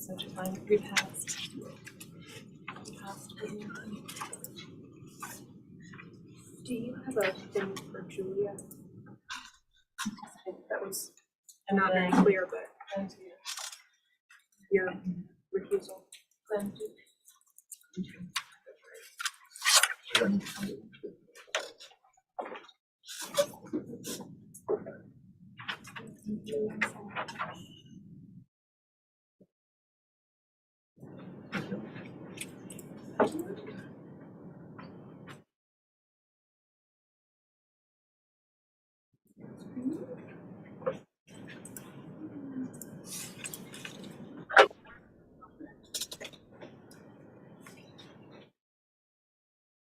such a time we passed. Do you have a thing for Julia? That was not very clear, but your refusal.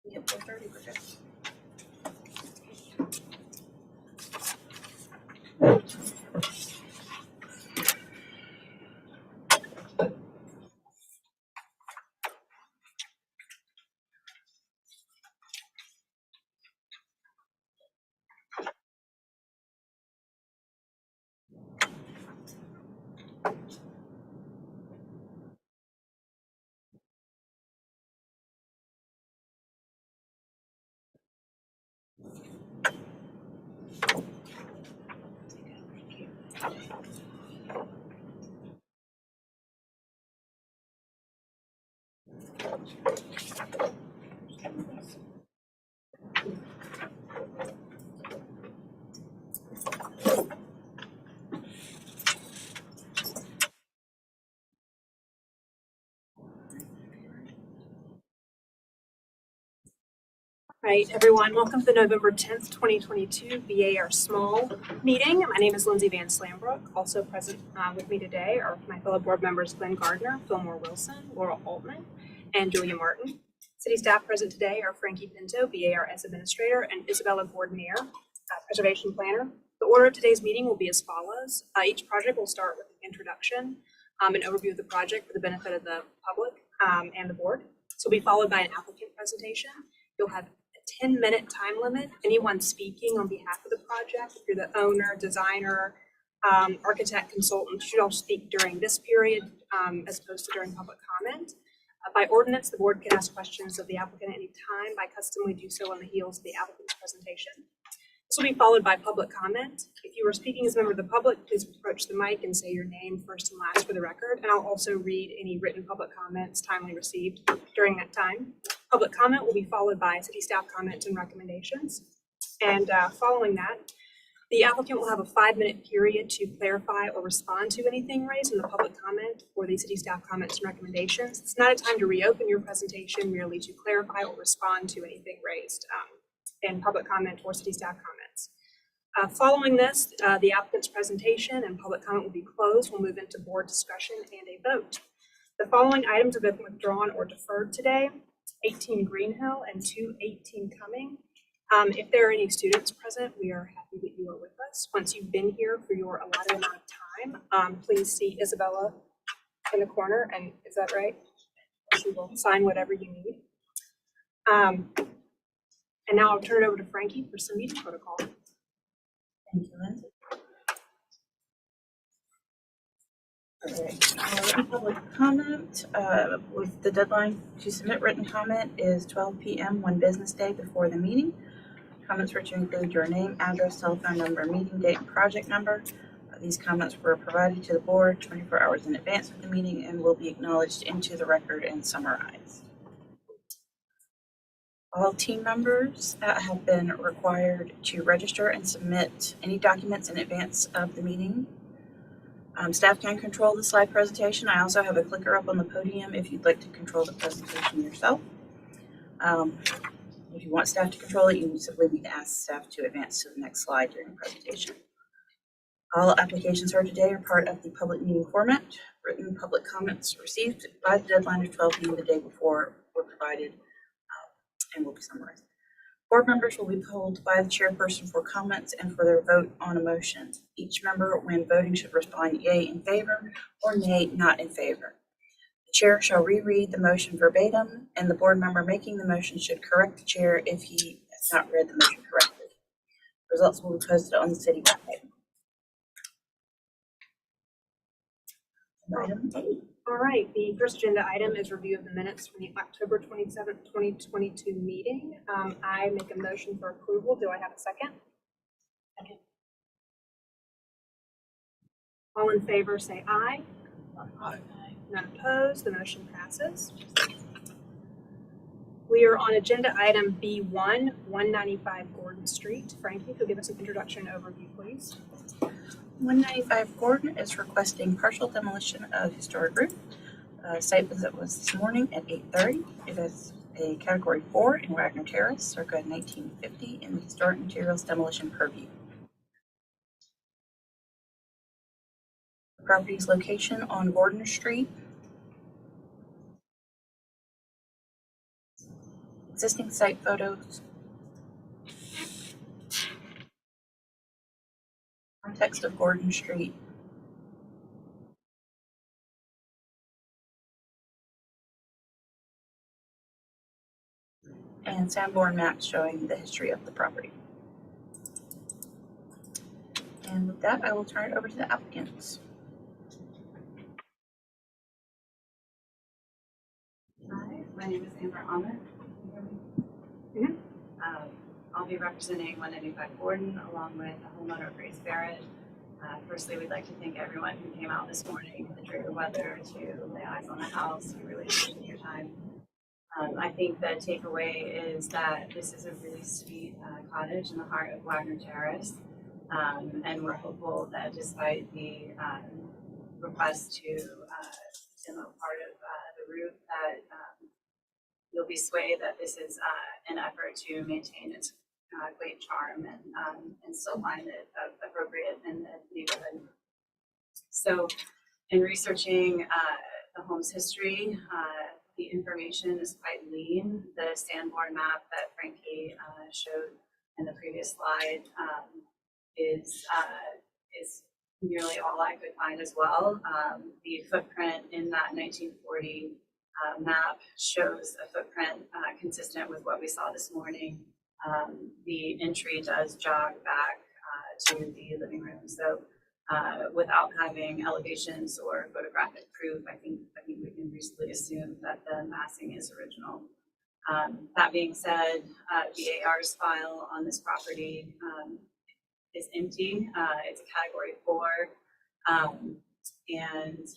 Yep, 4:30, we're good. Right, everyone, welcome to the November 10th, 2022 BAR Small meeting. My name is Lindsay Van Slambrook. Also present with me today are my fellow board members Glenn Gardner, Fillmore Wilson, Laura Altman, and Julia Martin. City staff present today are Frankie Pinto, BARS Administrator, and Isabella Boardmere, Preservation Planner. The order of today's meeting will be as follows. Each project will start with an introduction, an overview of the project for the benefit of the public and the board. This will be followed by an applicant presentation. You'll have 10-minute time limit. Anyone speaking on behalf of the project, if you're the owner, designer, architect, consultant, should all speak during this period as opposed to during public comment. By ordinance, the board can ask questions of the applicant at any time. By custom, we do so on the heels of the applicant's presentation. This will be followed by public comment. If you are speaking as a member of the public, please approach the mic and say your name first and last for the record. And I'll also read any written public comments timely received during that time. Public comment will be followed by city staff comments and recommendations. And following that, the applicant will have a 5-minute period to clarify or respond to anything raised in the public comment or the city staff comments and recommendations. It's not a time to reopen your presentation, merely to clarify or respond to anything raised in public comment or city staff comments. Following this, the applicant's presentation and public comment will be closed. We'll move into board discussion and a vote. The following items have been withdrawn or deferred today: 18 Greenhill and 218 Cumming. If there are any students present, we are happy that you are with us. Once you've been here for your allotted amount of time, please see Isabella in the corner, and is that right? She will sign whatever you need. And now I'll turn it over to Frankie for some meeting protocol. Thank you, Lindsay. All right, public comment with the deadline to submit written comment is 12 p.m. one business day before the meeting. Comments were to include your name, address, telephone number, meeting date, and project number. These comments were provided to the board 24 hours in advance of the meeting and will be acknowledged into the record and summarized. All team members have been required to register and submit any documents in advance of the meeting. Staff can control the slide presentation. I also have a clicker up on the podium if you'd like to control the presentation yourself. If you want staff to control it, you simply need to ask staff to advance to the next slide during the presentation. All applications heard today are part of the public meeting format. Written public comments received by the deadline of 12 p.m. the day before were provided and will be summarized. Board members will be polled by the chairperson for comments and for their vote on a motion. Each member, when voting, should respond yea in favor or nay not in favor. The chair shall reread the motion verbatim, and the board member making the motion should correct the chair if he has not read the motion correctly. Results will be posted on the city website. Item A. All right, the first agenda item is review of the minutes from the October 27th, 2022 meeting. I make a motion for approval. Do I have a second? Second. All in favor, say aye. Aye. None opposed, the motion passes. We are on agenda item B1, 195 Gordon Street. Frankie, if you'll give us an introduction overview, please. 195 Gordon is requesting partial demolition of historic roof. Site visit was this morning at 8:30. It is a category 4 in Wagner Terrace, circa 1950 in the historic materials demolition purview. The property's location on Gordon Street. Existing site photos. Context of Gordon Street. And Sanborn maps showing the history of the property. And with that, I will turn it over to the applicants. Hi, my name is Amber Ahmed. Mhm. I'll be representing 195 Gordon along with the homeowner Grace Barrett. Firstly, we'd like to thank everyone who came out this morning in the dreary weather to lay eyes on the house. We really appreciate your time. I think the takeaway is that this is a really sweet cottage in the heart of Wagner Terrace. And we're hopeful that despite the request to demo part of the roof, that you'll be swayed that this is an effort to maintain its great charm and still find it appropriate in the neighborhood. So in researching the home's history, the information is quite lean. The Sanborn map that Frankie showed in the previous slide is nearly all I could find as well. The footprint in that 1940 map shows a footprint consistent with what we saw this morning. The entry does jog back to the living room. So without having elevations or photographic proof, I think we can reasonably assume that the massing is original. That being said, VAR's file on this property is empty. It's a category 4. And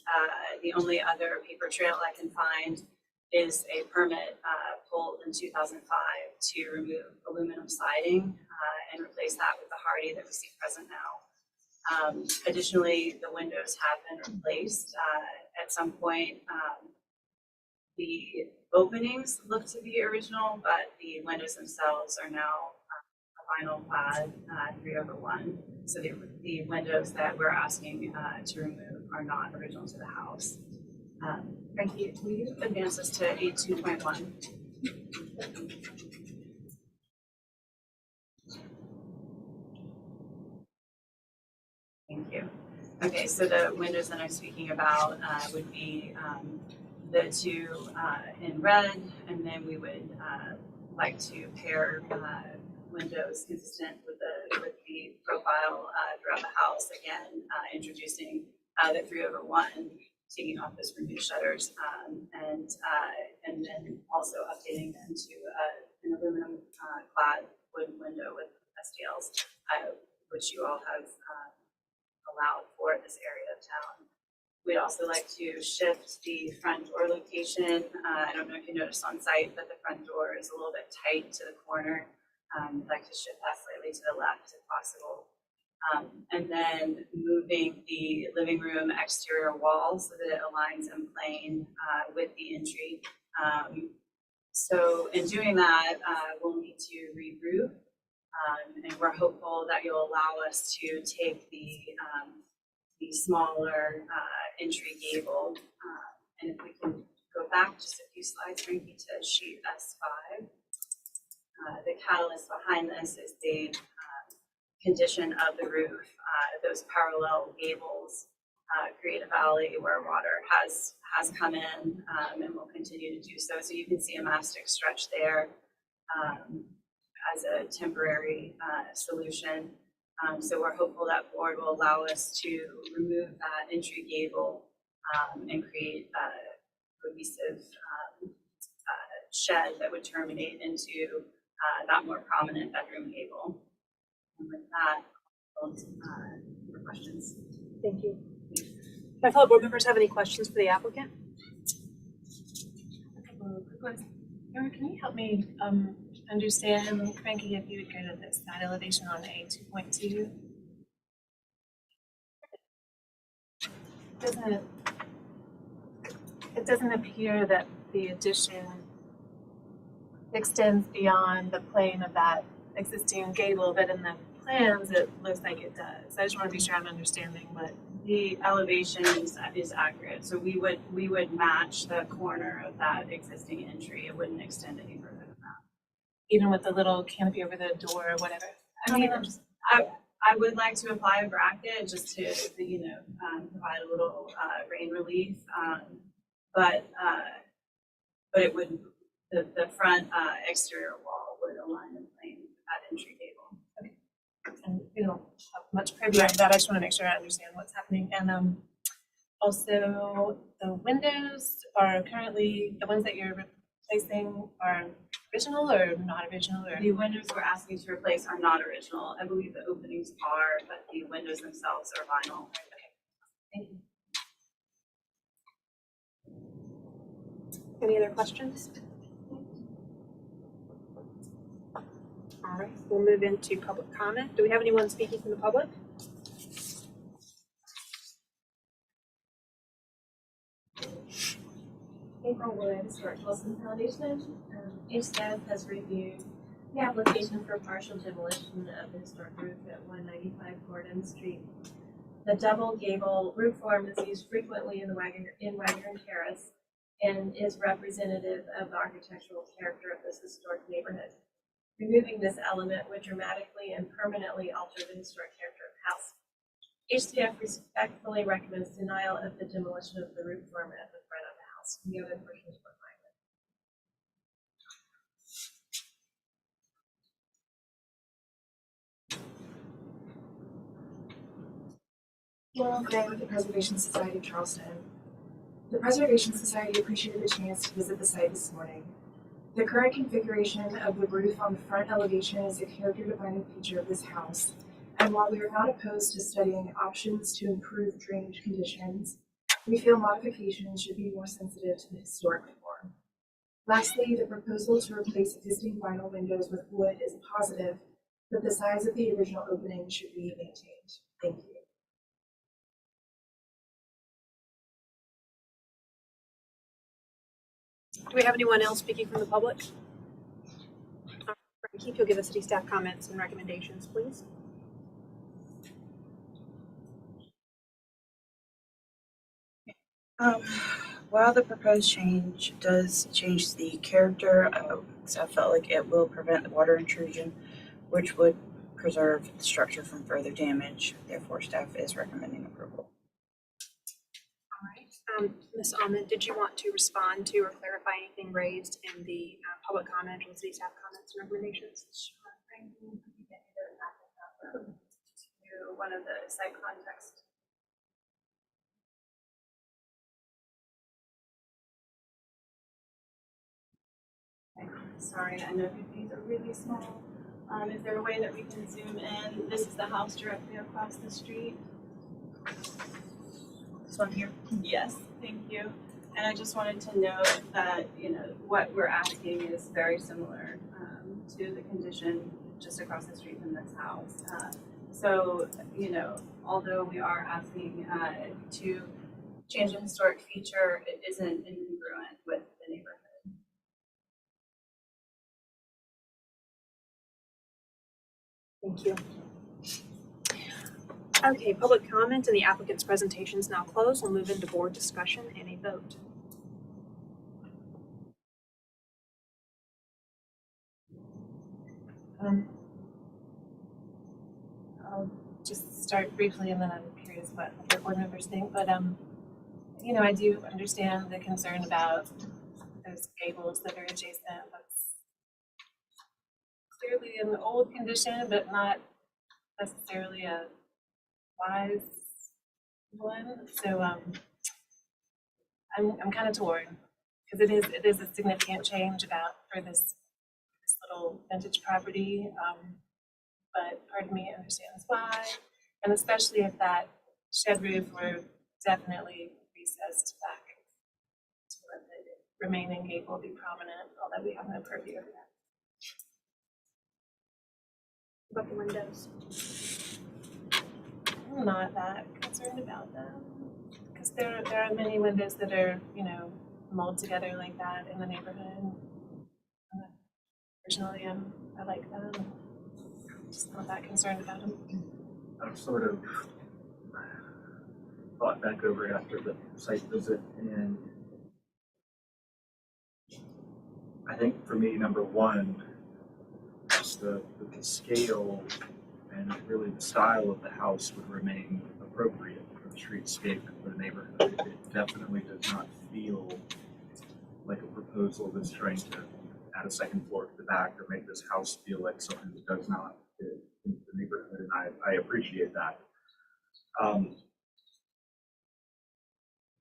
the only other paper trail I can find is a permit pulled in 2005 to remove aluminum siding and replace that with the hardy that we see present now. Additionally, the windows have been replaced. At some point, the openings look to be original, but the windows themselves are now a vinyl clad 3/1. So the windows that we're asking to remove are not original to the house. Frankie, can you advance us to 82.1? Thank you. Okay, so the windows that I'm speaking about would be the two in red, and then we would like to pair windows consistent with the profile throughout the house. Again, introducing the 3/1, taking off those removed shutters, and then also updating them to an aluminum clad wooden window with STLs, which you all have allowed for this area of town. We'd also like to shift the front door location. I don't know if you noticed on site, but the front door is a little bit tight to the corner. I'd like to shift that slightly to the left if possible. And then moving the living room exterior wall so that it aligns in plane with the entry. So in doing that, we'll need to re-roof. And we're hopeful that you'll allow us to take the smaller entry gable. And if we can go back just a few slides, Frankie, to sheet S5. The catalyst behind this is the condition of the roof. Those parallel gables create a valley where water has come in and will continue to do so. So you can see a mastic stretch there as a temporary solution. So we're hopeful that board will allow us to remove that entry gable and create a cohesive shed that would terminate into that more prominent bedroom gable. And with that, for questions. Thank you. My fellow board members have any questions for the applicant? A couple of quick ones. Erin, can you help me understand, Frankie, if you would go to the side elevation on A 2.2? It doesn't appear that the addition extends beyond the plane of that existing gable, but in the plans it looks like it does. I just want to be sure I'm understanding what. The elevation is accurate, so we would match the corner of that existing entry. It wouldn't extend any further than that. Even with the little canopy over the door or whatever. I mean, I would like to apply a bracket just to provide a little rain relief, but it would the front exterior wall would align in plane with that entry gable. and we don't have much preview of that. I just want to make sure I understand what's happening. And also the windows are currently, the ones that you're replacing are original or not original? Or? The windows we're asking to replace are not original. I believe the openings are, but the windows themselves are vinyl. Okay, thank you. Any other questions? All right, we'll move into public comment. Do we have anyone speaking from the public? April Wood, Historic Wilson Foundation. HSTAF has reviewed the application for partial demolition of the historic roof at 195 Gordon Street. The double gable roof form is used frequently in Wagner Terrace and is representative of the architectural character of this historic neighborhood. Removing this element would dramatically and permanently alter the historic character of the house. HTF respectfully recommends denial of the demolition of the roof form at the front of the house. The other portions were fine. Laurel Gray with the Preservation Society of Charleston. The Preservation Society appreciated the chance to visit the site this morning. The current configuration of the roof on the front elevation is a character-defining feature of this house, and while we are not opposed to studying options to improve drainage conditions, we feel modifications should be more sensitive to the historic form. Lastly, the proposal to replace existing vinyl windows with wood is positive, but the size of the original opening should be maintained. Thank you. Do we have anyone else speaking from the public? Frankie, if you'll give us city staff comments and recommendations, please. While the proposed change does change the character, staff felt like it will prevent the water intrusion, which would preserve the structure from further damage. Therefore, staff is recommending approval. All right. Ms. Ahmed, did you want to respond to or clarify anything raised in the public comment or city staff comments and recommendations? Sure. I can get you to one of the site context. Sorry, I know these are really small. Is there a way that we can zoom in? This is the house directly across the street. This one here. Yes, thank you. And I just wanted to note that, what we're asking is very similar to the condition just across the street from this house. So, although we are asking to change a historic feature, it isn't incongruent with the neighborhood. Thank you. Okay, public comment and the applicant's presentation is now closed. We'll move into board discussion and a vote. I'll just start briefly and then I'm curious what other board members think. But, I do understand the concern about those gables that are adjacent. That's clearly an old condition, but not necessarily a wise one. So I'm kind of torn because it is a significant change for this little vintage property. But part of me understands why, and especially if that shed roof were definitely recessed back to let the remaining gable be prominent, although we have no purview over that. About the windows. I'm not that concerned about them because there are many windows that are, mold together like that in the neighborhood. Personally, I like them. Just not that concerned about them. I've sort of thought back over after the site visit, and I think for me, number one, just the scale and really the style of the house would remain appropriate for the streetscape and for the neighborhood. It definitely does not feel like a proposal that's trying to add a second floor to the back or make this house feel like something that does not fit into the neighborhood, and I appreciate that.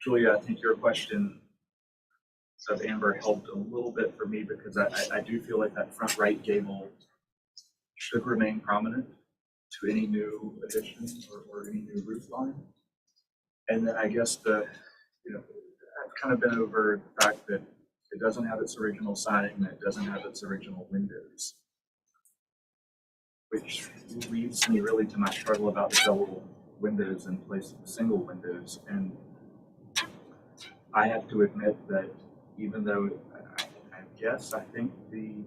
Julia, I think your question of Amber helped a little bit for me because I do feel like that front right gable should remain prominent to any new addition or any new roof line. And then I guess I've kind of been over the fact that it doesn't have its original siding and it doesn't have its original windows, which leads me really to my struggle about the double windows in place of the single windows. And I have to admit that even though I think the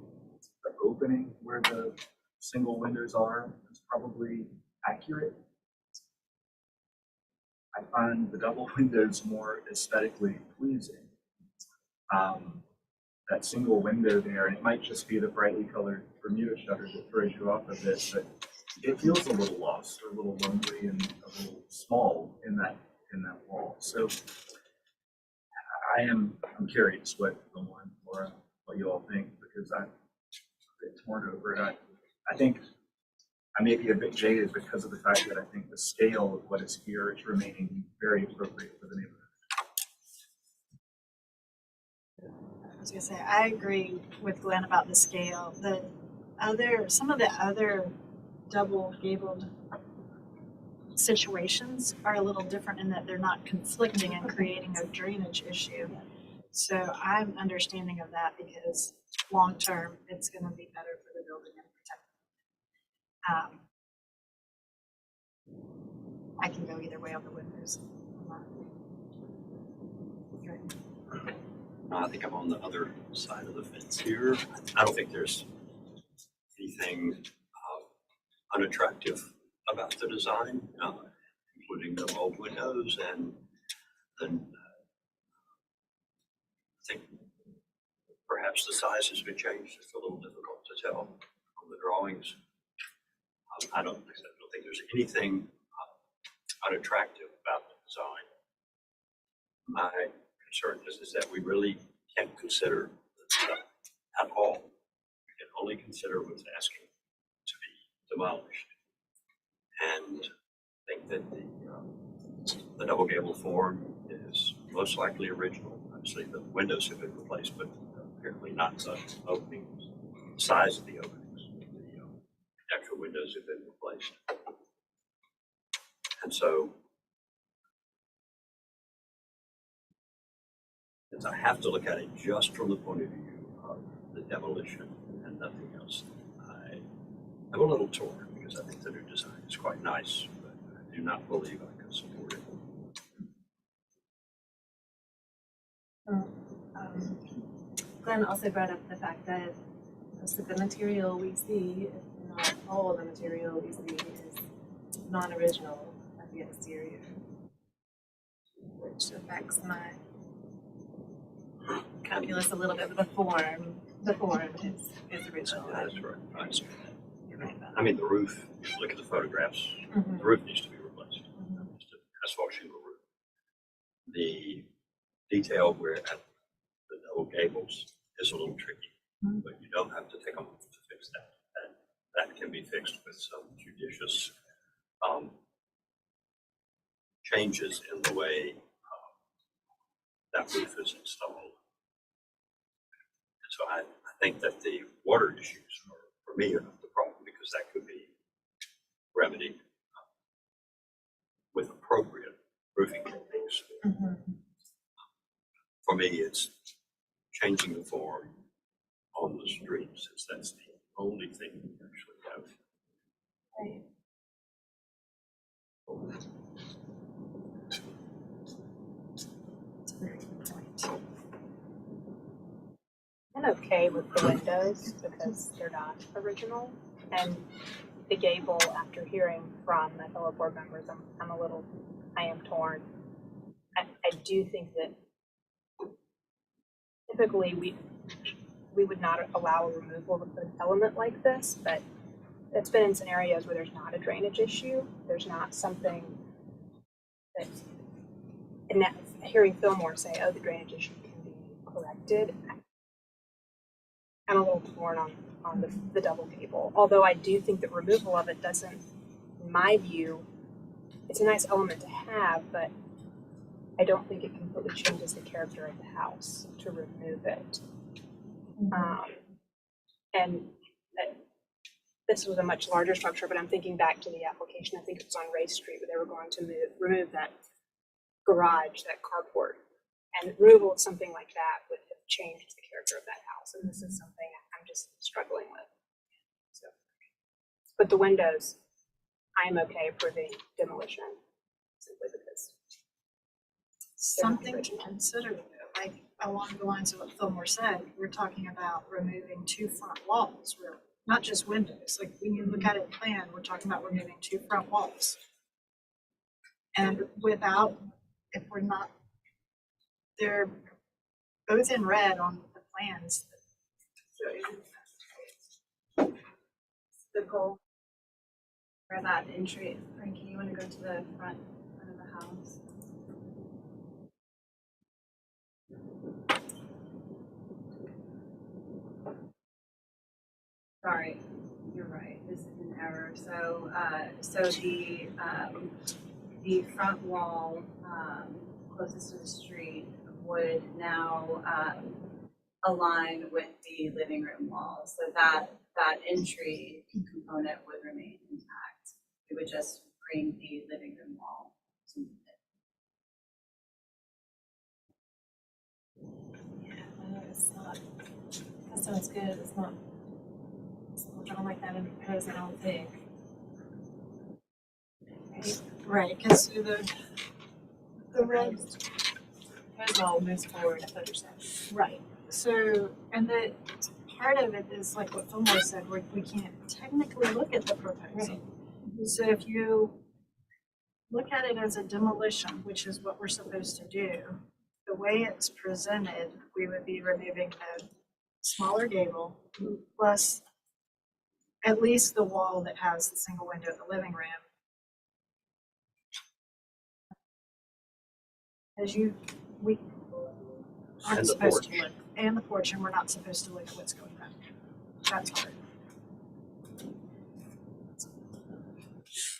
opening where the single windows are is probably accurate, I find the double windows more aesthetically pleasing. That single window there, and it might just be the brightly colored Bermuda shutter that throws you off a bit, but it feels a little lost or a little lonely and a little small in that wall. So I'm curious what you all think, because I'm a bit torn over it. I think I may be a bit jaded because of the fact that I think the scale of what is here is remaining very appropriate for the neighborhood. I was gonna say, I agree with Glenn about the scale. Some of the other double gabled situations are a little different in that they're not conflicting and creating a drainage issue. So I'm understanding of that because long-term, it's gonna be better for the building and protect. I can go either way on the windows. I think I'm on the other side of the fence here. I don't think there's anything unattractive about the design, including the old windows, and then I think perhaps the size has been changed. It's a little difficult to tell from the drawings. I don't think there's anything unattractive about the design. My concern is that we really can't consider at all. We can only consider what's asking to be demolished. And I think that the double gable form is most likely original. Obviously, the windows have been replaced, but apparently not the openings, the size of the openings. The actual windows have been replaced. And so I have to look at it just from the point of view of the demolition and nothing else. I'm a little torn because I think the new design is quite nice, but I do not believe I can support it. Glenn also brought up the fact that most of the material we see, if not all of the material we see, is non-original at the exterior, which affects my calculus a little bit, but the form is original. That's right. I understand that. You're right about I mean, the roof, if you look at the photographs, that. the roof needs to be replaced. Just an asphalt shingle roof. The detail where at the double gables is a little tricky, but you don't have to take them off to fix that. And that can be fixed with some judicious changes in the way that roof is installed. And so I think that the water issues are, for me, are not the problem, because that could be remedied with appropriate roofing techniques. For me, it's changing the form on the street, since that's the only thing we actually have. Right. That's a very good point. I'm okay with the windows because they're not original, and the gable, after hearing from my fellow board members, I am torn. I do think that typically we would not allow a removal of an element like this, but it's been in scenarios where there's not a drainage issue, there's not something that, and that, hearing Fillmore say, oh, the drainage issue can be corrected, I'm a little torn on the double gable, although I do think that removal of it doesn't, in my view, it's a nice element to have, but I don't think it completely changes the character of the house to remove it. And this was a much larger structure, but I'm thinking back to the application, I think it was on Ray Street, where they were going to remove that garage, that carport. And removal of something like that would have changed the character of that house, and this is something I'm just struggling with. So, but the windows, I'm okay approving demolition, simply because. Something to consider, like along the lines of what Fillmore said, we're talking about removing 2 front walls, really, not just windows. Like when you look at it in plan, we're talking about removing 2 front walls. And without, if we're not, they're both in red on the plans. The goal for that entry, Frankie, you want to go to the front of the house? Sorry, you're right. This is an error. So, the front wall closest to the street would now align with the living room wall. So that entry component would remain intact. We would just bring the living room wall to it. Yeah, it's not, that sounds good, it's not drawn like that in proposal, I don't think. Right, because the red, Proposal moves forward, I understand. right, so, and the part of it is like what Fillmore said, we can't technically look at the proposal. So if you look at it as a demolition, which is what we're supposed to do, the way it's presented, we would be removing a smaller gable plus at least the wall that has the single window in the living room. As we aren't And the supposed to porch. look, and the porch, and we're not supposed to look at what's going on. That's hard.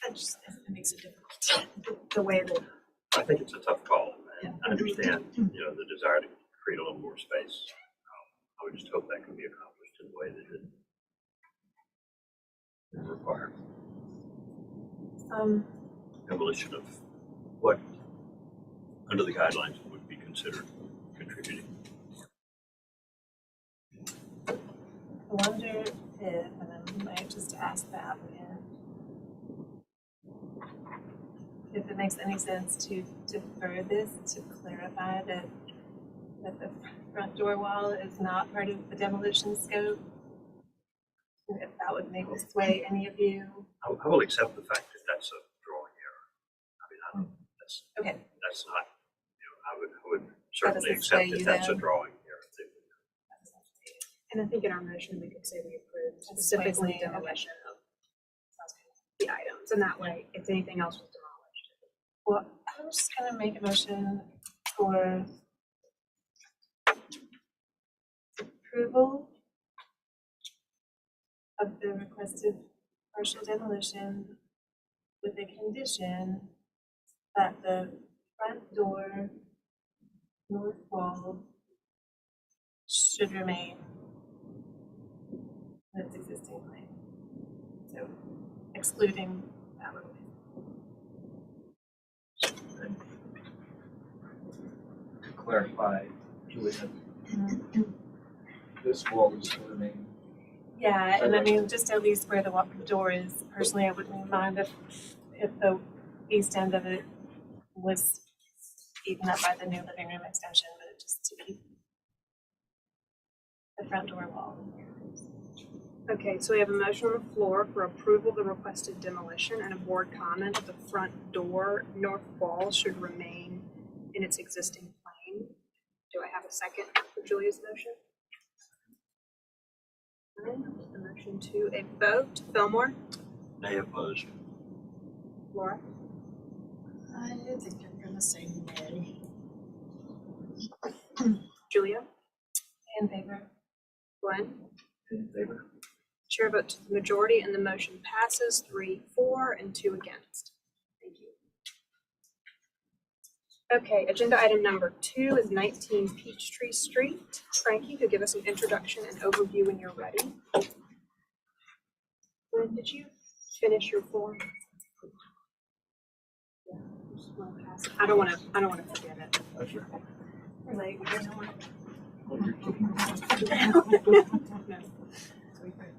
That just, it makes it difficult, the way that, I think it's a tough call, and I understand, the desire to create a little more space. I would just hope that can be accomplished in a way that it require demolition of what, under the guidelines, would be considered contributing. I wonder if, and then we might just ask the applicant, if it makes any sense to defer this, to clarify that the front door wall is not part of the demolition scope. If that would make us sway any of you. I will accept the fact that that's a drawing error. I mean, that's Okay. That's not, I would doesn't certainly sway accept you if that's a then? drawing error. And I think in our motion, we could say we approve That's specifically fine. demolition of the items, and that way, if anything else was demolished. Well, I'm just gonna make a motion for approval of the requested partial demolition with the condition that the front door north wall should remain in its existing plane. So excluding that little bit. And to clarify, Julia, this wall is to remain. Yeah, and I mean, just at least where the door is, personally, I wouldn't mind if the east end of it was eaten up by the new living room extension, but just to keep the front door wall. Okay, so we have a motion on the floor for approval of the requested demolition and a board comment that the front door north wall should remain in its existing plane. Do I have a second for Julia's motion? All right, the motion to a vote. Fillmore? Nay opposed. Laura? I think I'm gonna say nay. Julia? In favor? Glenn? In favor? Chair votes to the majority and the motion passes 3-4 and 2 against. Thank you. Okay, agenda item number 2 is 19 Peachtree Street. Frankie, you could give us an introduction and overview when you're ready. Glenn, did you finish your form? Yeah, I just wanna pass it. I don't want to forget it. Oh, sure. We're late. We don't wanna- Well, you're kidding.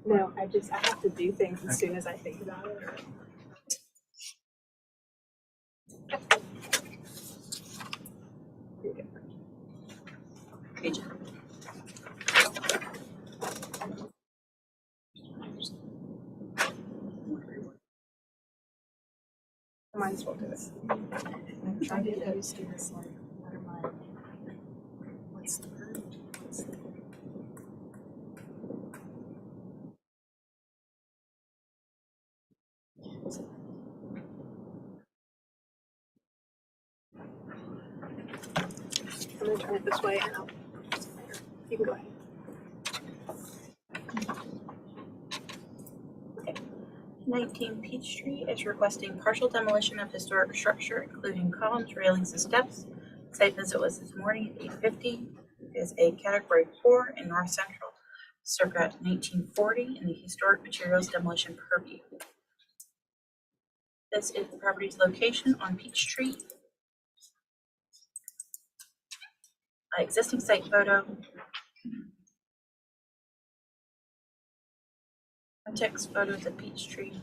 No, I have to do things as soon as I think about it. You're good. Page. I might as well do it. I'm trying to get used to this, like, what am I, what's the word? What's the? I'm gonna turn it this way and you can go ahead. 19 Peachtree is requesting partial demolition of historic structure, including columns, railings, and steps. Site visit was this morning at 8:50. It is a category 4 in North Central, circa 1940, in the historic materials demolition purview. This is the property's location on Peachtree. Existing site photo. Context photos of Peachtree.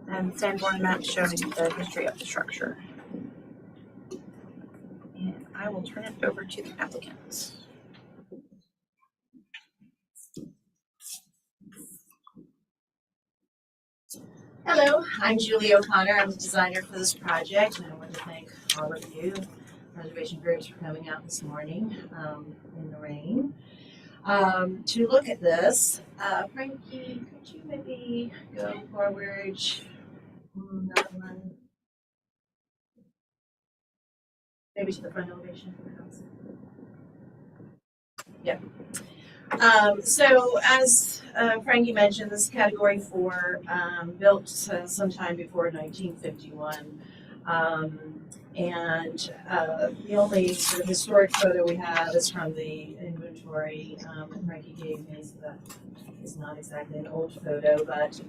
And Sanborn map showing the history of the structure. And I will turn it over to the applicants. Hello, I'm Julie O'Connor. I'm the designer for this project, and I want to thank all of you, reservation groups, for coming out this morning in the rain to look at this. Frankie, could you maybe go forward that one? Maybe to the front elevation of the house. Yeah. So as Frankie mentioned, this is category 4, built sometime before 1951. And the only sort of historic photo we have is from the inventory that Frankie gave me, so that is not exactly an old photo, but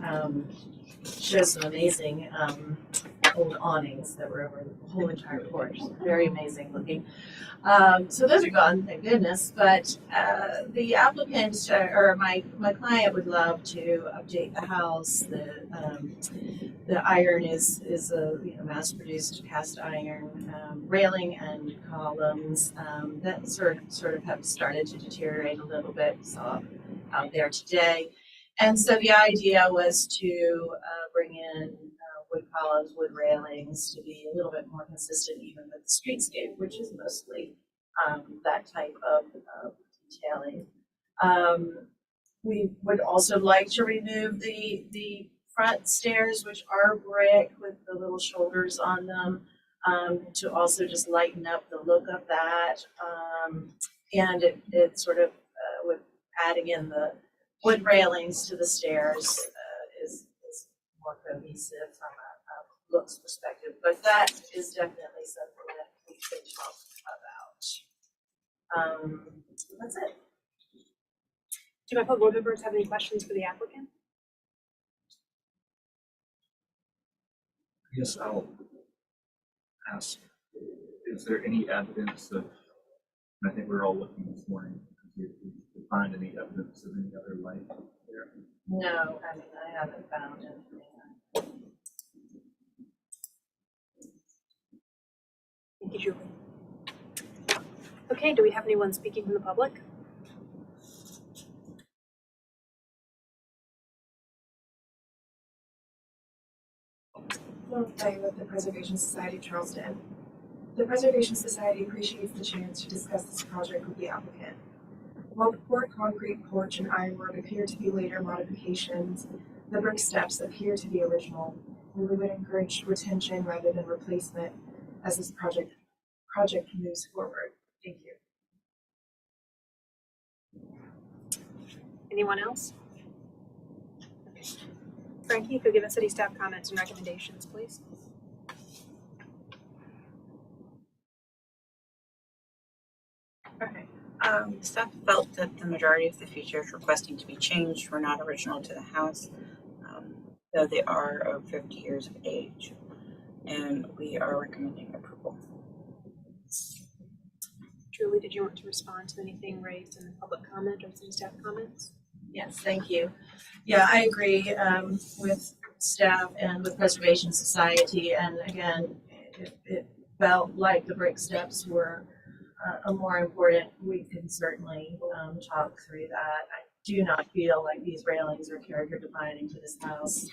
shows some amazing old awnings that were over the whole entire porch. Very amazing looking. So those are gone, thank goodness. But the applicant or my client would love to update the house. The iron is a mass-produced cast iron railing and columns that sort of have started to deteriorate a little bit. Saw out there today, and so the idea was to bring in wood columns, wood railings to be a little bit more consistent even with the streetscape, which is mostly that type of detailing. We would also like to remove the front stairs, which are brick with the little shoulders on them, to also just lighten up the look of that. And it sort of with adding in the wood railings to the stairs is more cohesive from a looks perspective, but that is definitely something that we can talk about. That's it. Do my fellow board members have any questions for the applicant? I guess I'll ask, is there any evidence of, and I think we were all looking this morning, did you find any evidence of any other light there? No, I mean, I haven't found anything. Thank you, Julie. Okay, do we have anyone speaking from the public? Well, I with the Preservation Society of Charleston. The Preservation Society appreciates the chance to discuss this project with the applicant. While the poured concrete porch and ironwork appear to be later modifications, the brick steps appear to be original, and we would encourage retention rather than replacement as this project moves forward. Thank you. Anyone else? Okay. Frankie, if you'll give us any staff comments and recommendations, please. Okay. Staff felt that the majority of the features requesting to be changed were not original to the house, though they are over 50 years of age, and we are recommending approval. Julie, did you want to respond to anything raised in the public comment or some staff comments? Yes, thank you. Yeah, I agree with staff and with Preservation Society. And again, it felt like the brick steps were a more important. We can certainly talk through that. I do not feel like these railings are character defining to this house.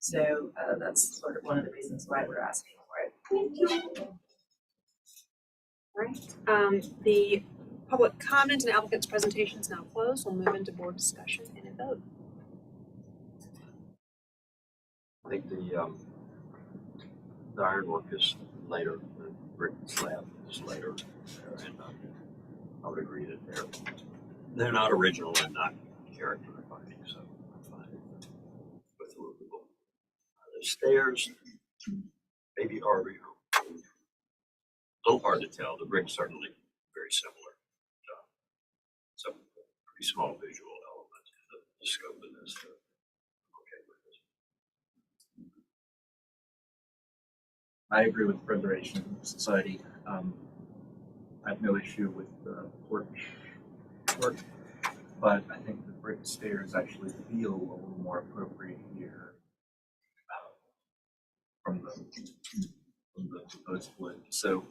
So that's sort of one of the reasons why we're asking for it. Thank you. All right. The public comment and applicant's presentation is now closed. We'll move into board discussion and a vote. I think the ironwork is later, the brick slab is later there, and I would agree that they're not original and not character defining, so I'm fine with the removal. The stairs maybe are a little hard to tell. The brick's certainly very similar. Some pretty small visual element in the scope of this. Okay with this. I agree with Preservation Society. I have no issue with the porch work, but I think the brick stairs actually feel a little more appropriate here from the proposed wood. So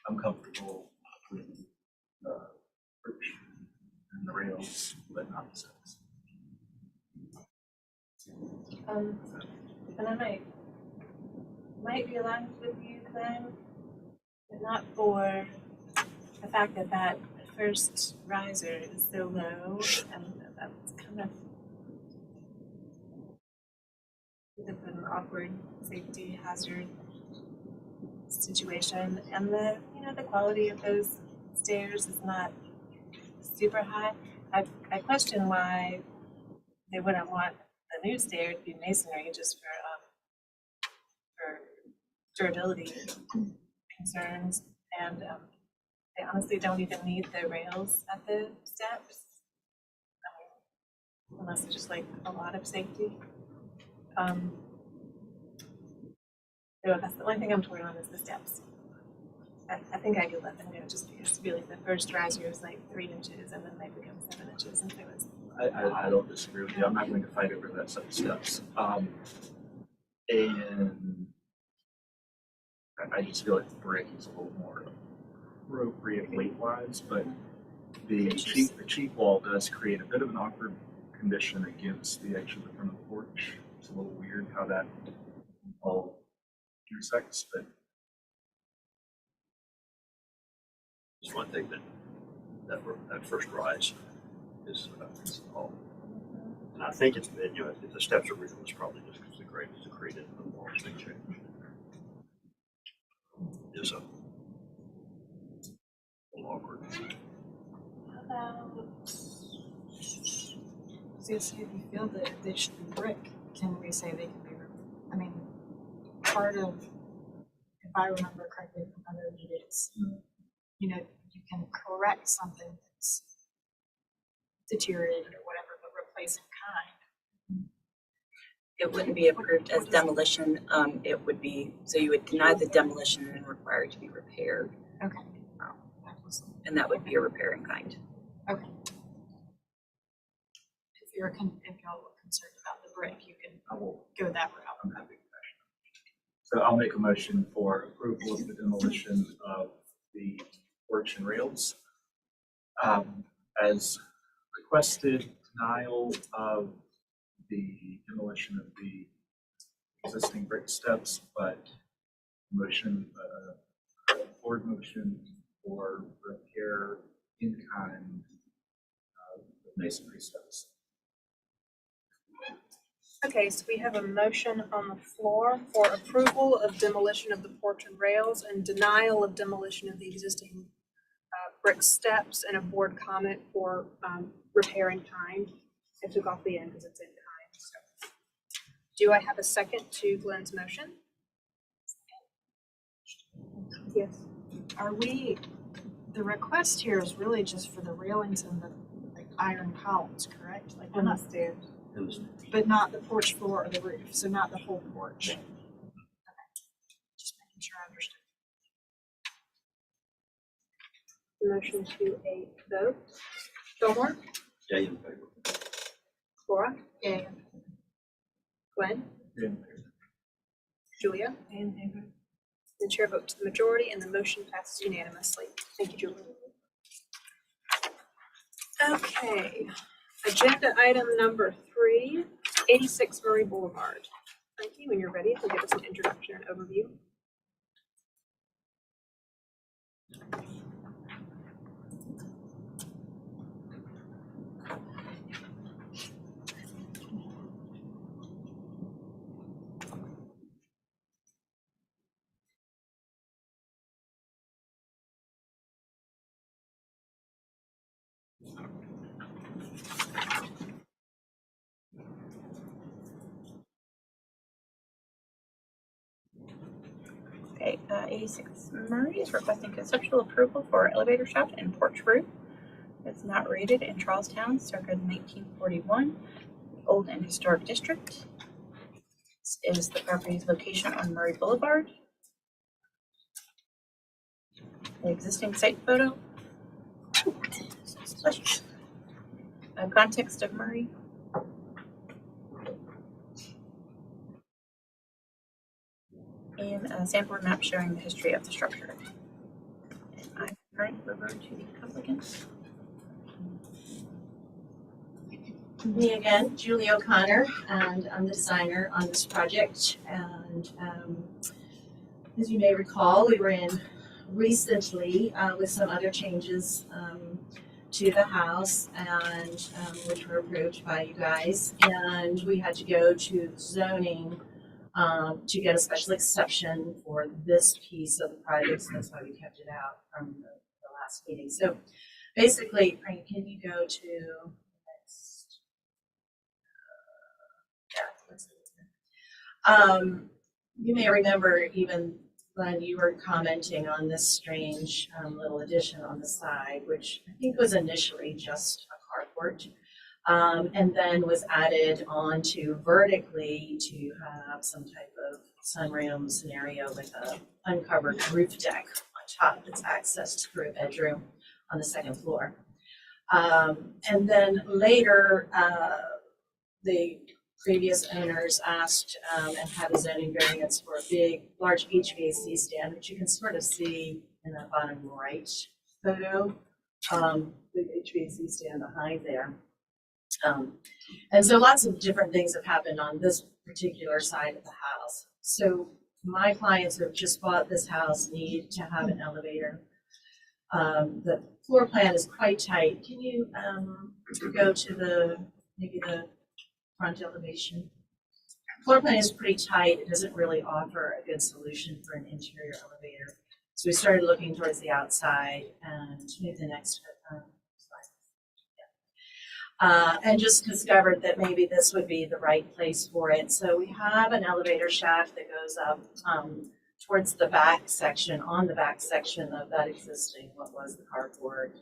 I'm comfortable with the brick and the rails, but not the steps. And I might be aligned with you, Glenn, but not for the fact that that first riser is so low, and that's kind of an awkward safety hazard situation. And the quality of those stairs is not super high. I question why they wouldn't want the new stair to be masonry just for durability concerns, and they honestly don't even need the rails at the steps, unless it's just like a lot of safety. So that's the only thing I'm torn on is the steps. I think I could let them go just because really the first riser is like 3 inches and then they become 7 inches, and so it's. I don't disagree with you. I'm not going to fight over that set of steps. And I just feel like the brick is a little more appropriate weight-wise, but the cheap wall does create a bit of an awkward condition against the edge of the front of the porch. It's a little weird how that all intersects, but Just one thing that first rise is all. And I think it's been, if the steps are original, it's probably just because the grade is created and the walls been changed. Is a little awkward. How about, so if you feel that they should be brick, can we say they can be, I mean, part of, if I remember correctly from other meetings, you know, you can correct something that's deteriorated or whatever, but replace in kind. It wouldn't be approved as demolition. It would be, so you would deny the demolition and require it to be repaired. Okay. That was, And that would be a repair in kind. okay. If you're concerned about the brick, you can I will, go that route. I'm happy with that. So I'll make a motion for approval of the demolition of the porch and rails. As requested, denial of the demolition of the existing brick steps, but motion, board motion for repair in kind of the masonry steps. Okay, so we have a motion on the floor for approval of demolition of the porch and rails and denial of demolition of the existing brick steps, and a board comment for repair in kind. I took off the end because it's in kind. So. Do I have a second to Glenn's motion? Yes. Are we, the request here is really just for the railings and the like iron columns, correct? Like we're not there, but not the porch floor or the roof, so not the whole porch. Okay. Just making sure I understood. Motion to a vote. Fillmore, Yay in favor. Laura, Yeah. Glenn, In Julia. The chair votes the majority and the motion passes unanimously. Thank you, Julia. Okay, agenda item number 3, 86 Murray Boulevard. Thank you. When you're ready, if you'll give us an introduction and overview. Okay, 86 Murray is requesting conceptual approval for elevator shaft and porch roof. It's not rated in Charlestown, circa 1941, Old and Historic District. This is the property's location on Murray Boulevard. The existing site photo. Context of Murray. And a sampler map showing the history of the structure. And I turn it over to the applicant. Me again, Julie O'Connor, and I'm the designer on this project. And as you may recall, we were in recently with some other changes to the house, and which were approved by you guys. And we had to go to zoning to get a special exception for this piece of the project, so that's why we kept it out from the last meeting. So basically, Frank, can you go to next? You may remember even when you were commenting on this strange little addition on the side, which I think was initially just a carport. And then was added onto vertically to have some type of sunroom scenario with a uncovered roof deck on top that's accessed through a bedroom on the second floor. And then later, the previous owners asked and had a zoning variance for a big, large HVAC stand, which you can sort of see in the bottom right photo, the HVAC stand behind there. And so lots of different things have happened on this particular side of the house. So my clients who have just bought this house need to have an elevator. The floor plan is quite tight. Can you go to maybe the front elevation? Floor plan is pretty tight. It doesn't really offer a good solution for an interior elevator. So we started looking towards the outside, and maybe the next slide. And just discovered that maybe this would be the right place for it. So we have an elevator shaft that goes up towards the back section, on the back section of that existing, what was the carport.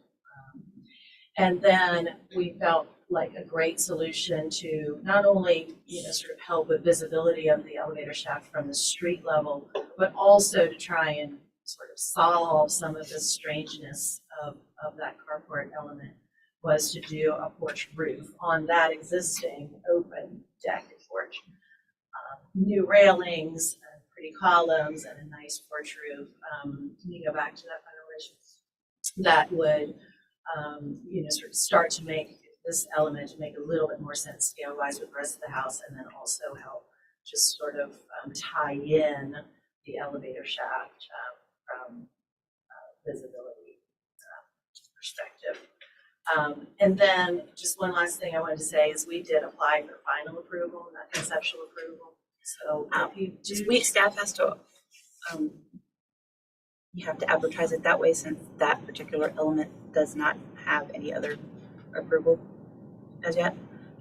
And then we felt like a great solution to not only, sort of help with visibility of the elevator shaft from the street level, but also to try and sort of solve some of the strangeness of that carport element, was to do a porch roof on that existing open deck porch. New railings, and pretty columns, and a nice porch roof. Can you go back to that final that would, sort of start to make this element make a little bit more sense scale-wise with the rest of the house, and then also help just sort of tie in the elevator shaft from visibility perspective. And then just one last thing I wanted to say is we did apply for final approval, not conceptual approval. So if you do, Staff has to, you have to advertise it that way since that particular element does not have any other approval as yet.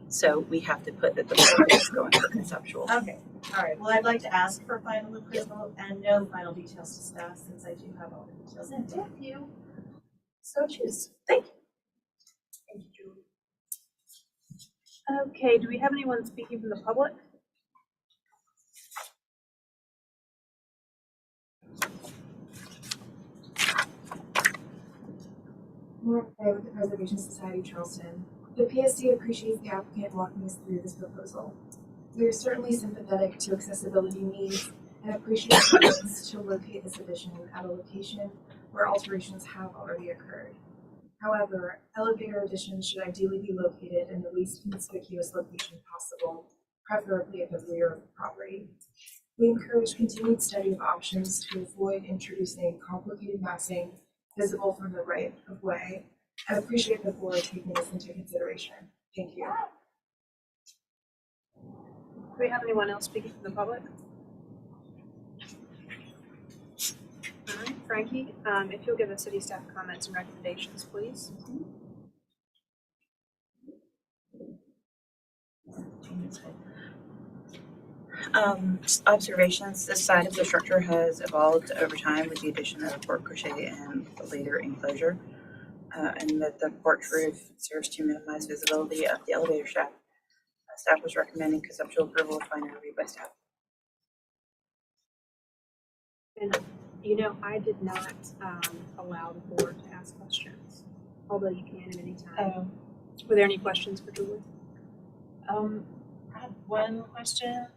So we have to put that the board is going for conceptual. okay, all right. Well, I'd like to ask for final approval and no final details to staff, since I do have all the details. And if you so choose. Thank you. Thank you, Julie. Okay, do we have anyone speaking from the public? Laura Fay with the Preservation Society Charleston. The PSD appreciates the applicant walking us through this proposal. We are certainly sympathetic to accessibility needs and appreciate the efforts to locate this addition at a location where alterations have already occurred. However, elevator additions should ideally be located in the least conspicuous location possible, preferably at the rear of the property. We encourage continued study of options to avoid introducing complicated massing visible from the right of way, and appreciate the board taking this into consideration. Thank you. Do we have anyone else speaking from the public? All right, Frankie, if you'll give the city staff comments and recommendations, please. Just observations, this side of the structure has evolved over time with the addition of a porte cochere and later enclosure. And that the porch roof serves to minimize visibility of the elevator shaft. Staff was recommending conceptual approval of final review by staff. And I did not allow the board to ask questions, although you can at any time. Were there any questions for Julie? I have one question.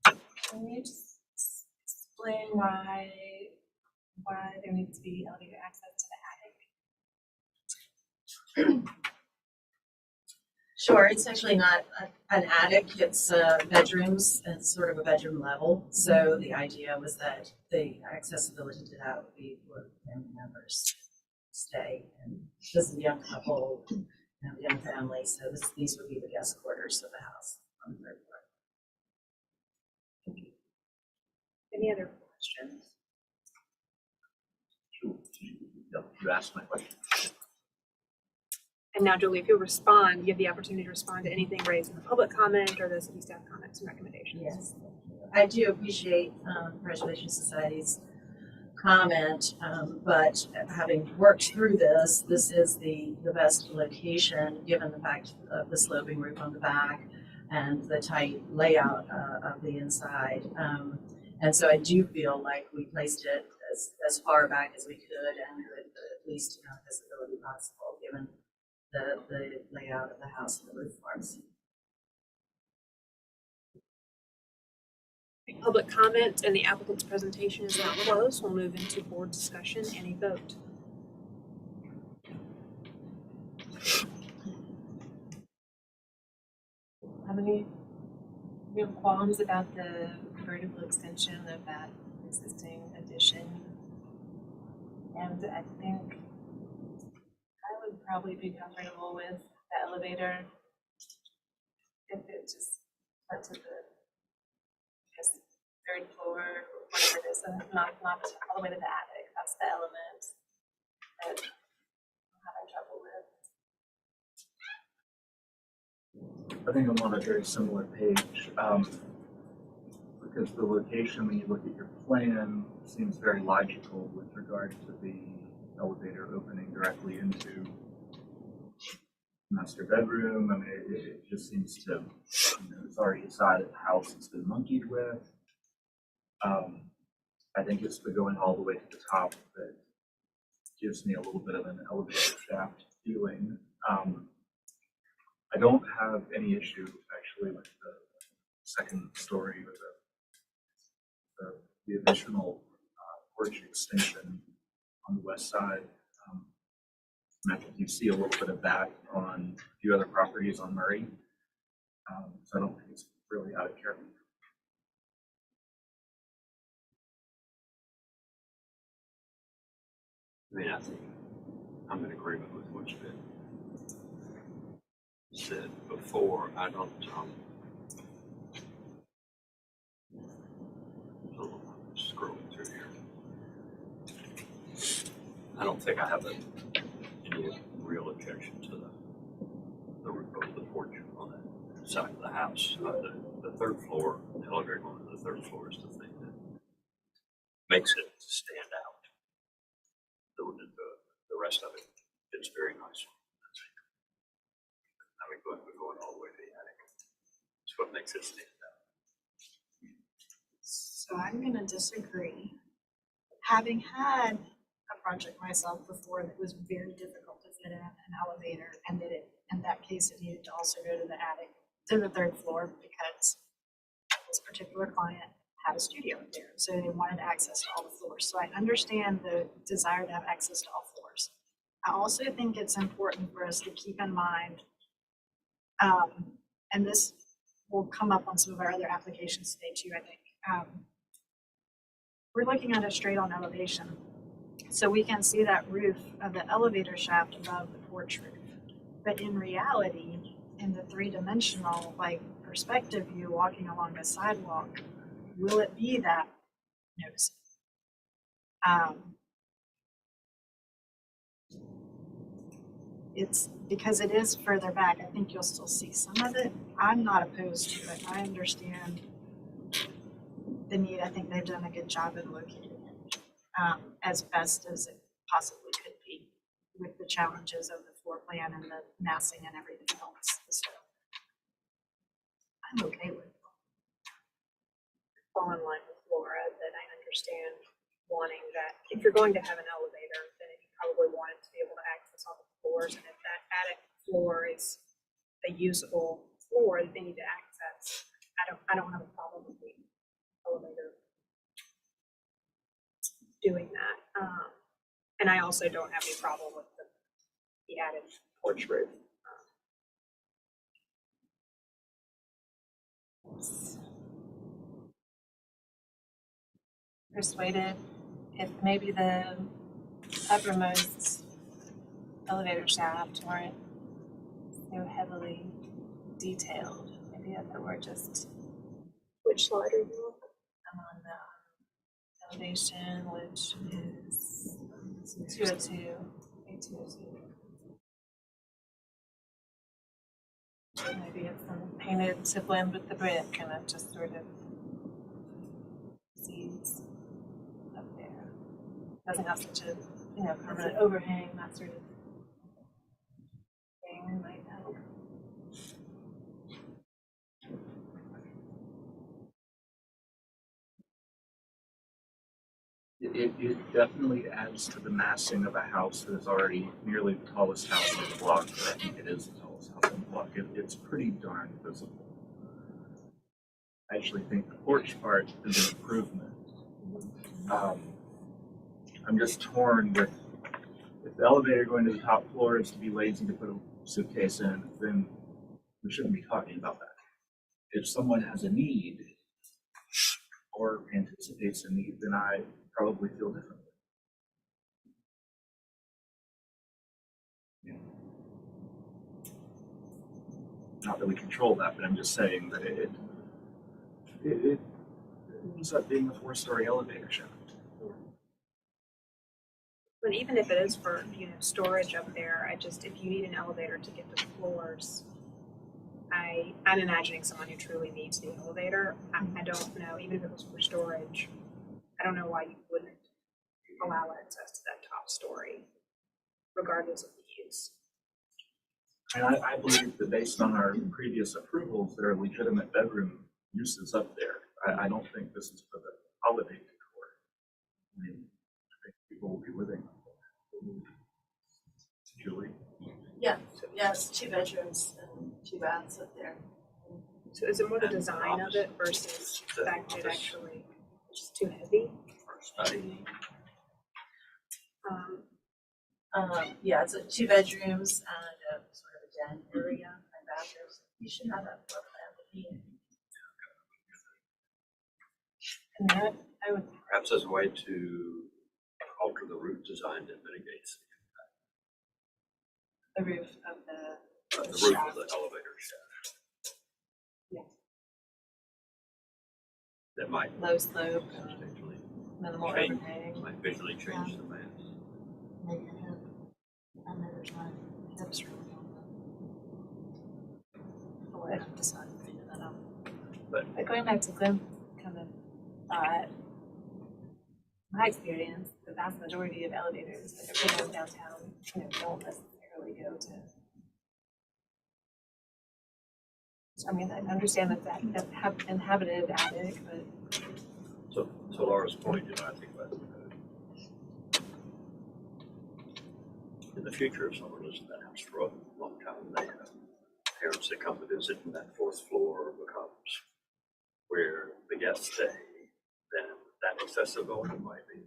Can you just explain why there needs to be elevator access to the attic? Sure, it's actually not an attic, it's bedrooms, and sort of a bedroom level. So the idea was that the accessibility to that would be where family members stay. And this is a young couple, young family, so these would be the guest quarters of the house on the third floor. Any other questions? No, you asked my question. And now, Julie, if you'll respond, you have the opportunity to respond to anything raised in the public comment or the city staff comments and recommendations. Yes, I do appreciate Preservation Society's comment, but having worked through this is the best location given the fact of the sloping roof on the back and the tight layout of the inside. And so I do feel like we placed it as far back as we could and with the least amount of visibility possible given the layout of the house and the roof forms. Public comment and the applicant's presentation is now closed. We'll move into board discussion and a vote. Have any real qualms about the vertical extension of that existing addition? And I think I would probably be comfortable with the elevator if it just went to the, third floor, whatever it is, and not all the way to the attic. That's the element that I'm having trouble with. I think I'm on a very similar page. because the location, when you look at your plan, seems very logical with regard to the elevator opening directly into master bedroom. I mean, it just seems to, it's already decided the house has been monkeyed with. I think it's the going all the way to the top that gives me a little bit of an elevator shaft feeling. I don't have any issue actually with the second story or the additional porch extension on the west side. And I think you see a little bit of that on a few other properties on Murray. So I don't think it's really out of character. I mean, I think I'm in agreement with what's been said before. I don't, scrolling through here. I don't think I have any real objection to the roof of the porch on that side of the house. The third floor, the elevator going to the third floor is the thing that makes it stand out. The rest of it fits very nicely. I mean, going all the way to the attic. It's what makes it stand out. So I'm gonna disagree. Having had a project myself before that was very difficult to fit in an elevator, and that in that case, it needed to also go to the attic, to the third floor, because this particular client had a studio up there, so they wanted access to all the floors. So I understand the desire to have access to all floors. I also think it's important for us to keep in mind, and this will come up on some of our other applications today too, I think. We're looking at a straight on elevation. So we can see that roof of the elevator shaft above the porch roof. But in reality, in the three-dimensional perspective view walking along a sidewalk, will it be that noticeable? It's because it is further back. I think you'll still see some of it. I'm not opposed to it. I understand the need. I think they've done a good job in locating it as best as it possibly could be with the challenges of the floor plan and the massing and everything else. So I'm okay with it. Fall in line with Laura that I understand wanting that. If you're going to have an elevator, then you probably want it to be able to access all the floors. And if that attic floor is a usable floor that they need to access, I don't have a problem with the elevator doing that. And I also don't have any problem with the added porch roof. Persuaded if maybe the uppermost elevator shaft weren't so heavily detailed. Maybe if it were just. Which slide are you on? I'm on the elevation, which is 202, A202. Maybe it's painted to blend with the brick and it just sort of sees up there. Doesn't have such a, permanent overhang, that sort of thing might help. It definitely adds to the massing of a house that is already nearly the tallest house on the block. Or I think it is the tallest house on the block. It's pretty darn visible. I actually think the porch part is an improvement. I'm just torn with, if the elevator going to the top floor is to be lazy to put a suitcase in, then we shouldn't be talking about that. If someone has a need or anticipates a need, then I probably feel differently. Yeah. Not that we control that, but I'm just saying that it ends up being a 4-story elevator shaft. But even if it is for, storage up there, if you need an elevator to get to the floors, I I'm imagining someone who truly needs the elevator. I don't know, even if it was for storage, I don't know why you wouldn't allow access to that top story, regardless of the use. And I believe that based on our previous approvals, there are legitimate bedroom uses up there. I don't think this is for the holiday decor. I mean, I think people will be living up there. Julie? Yeah, it's 2 bedrooms and 2 baths up there. So is it more the design of it versus the fact that it actually is just too heavy? Or study. Yeah, it's 2 bedrooms and a sort of a den area and bathrooms. You should have that floor plan with me. And that, I would, Perhaps as a way to alter the roof design that mitigates The roof of the the roof of the elevator shaft. Yeah. That might low slope, substantially, minimal Change. overhang. might visually change the mass. Maybe a hip. I know there's not hips really on the. I'll have to decide to figure that out. But going back to Glenn's comment, my experience, the vast majority of elevators that are put in downtown, don't necessarily go to. So, I mean, I understand that have inhabited attic, but So Laura's point, I think about in the future, if someone lives in that house for a long time, they have parents that come to visit, and that 4th floor becomes where the guests stay, then that accessibility might be.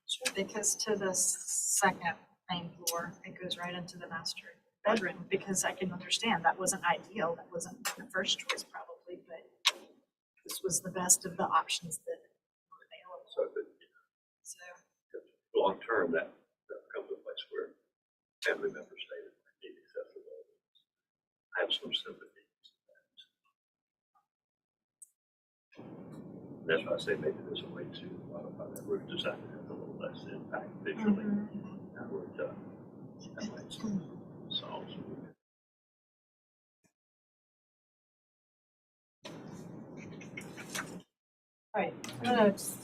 Sure, because to the second main floor, it goes right into the master bedroom, because I can understand that wasn't ideal, that wasn't the first choice probably, but this was the best of the options that were available, So that, so. long term, that becomes a place where family members stay that might need accessibility. I have some sympathy for that. That's why I say maybe there's a way to modify that roof design to have a little less impact visually. That would, that might solve some. all right, I'm gonna just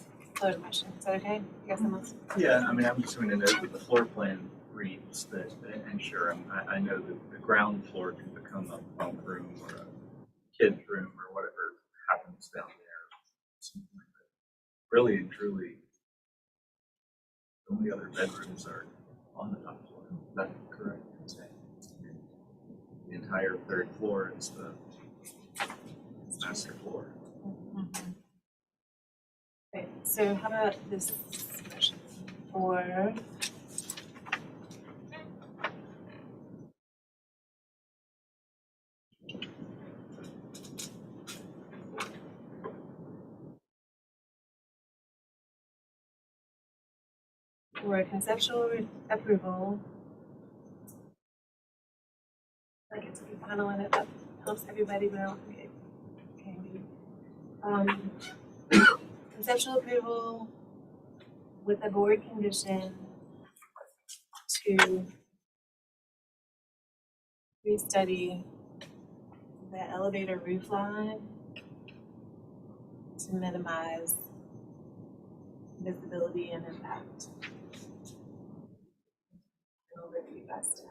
load a question. Is that okay? You got someone else? Yeah, I mean, I'm just going to note that the floor plan reads that, and sure, I know that the ground floor can become a bunk room or a kid's room or whatever happens down there. at some point, but really and truly, the only other bedrooms are on the top floor. Is that correct? The entire 3rd floor is the master floor. Okay, so how about this motion for conceptual approval. Like it's a final and it helps everybody, but I don't think it can be. Conceptual approval with a board condition to restudy the elevator roof line to minimize visibility and impact. Overview by staff.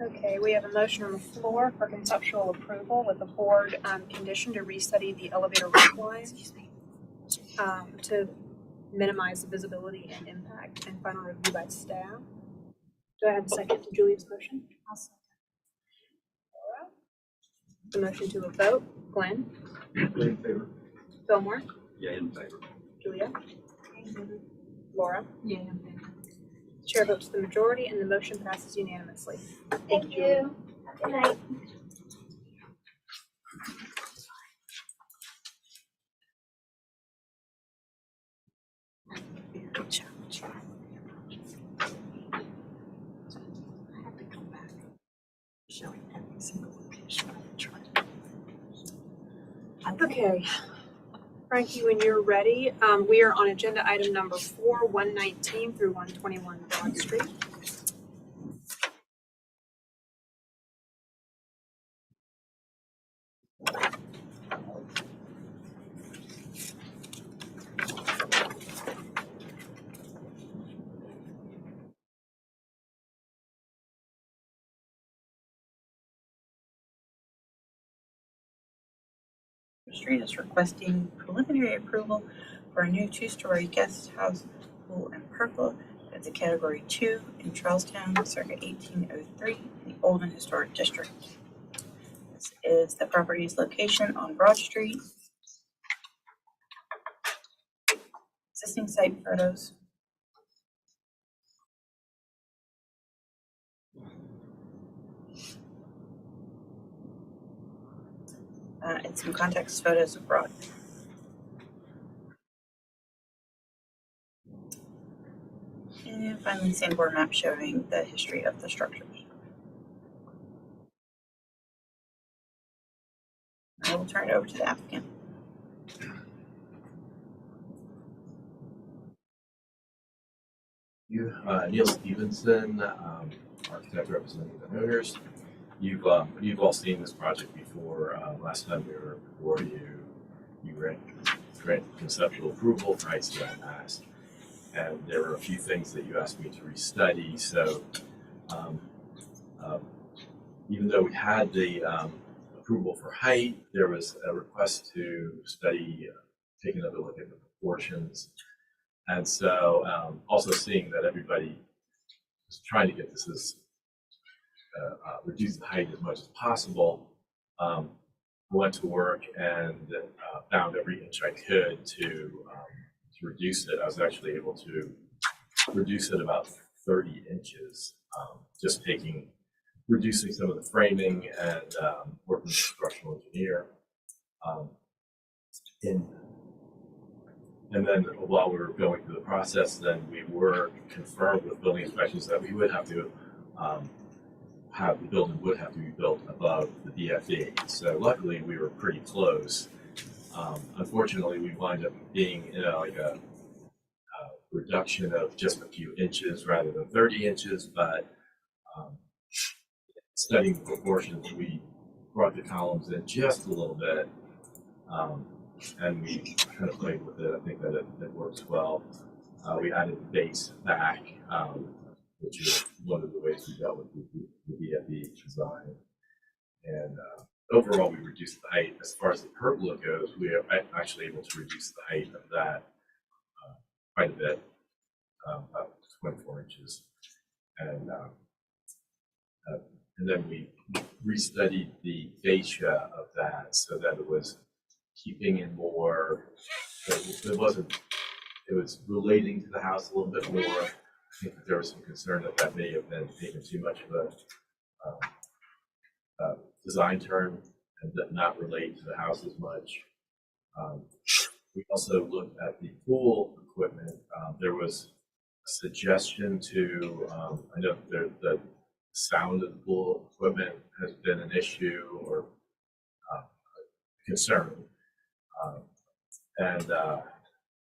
okay, we have a motion on the floor for conceptual approval with the board condition to restudy the elevator roof line to minimize the visibility and impact, and final review by staff. Do I have a second to Julia's motion? Laura? The motion to a vote, Glenn, Really in favor? Fillmore, Yeah, in favor. Julia, Laura. Yeah. Chair votes the majority and the motion passes unanimously. Thank you, Julia. Good night. I have to come back, showing every single location I tried. Okay. Frankie, when you're ready, we are on agenda item number 4, 119 through 121 Broad Street. Street is requesting preliminary approval for a new two-story guest house, pool, and pergola. It's a Category 2 in Charlestown, circa 1803, in the Oldham Historic District. This is the property's location on Broad Street. Existing site photos. And some context photos of Broad. And finally, sandboard map showing the history of the structures. I will turn it over to the applicant. Neil Stevenson, architect representing the owners. You've all seen this project before. Last time we were before you granted conceptual approval for height scale passed, and there were a few things that you asked me to restudy. So even though we had the approval for height, there was a request to study, take another look at the proportions. And so also seeing that everybody was trying to get this as reduce the height as much as possible, I went to work and found every inch I could to reduce it. I was actually able to reduce it about 30 inches, just reducing some of the framing and working with a structural engineer. And then while we were going through the process, then we were confirmed with building inspections that we would have to the building would have to be built above the DFE. So luckily we were pretty close. Unfortunately, we wind up being like a reduction of just a few inches rather than 30 inches, but studying the proportions, we brought the columns in just a little bit. And we kind of played with it. I think that it works well. We added the base back, which is one of the ways we dealt with the DFE design. And overall, we reduced the height. As far as the pergola goes, we are actually able to reduce the height of that quite a bit, about 24 inches. And then we restudied the fascia of that so that it was keeping in more, it was relating to the house a little bit more. I think that there was some concern that may have been taken too much of a design term and that not relate to the house as much. We also looked at the pool equipment. There was a suggestion to, I know the sound of the pool equipment has been an issue or concern.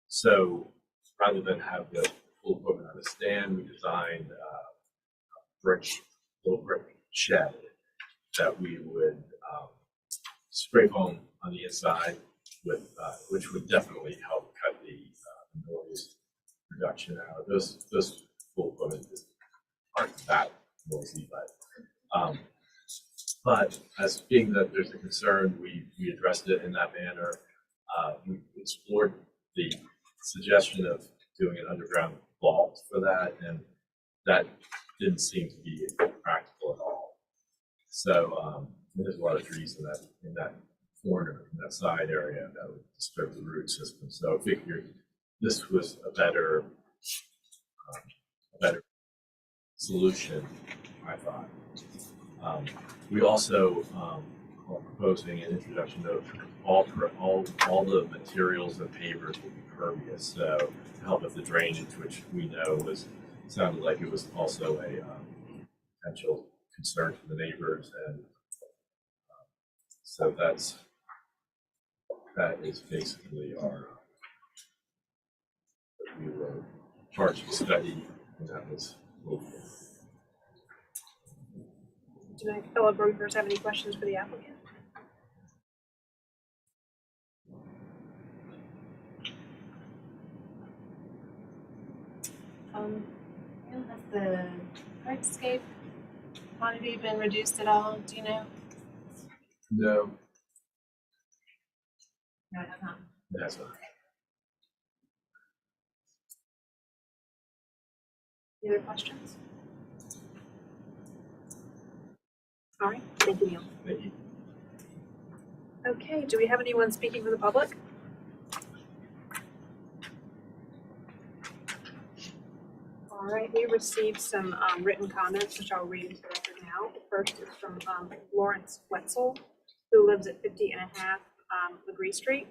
So rather than have the pool equipment on a stand, we designed a little brick shed that we would spray foam on the inside with, which would definitely help cut the noise reduction out. Those pool equipment aren't that noisy, but as being that there's a concern, we addressed it in that manner. We explored the suggestion of doing an underground vault for that, and that didn't seem to be practical at all. So there's a lot of trees in that corner, in that side area that would disturb the root system. So I figured this was a better solution, I thought. We also are proposing an introduction of all the materials and pavers will be pervious, so to help with the drainage, which we know sounded like it was also a potential concern for the neighbors, and so that is basically our we were charged to study, and that was local. Do my fellow board members have any questions for the applicant? Has the hardscape quantity been reduced at all? Do you know? No. No, it has not. That's not. Any other questions? All right, thank you, Neil. Thank you. Okay, do we have anyone speaking for the public? All right, we received some written comments, which I'll read into the record now. The first is from Lawrence Wetzel, who lives at 50 and a half Legree Street.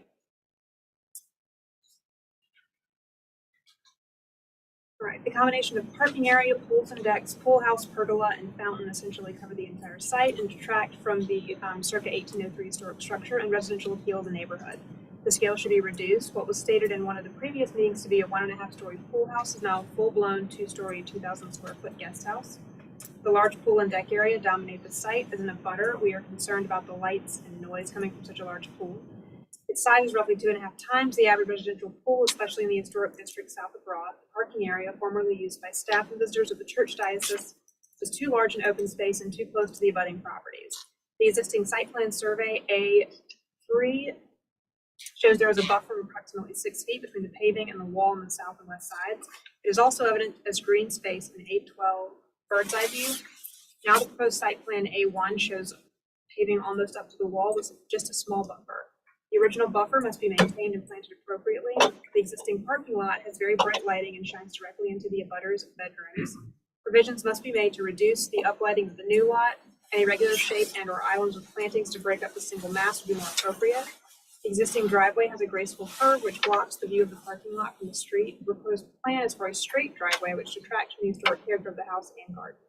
All right, the combination of parking area, pools and decks, pool house, pergola, and fountain essentially cover the entire site and detract from the circa 1803 historic structure and residential appeal of the neighborhood. The scale should be reduced. What was stated in one of the previous meetings to be a 1.5-story pool house is now a full-blown 2-story, 2,000 square foot guest house. The large pool and deck area dominate the site. As an abutter, we are concerned about the lights and noise coming from such a large pool. Its size is roughly 2.5 times the average residential pool, especially in the historic district south of Broad. The parking area, formerly used by staff and visitors of the church diocese, is too large an open space and too close to the abutting properties. The existing site plan survey A3 shows there is a buffer of approximately 6 feet between the paving and the wall on the south and west sides. It is also evident as green space in 812 bird's eye view. Now the proposed site plan A1 shows paving almost up to the wall with just a small buffer. The original buffer must be maintained and planted appropriately. The existing parking lot has very bright lighting and shines directly into the abutters' bedrooms. Provisions must be made to reduce the uplighting of the new lot. Any regular shape and or islands with plantings to break up the single mass would be more appropriate. The existing driveway has a graceful curve which blocks the view of the parking lot from the street. The proposed plan is for a straight driveway which detracts from the historic character of the house and garden.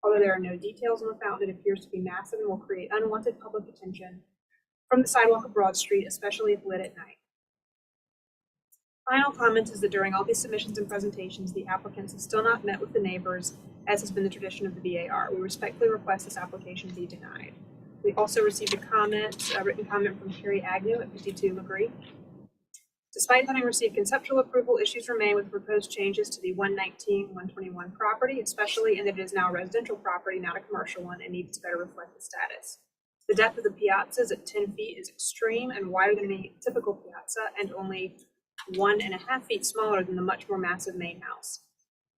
Although there are no details on the fountain, it appears to be massive and will create unwanted public attention from the sidewalk of Broad Street, especially if lit at night. Final comment is that during all these submissions and presentations, the applicants have still not met with the neighbors, as has been the tradition of the BAR. We respectfully request this application be denied. We also received a written comment from Carrie Agnew at 52 Legree. Despite having received conceptual approval, issues remain with proposed changes to the 119-121 property, especially in that it is now a residential property, not a commercial one, and needs to better reflect the status. The depth of the piazzas at 10 feet is extreme and wider than a typical piazza and only 1.5 feet smaller than the much more massive main house.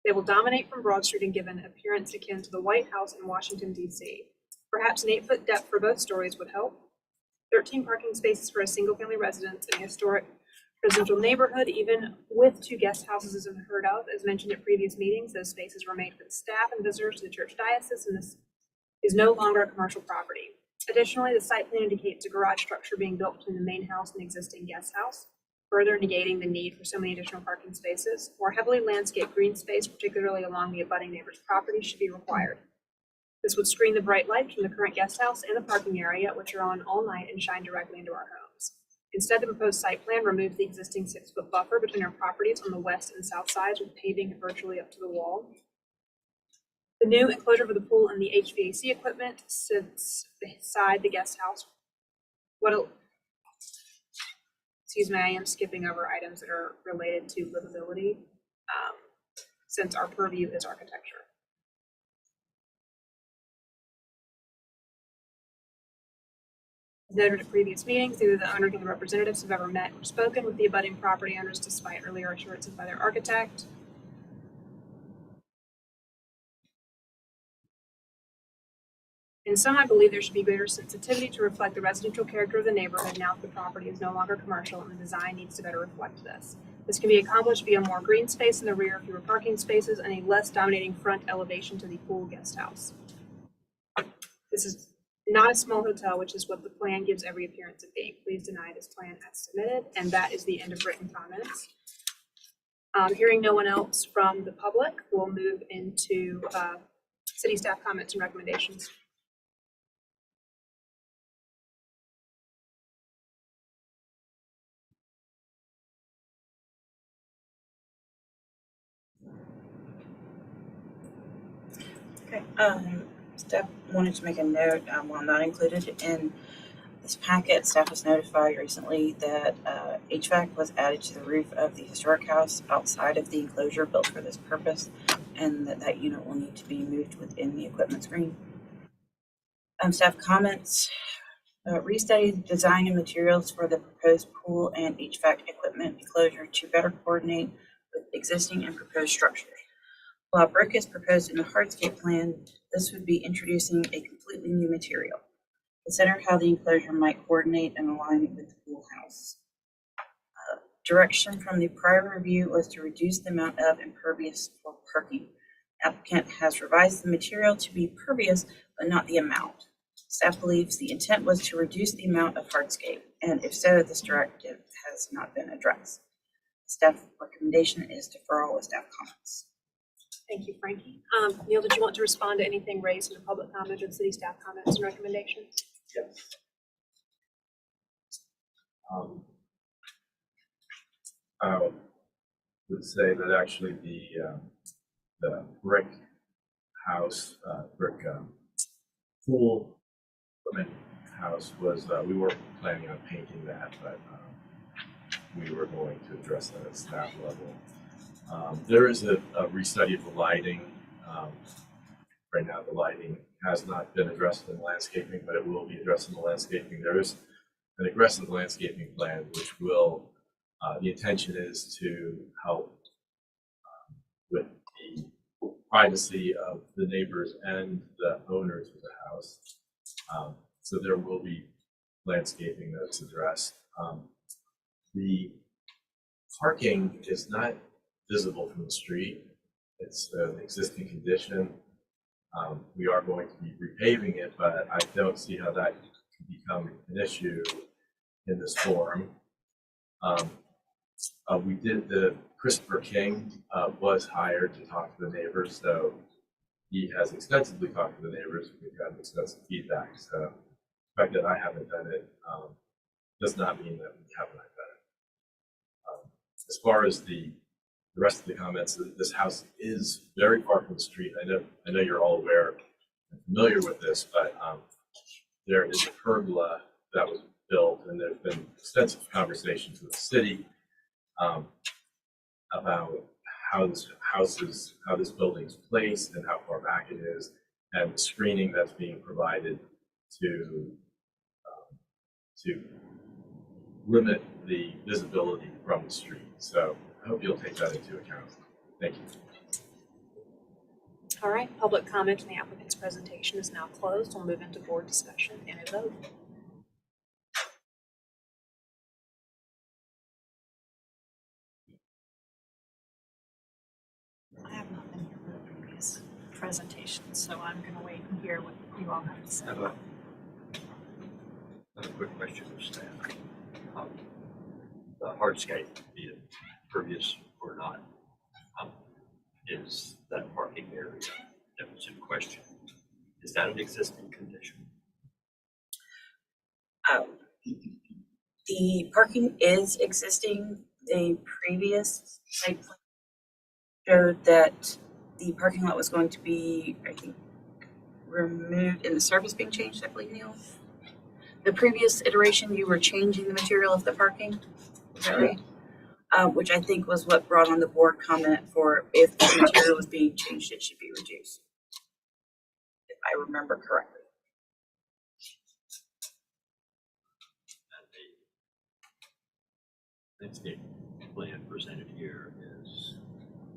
They will dominate from Broad Street and give an appearance akin to the White House in Washington, D.C. Perhaps an 8-foot depth for both stories would help. 13 parking spaces for a single-family residence in a historic residential neighborhood, even with 2 guest houses, is unheard of. As mentioned at previous meetings, those spaces were made for the staff and visitors to the church diocese, and this is no longer a commercial property. Additionally, the site plan indicates a garage structure being built between the main house and the existing guest house, further negating the need for so many additional parking spaces. More heavily landscaped green space, particularly along the abutting neighbor's property, should be required. This would screen the bright light from the current guest house and the parking area, which are on all night and shine directly into our homes. Instead, the proposed site plan removes the existing 6-foot buffer between our properties on the west and south sides with paving virtually up to the wall. The new enclosure for the pool and the HVAC equipment sits beside the guest house. Excuse me, I am skipping over items that are related to livability, since our purview is architecture. As noted at previous meetings, neither the owner nor the representatives have ever met or spoken with the abutting property owners despite earlier assurances by their architect. In sum, I believe there should be greater sensitivity to reflect the residential character of the neighborhood now that the property is no longer commercial and the design needs to better reflect this. This can be accomplished via more green space in the rear, fewer parking spaces, and a less dominating front elevation to the pool guest house. This is not a small hotel, which is what the plan gives every appearance of being. Please deny this plan as submitted, and that is the end of written comments. Hearing no one else from the public, we'll move into city staff comments and recommendations. Okay, staff wanted to make a note, while not included in this packet, staff was notified recently that HVAC was added to the roof of the historic house outside of the enclosure built for this purpose, and that unit will need to be moved within the equipment screen. Staff comments, Restudy the design and materials for the proposed pool and HVAC equipment enclosure to better coordinate with existing and proposed structures. While brick is proposed in the hardscape plan, this would be introducing a completely new material. Consider how the enclosure might coordinate and align with the pool house. Direction from the prior review was to reduce the amount of impervious for parking. Applicant has revised the material to be pervious, but not the amount. Staff believes the intent was to reduce the amount of hardscape, and if so, this directive has not been addressed. Staff recommendation is deferral with staff comments. Thank you, Frankie. Neil, did you want to respond to anything raised in the public comment or the city staff comments and recommendations? Yes. I would say that actually the brick house, brick pool equipment house was, we were planning on painting that, but we were going to address that at staff level. There is a restudy of the lighting. Right now, the lighting has not been addressed in landscaping, but it will be addressed in the landscaping. There is an aggressive landscaping plan, which will, the intention is to help with the privacy of the neighbors and the owners of the house. So there will be landscaping that's addressed. The parking is not visible from the street. It's an existing condition. We are going to be repaving it, but I don't see how that can become an issue in this forum. We did Christopher King was hired to talk to the neighbors, so he has extensively talked to the neighbors. We've gotten extensive feedback. So the fact that I haven't done it does not mean that we haven't done it. As far as the rest of the comments, this house is very far from the street. I know you're all aware and familiar with this, but there is a pergola that was built, and there's been extensive conversations with the city about how this building is placed and how far back it is, and the screening that's being provided to limit the visibility from the street. So I hope you'll take that into account. Thank you. All right, public comment on the applicant's presentation is now closed. We'll move into board discussion and a vote. I have not been here for the previous presentation, so I'm gonna wait and hear what you all have to say. I have a quick question of staff. The hardscape, be it pervious or not, is that parking area that was in question, is that an existing condition? The parking is existing. The previous site plan showed that the parking lot was going to be, I think, removed and the surface being changed, I believe, Neil. The previous iteration, you were changing the material of the parking, is that right? Which I think was what brought on the board comment for if the material was being changed, it should be reduced, if I remember correctly. The landscape plan presented here is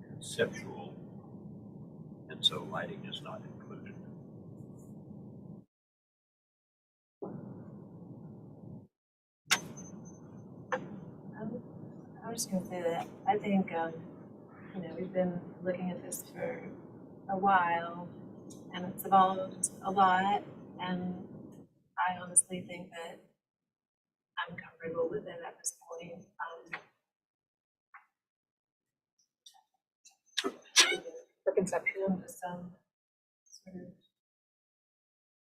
conceptual, and so lighting is not included. I was just gonna say that I think, we've been looking at this for a while and it's evolved a lot, and I honestly think that I'm comfortable with it at this point. For conceptual. Some sort of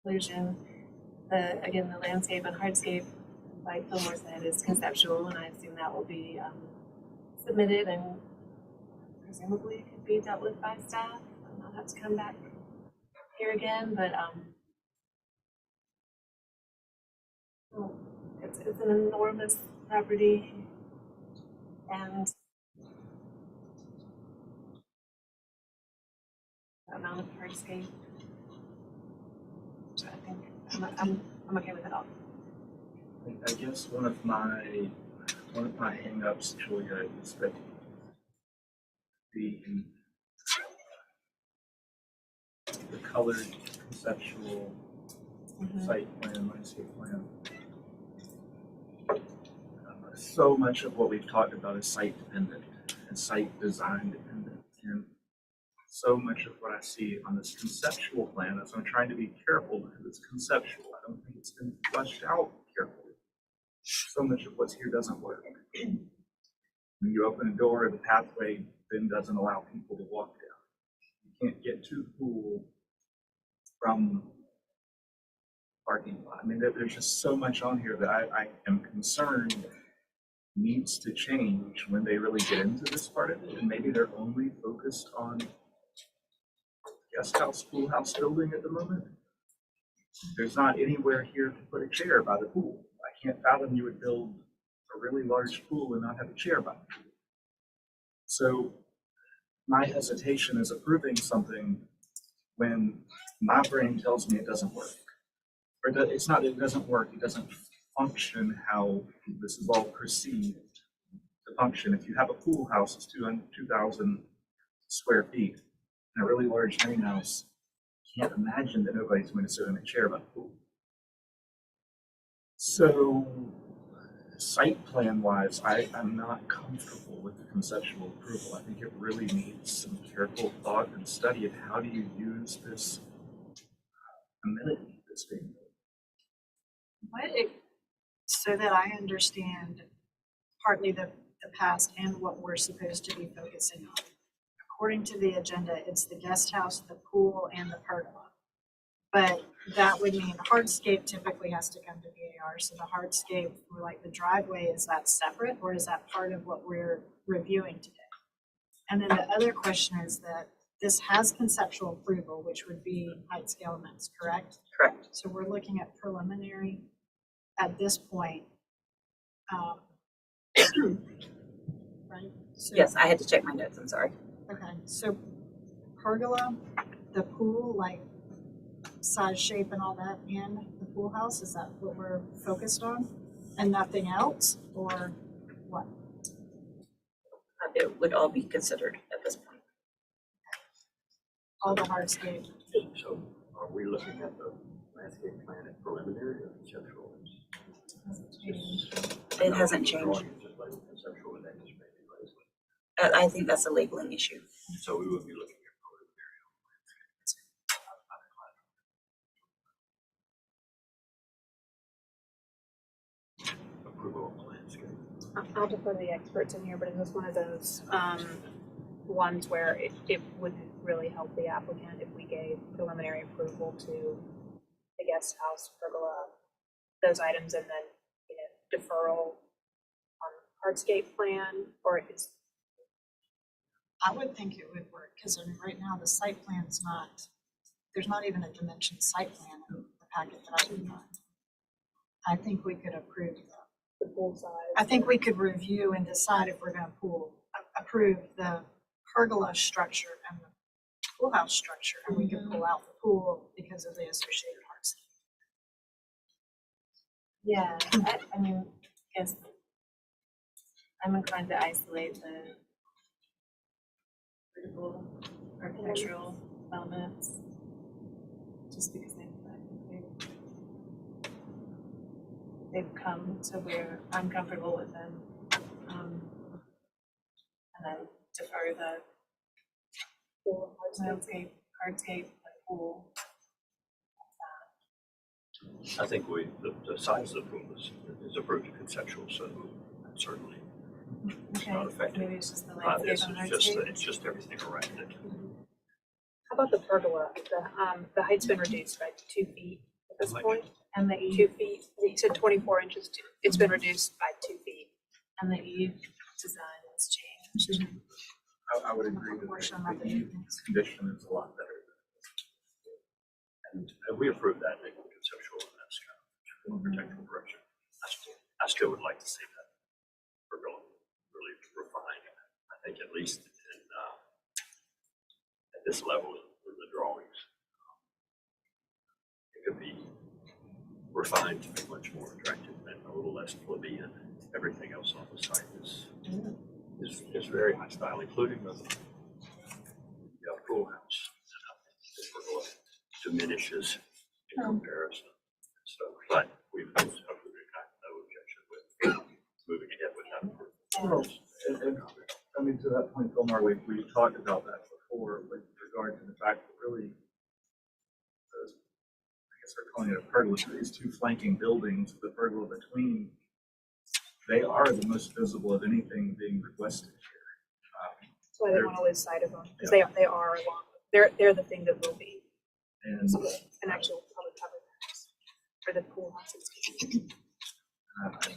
conclusion. Again, the landscape and hardscape, like Fillmore said, is conceptual, and I assume that will be submitted and presumably it could be dealt with by staff and not have to come back here again, but it's an enormous property, and the amount of hardscape. So I think I'm okay with it all. I guess one of my hangups, Julia, is that the colored conceptual site plan, landscape plan. So much of what we've talked about is site dependent and site design dependent. And so much of what I see on this conceptual plan is I'm trying to be careful because it's conceptual. I don't think it's been fleshed out carefully. So much of what's here doesn't work. When you open a door, the pathway then doesn't allow people to walk down. You can't get to the pool from parking lot. I mean, there's just so much on here that I am concerned needs to change when they really get into this part of it. And maybe they're only focused on guest house, pool house building at the moment. There's not anywhere here to put a chair by the pool. I can't fathom you would build a really large pool and not have a chair by the pool. So my hesitation is approving something when my brain tells me it doesn't work. Or that it's not that it doesn't work, it doesn't function how this is all perceived to function. If you have a pool house, it's 2,000 square feet, and a really large greenhouse, you can't imagine that nobody's going to sit in a chair by the pool. So, site plan wise, I'm not comfortable with the conceptual approval. I think it really needs some careful thought and study of how do you use this amenity that's being built. So that I understand partly the past and what we're supposed to be focusing on. According to the agenda, it's the guest house, the pool, and the pergola. But that would mean hardscape typically has to come to VAR, so the hardscape, or like the driveway, is that separate, or is that part of what we're reviewing today? And then the other question is that this has conceptual approval, which would be height scale elements, correct? Correct. So we're looking at preliminary at this point. Right? So- Yes, I had to check my notes, I'm sorry. Okay, so pergola, the pool, like size, shape and all that, and the pool house, is that what we're focused on? And nothing else, or what? It would all be considered at this point. All the hardscape? So are we looking at the landscape plan at preliminary or conceptual? It hasn't changed. Conceptual and then just maybe labeling. I think that's a labeling issue. So we would be looking at preliminary. Approval of the landscape. I'll defer to the experts in here, but is this one of those ones where it wouldn't really help the applicant if we gave preliminary approval to the guest house, pergola, those items, and then, deferral on hardscape plan, or is? I would think it would work, because I mean, right now the site plan's not, there's not even a dimension site plan in the packet that I would find. I think we could approve The pool size. I think we could review and decide if we're gonna approve the pergola structure and the pool house structure, and we could pull out the pool because of the associated hardscape. Yeah, I mean, I guess I'm inclined to isolate the vertical architectural elements, just because they've come to where I'm comfortable with them. And then defer the Pool, hardscape, and pool. I think the size of the pool is approved conceptual, so certainly it's Okay, not affected. maybe it's just the Yes, landscape and hardscape. it's just everything around it. How about the pergola? The height's been reduced by 2 feet at this point. And the 2 feet. You said 24 inches. It's been reduced by 2 feet. And the eve design has changed. I would agree that the eve condition is a lot better. And we approved that in conceptual, and that's kind of architectural direction. I still would like to see that really refined. I think at least at this level in the drawings, it could be refined to be much more attractive than a little less plebeian. Everything else on the site is very high style, including the pool house. The pergola diminishes in comparison. So, but we've got no objection with moving ahead with that. Well, I mean, to that point, Omar, we talked about that before with regard to the fact that really, I guess they're calling it a pergola, these two flanking buildings, the pergola between, they are the most visible of anything being requested here. That's why they want to lose sight of them, because they are along, they're the thing that will be And visible, and actually will probably cover that for the pool houses. I've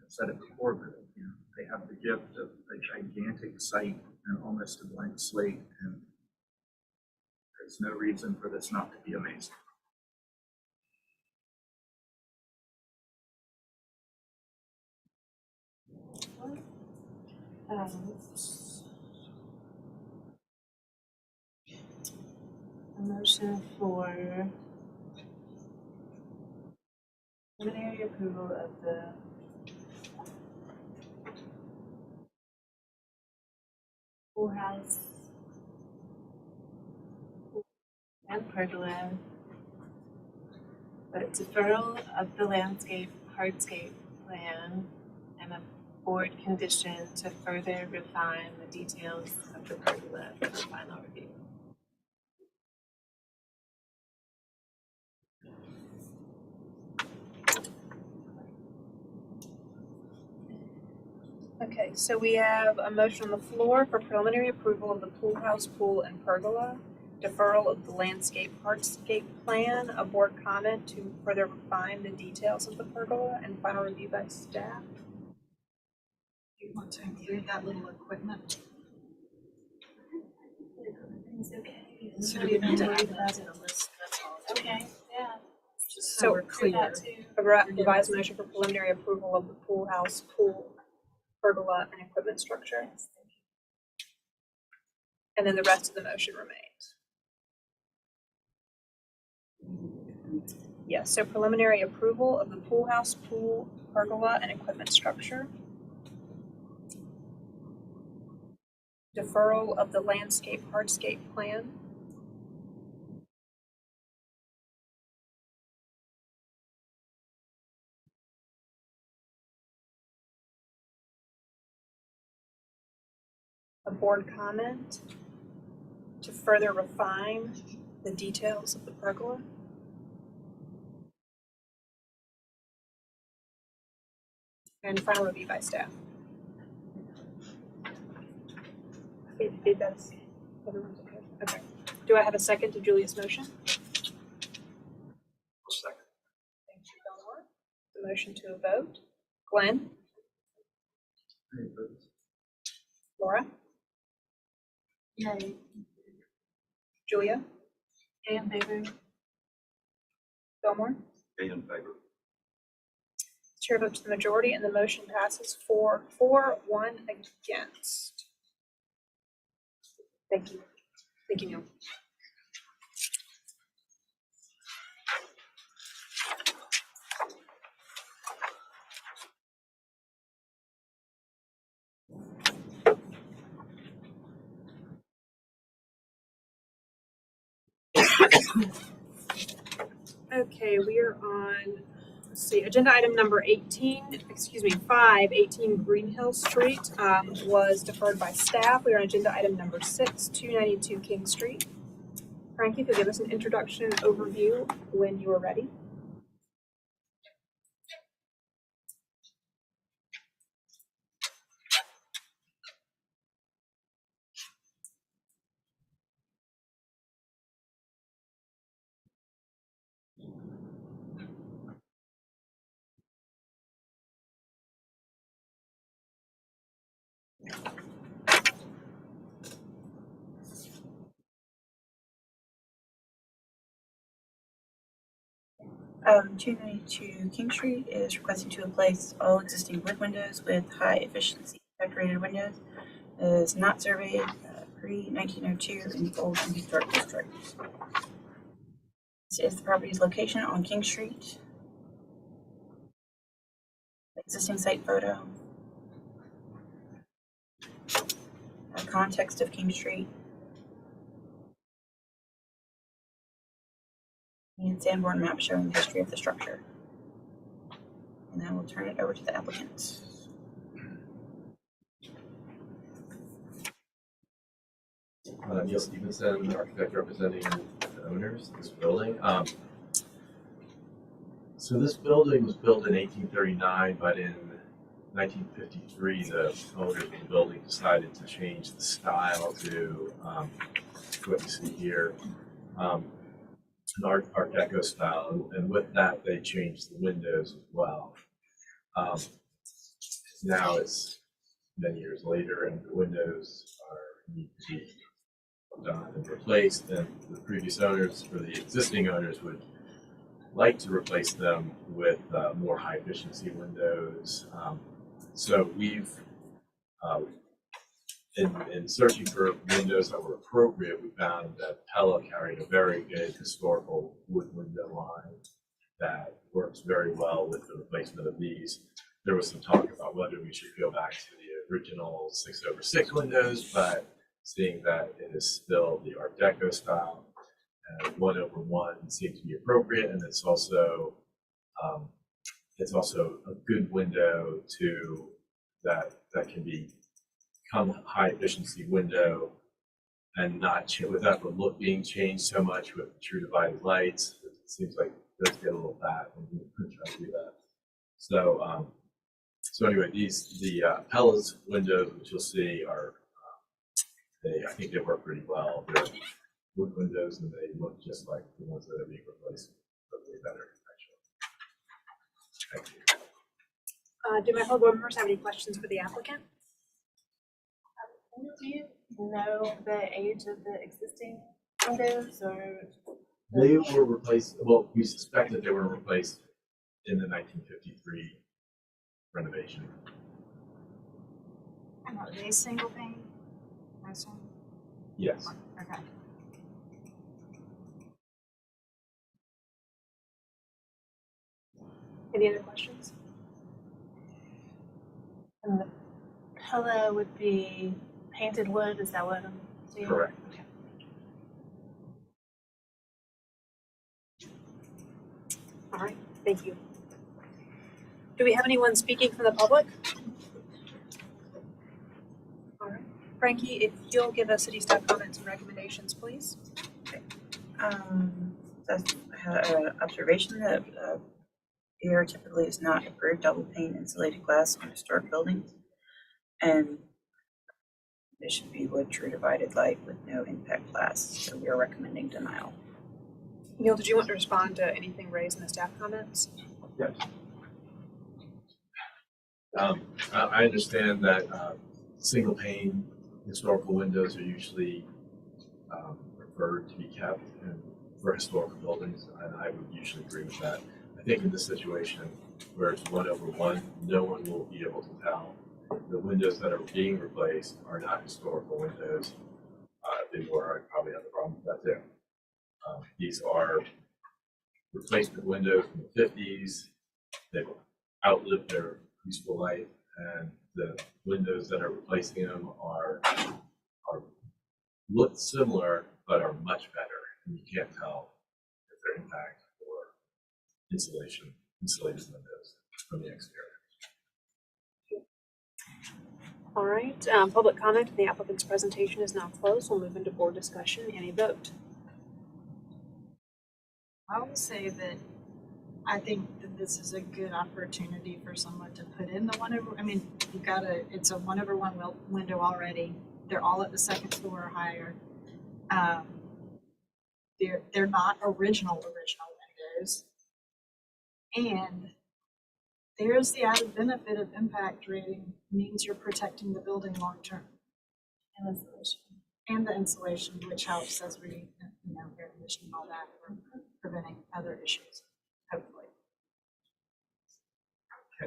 said it before, but they have the gift of a gigantic site and almost a blank slate, and there's no reason for this not to be amazing. A motion for preliminary approval of the pool house and pergola, but deferral of the landscape hardscape plan and a board condition to further refine the details of the pergola for final review. Okay, so we have a motion on the floor for preliminary approval of the pool house, pool, and pergola, deferral of the landscape hardscape plan, a board comment to further refine the details of the pergola, and final review by staff. You want to include that little equipment? Everything's okay. So do we need to add that in a list? That's all. Okay, yeah. Just So so we're Do clear. that too. A revised motion for preliminary approval of the pool house, pool, pergola, and equipment structure. And then the rest of the motion remains. Yes, so preliminary approval of the pool house, pool, pergola, and equipment structure. Deferral of the landscape hardscape plan. A board comment to further refine the details of the pergola. And final review by staff. It does. Everyone's okay. Okay. Do I have a second to Julia's motion? Second. Thank you, Eleanor. The motion to a vote. Glenn? Laura? Yay. Julia? Yay in favor. Fillmore? In favor. Chair votes the majority and the motion passes 4-1 against. Thank you. Thank you, Neil. Okay, we are on, let's see, agenda item number 5, 18 Green Hill Street was deferred by staff. We are on agenda item number 6, 292 King Street. Frankie, if you'll give us an introduction and overview when you are ready. Um, 292 King Street is requesting to replace all existing wood windows with high efficiency decorated windows. It is not surveyed pre-1902 in old and historic districts. This is the property's location on King Street. existing site photo, context of King Street, and Sanborn map showing the history of the structure. And then we'll turn it over to the applicant. Neil Stevenson, architect representing the owners of this building. So this building was built in 1839, but in 1953, the owners of the building decided to change the style to what you see here, an Art Deco style, and with that they changed the windows as well. Now it's many years later, and the windows need to be done and replaced, and the previous owners, or the existing owners, would like to replace them with more high efficiency windows. So we've, in searching for windows that were appropriate, we found that Pella carried a very good historical wood window line that works very well with the replacement of these. There was some talk about whether we should go back to the original 6/6 windows, but seeing that it is still the Art Deco style, and 1/1 seems to be appropriate, and it's also a good window to that can become a high efficiency window and not without the look being changed so much with true divided lights. It seems like it does get a little fat when you try to do that. So anyway, the Pella's windows, which you'll see, are I think they work pretty well. They're wood windows, and they look just like the ones that are being replaced, hopefully better, actually. Thank you. Do my fellow board members have any questions for the applicant? Do you know the age of the existing windows, or? They were replaced, well, we suspect that they were replaced in the 1953 renovation. Are they single pane? I assume. Yes. Okay. Any other questions? And the Pella would be painted wood, is that what I'm seeing? Correct. Okay. All right, thank you. Do we have anyone speaking from the public? All right, Frankie, if you'll give us city staff comments and recommendations, please. That's an observation that BR typically is not approved double pane insulated glass on historic buildings, and it should be wood true divided light with no impact glass. So we are recommending denial. Neil, did you want to respond to anything raised in the staff comments? Yes. I understand that single pane historical windows are usually preferred to be kept for historical buildings, and I would usually agree with that. I think in this situation where it's 1/1, no one will be able to tell. The windows that are being replaced are not historical windows. If they were, I'd probably have a problem with that too. These are replacement windows from the 50s. They've outlived their useful life, and the windows that are replacing them are look similar but are much better, and you can't tell if they're impact or insulated windows from the exterior. All right, public comment on the applicant's presentation is now closed. We'll move into board discussion and a vote. I will say that I think that this is a good opportunity for someone to put in the 1/1. I mean, it's a 1/1 window already. They're all at the second floor or higher. They're not original windows. And there's the added benefit of impact rating, means you're protecting the building long term. And insulation. And the insulation, which helps as we, air conditioning and all that, for preventing other issues, hopefully.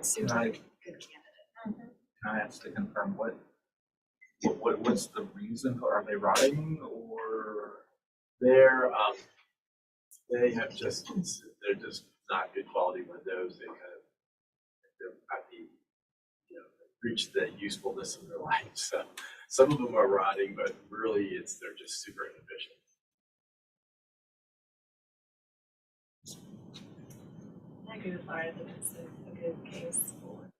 Seems like a good candidate. Can I ask to confirm what's the reason? Are they rotting or? They're just not good quality windows. They're at the reached the usefulness of their life. So some of them are rotting, but really they're just super inefficient. I agree with Laura that it's a good case for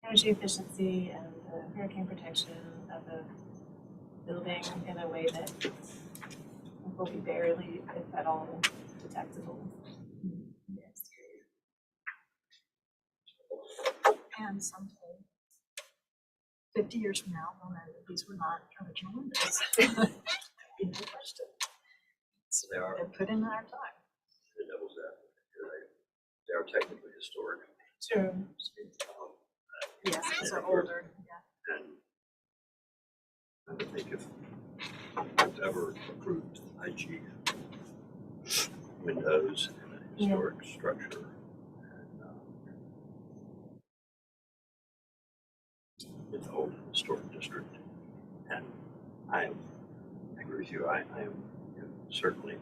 energy efficiency and hurricane protection of the building in a way that will be barely, if at all, detectable. And someday, 50 years from now, we'll know that these were not original windows. Be no question. So They are. they're put in our time. The devil's advocate, they are technically historic. Sure. Yes, because they're older, yeah. And I think if it's ever approved IG windows in a historic structure, and in the old historic district, and I agree with you. I am certainly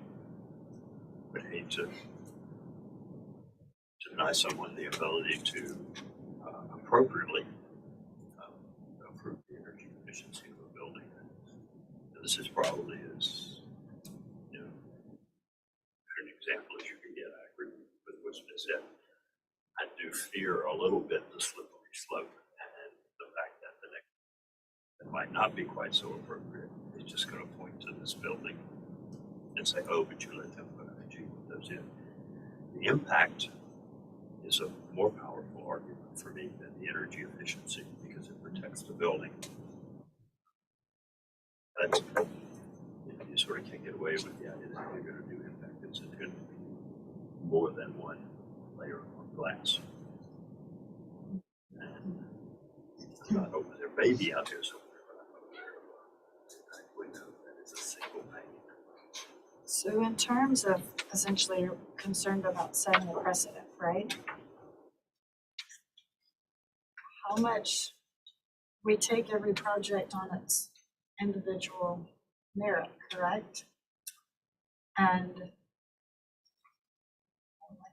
would hate to deny someone the ability to appropriately improve the energy efficiency of a building. And this is probably as an example as you can get. I agree with what's been said. I do fear a little bit the slippery slope and the fact that the next it might not be quite so appropriate. It's just going to point to this building and say, "Oh, but you let them put IG windows in." The impact is a more powerful argument for me than the energy efficiency because it protects the building. That's, you sort of can't get away with the idea that you're going to do impact. It's going to be more than one layer of glass. And I'm not hoping there may be out there somewhere, but I'm hoping there are window that is a single pane. So in terms of essentially you're concerned about setting a precedent, right? How much we take every project on its individual merit, correct? And like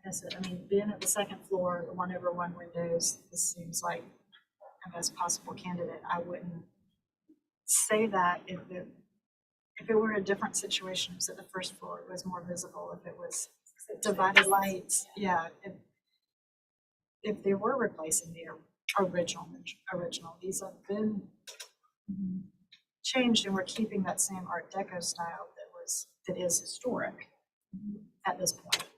I said, I mean, being at the second floor, the 1/1 windows, this seems like the best possible candidate. I wouldn't say that if it were a different situation, so the first floor it was more visible, if it was divided lights, yeah. If they were replacing the original, these have been changed and we're keeping that same Art Deco style that is historic at this point.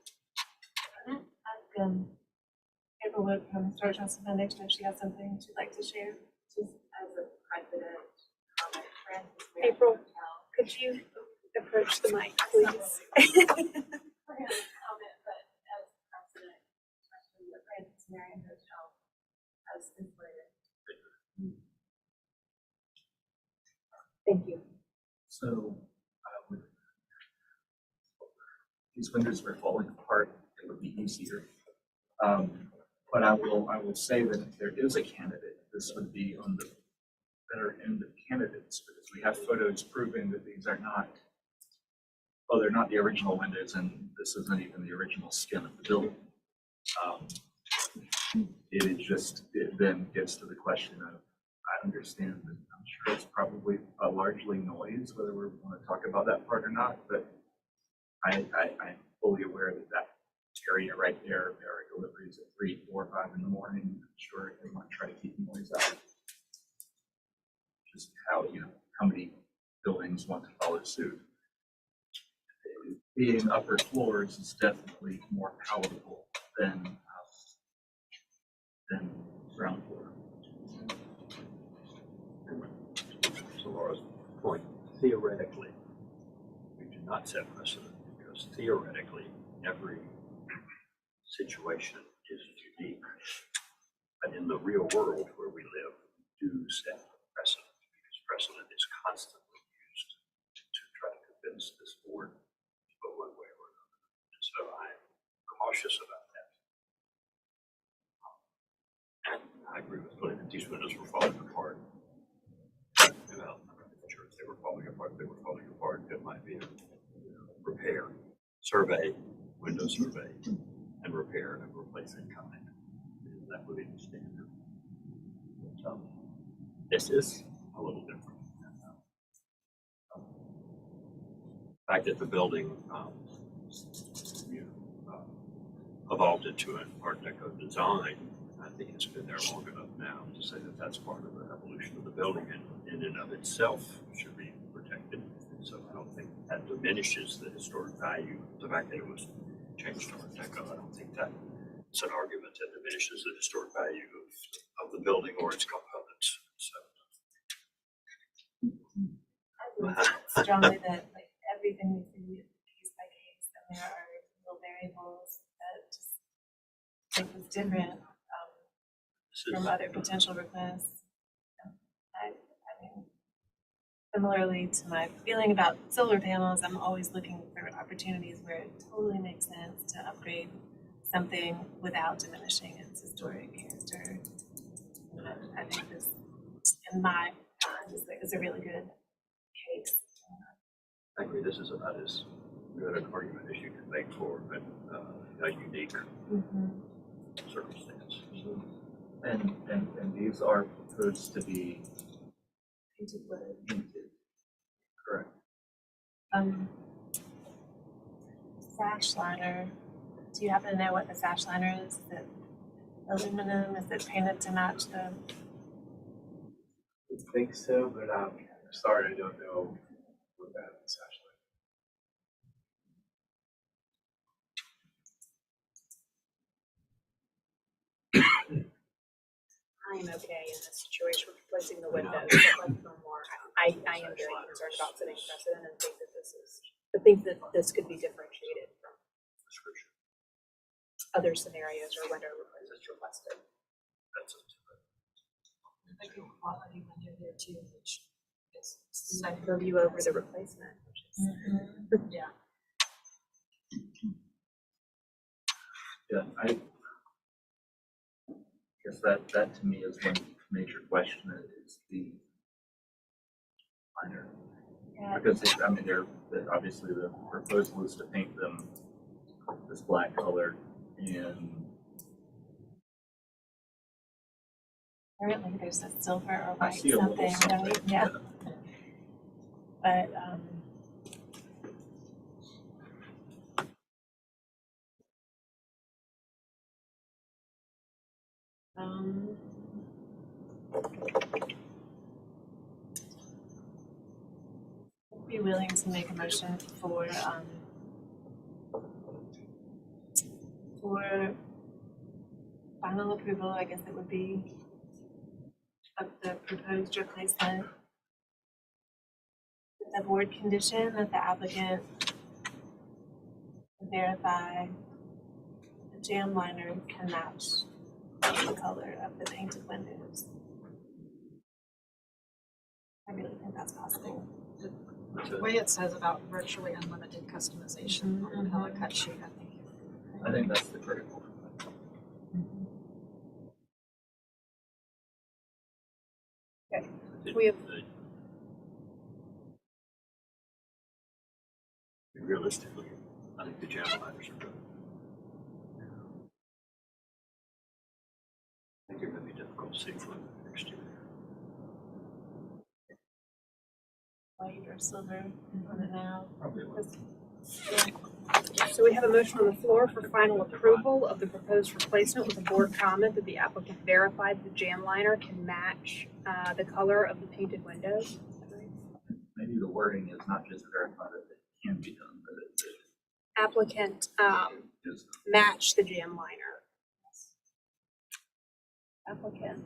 April Wood from Historic Johnson Foundation, if she has something she'd like to share. Just as a precedent comment, Francis. April, could you approach the mic, please? Comment, but as a precedent, especially the Francis Marion Hotel has inflated. Thank you. So, these windows were falling apart, it would be easier. But I will say that if there is a candidate, this would be on the better end of candidates because we have photos proving that these are not, well, they're not the original windows and this isn't even the original skin of the building. It then gets to the question of, I understand that I'm sure it's probably a largely noise, whether we want to talk about that part or not, but I'm fully aware that that area right there are deliveries at 3, 4, 5 in the morning. I'm sure they want to try to keep noise out. Just how many buildings want to follow suit. Being upper floors is definitely more palatable than ground floor. So Laura's point, theoretically, we do not set precedent because theoretically, every situation is unique. But in the real world where we live, we do set precedent because precedent is constantly used to try to convince this board to go one way or another. And so I'm cautious about that. And I agree with Glenn that these windows were falling apart. Well, I'm not sure if they were falling apart. They were falling apart. It might be a repair, survey, window survey, and repair and replace in kind. And that would be the standard. But, this is a little different. The fact that the building, evolved into an Art Deco design, I think it's been there long enough now to say that that's part of the evolution of the building and in and of itself should be protected. And so I don't think that diminishes the historic value, the fact that it was changed to Art Deco. I don't think that it's an argument that diminishes the historic value of the building or its components. So. I believe strongly that like everything needs to be case by case, and there are little variables that just make this different from other potential requests. I mean, similarly to my feeling about solar panels, I'm always looking for opportunities where it totally makes sense to upgrade something without diminishing its historic character. I think this, in my mind, is a really good case. I agree, this is about as good an argument as you can make for a unique circumstance. So, And these are proposed to be painted. Correct. Sash liner. Do you happen to know what the sash liner is? Is it aluminum? Is it painted to match the? I think so, but I'm sorry, I don't know what that is actually. I am okay in this situation with replacing the windows, but like no more. I am very concerned about setting precedent and think that this could be differentiated from other scenarios or window replacements requested. that's it. A good quality window there too, which is Like purview over the replacement, which is yeah. Yeah, I guess that to me is one major question is the liner. Yeah. Because I mean, obviously the proposal is to paint them this black color and Currently, there's a silver or I white see a little something, something. right? Yeah. But I'd be willing to make a motion for final approval, I guess it would be, of the proposed replacement. The board condition that the applicant verify the jam liner can match the color of the painted windows. I really think that's possible. The way it says about virtually unlimited customization on the color cut sheet, I think that's the critical. We have Realistically, I think the jam liners are good. I think they're going to be difficult to see from the exterior. White or silver on it now. Probably will. So we have a motion on the floor for final approval of the proposed replacement with a board comment that the applicant verified the jam liner can match the color of the painted windows. Maybe the wording is not just verify that it can be done, but it Applicant is. match the jam liner. Applicant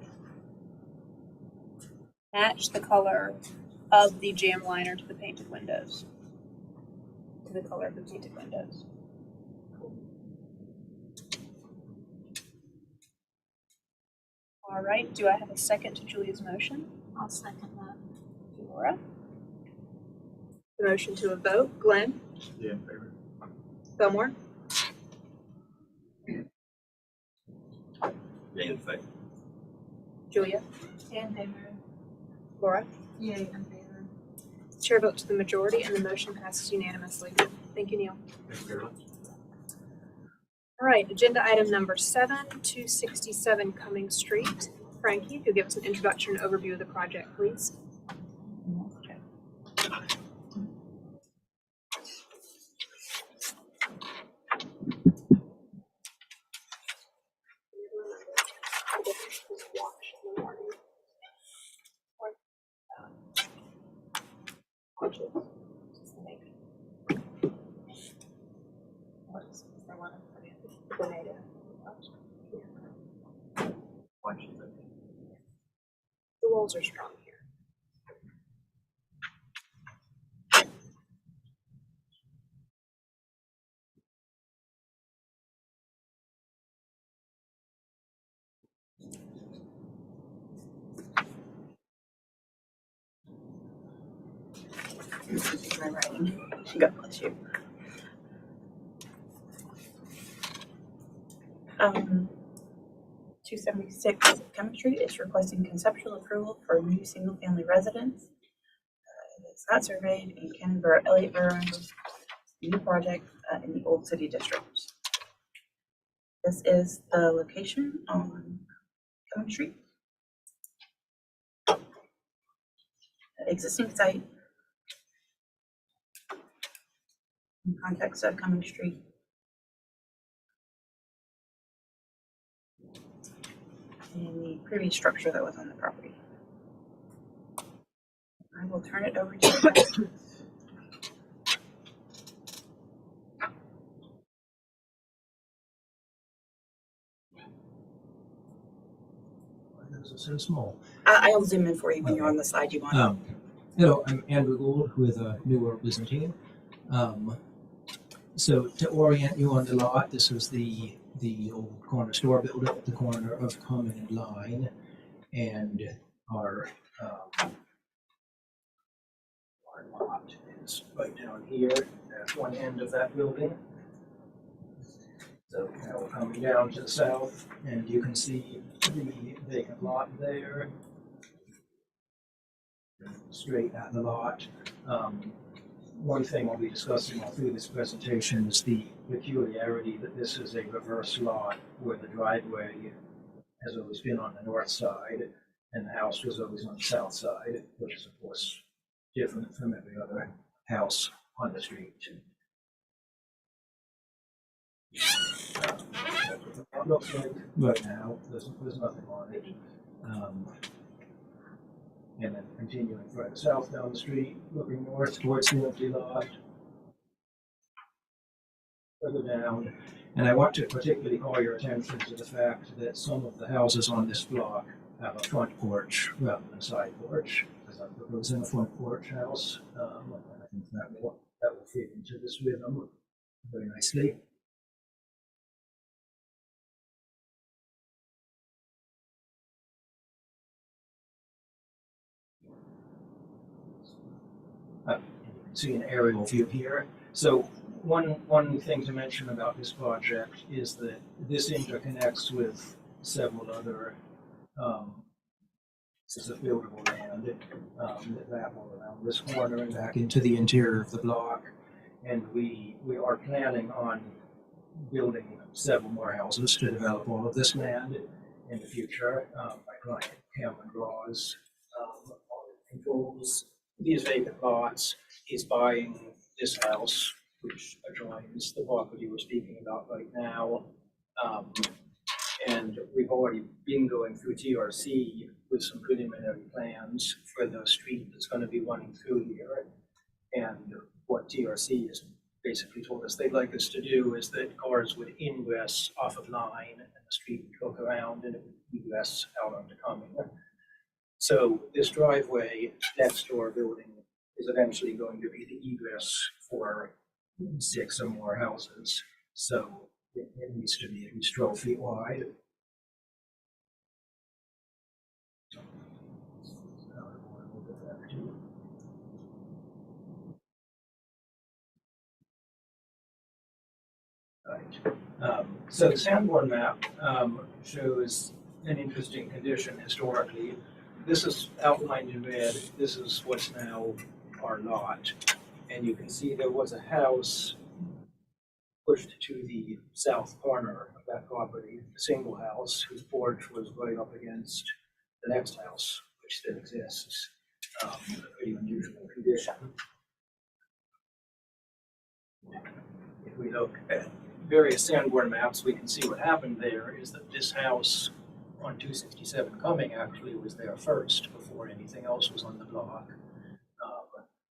match the color of the jam liner to the painted windows. To the color of the painted windows. All right, do I have a second to Julia's motion? I'll second that. Laura? The motion to a vote, Glenn? Yeah, in favor. Fillmore? Yay in favor. Julia? In favor. Laura? Yay, in favor. Chair votes to the majority and the motion passes unanimously. Thank you, Neil. Thank you very much. All right, agenda item number 7, 267 Cumming Street. Frankie, if you'll give us an introduction and overview of the project, please. The walls are strong here. My writing. God bless you. 276 Cumming Street is requesting conceptual approval for a new single-family residence. It's not surveyed in Canonboro, Elliott Borough, new project in the Old City District. This is the location on Cumming Street. Existing site. In context of Cumming Street. And the previous structure that was on the property. I will turn it over to you. Those are so small. I'll zoom in for you when you're on the slide you want. Hello, I'm Andrew Gould with New World Byzantine. So to orient you on the lot, this is the old corner store building at the corner of Common and Line, and our lot is right down here at one end of that building. So now we're coming down to the south, and you can see the vacant lot there. Straight at the lot. One thing I'll be discussing all through this presentation is the peculiarity that this is a reverse lot where the driveway has always been on the north side and the house was always on the south side, which is of course different from every other house on the street. That's what it looks like right now. There's nothing on it. And then continuing further south down the street, looking north towards the empty lot. Further down. And I want to particularly call your attention to the fact that some of the houses on this block have a front porch rather than a side porch, because I'm proposing a front porch house. And I think that will fit into this rhythm very nicely. You can see an aerial view here. So one thing to mention about this project is that this interconnects with several other pieces of buildable land that wrap all around this corner and back into the interior of the block. And we are planning on building several more houses to develop all of this land in the future. My client Cameron Draws controls these vacant lots. He's buying this house, which adjoins the property we're speaking about right now. And we've already been going through TRC with some preliminary plans for the street that's going to be running through here. And what TRC has basically told us they'd like us to do is that cars would ingress off of Line and the street would hook around and it would egress out onto Cumming. So this driveway next to our building is eventually going to be the egress for 6 or more houses. So it needs to be at least 12 feet wide. Right. So the Sanborn map shows an interesting condition historically. This is outlined in red. This is what's now our lot. And you can see there was a house pushed to the south corner of that property, a single house whose porch was right up against the next house, which still exists. A pretty unusual condition. If we look at various Sanborn maps, we can see what happened there is that this house on 267 Cumming actually was there first before anything else was on the block.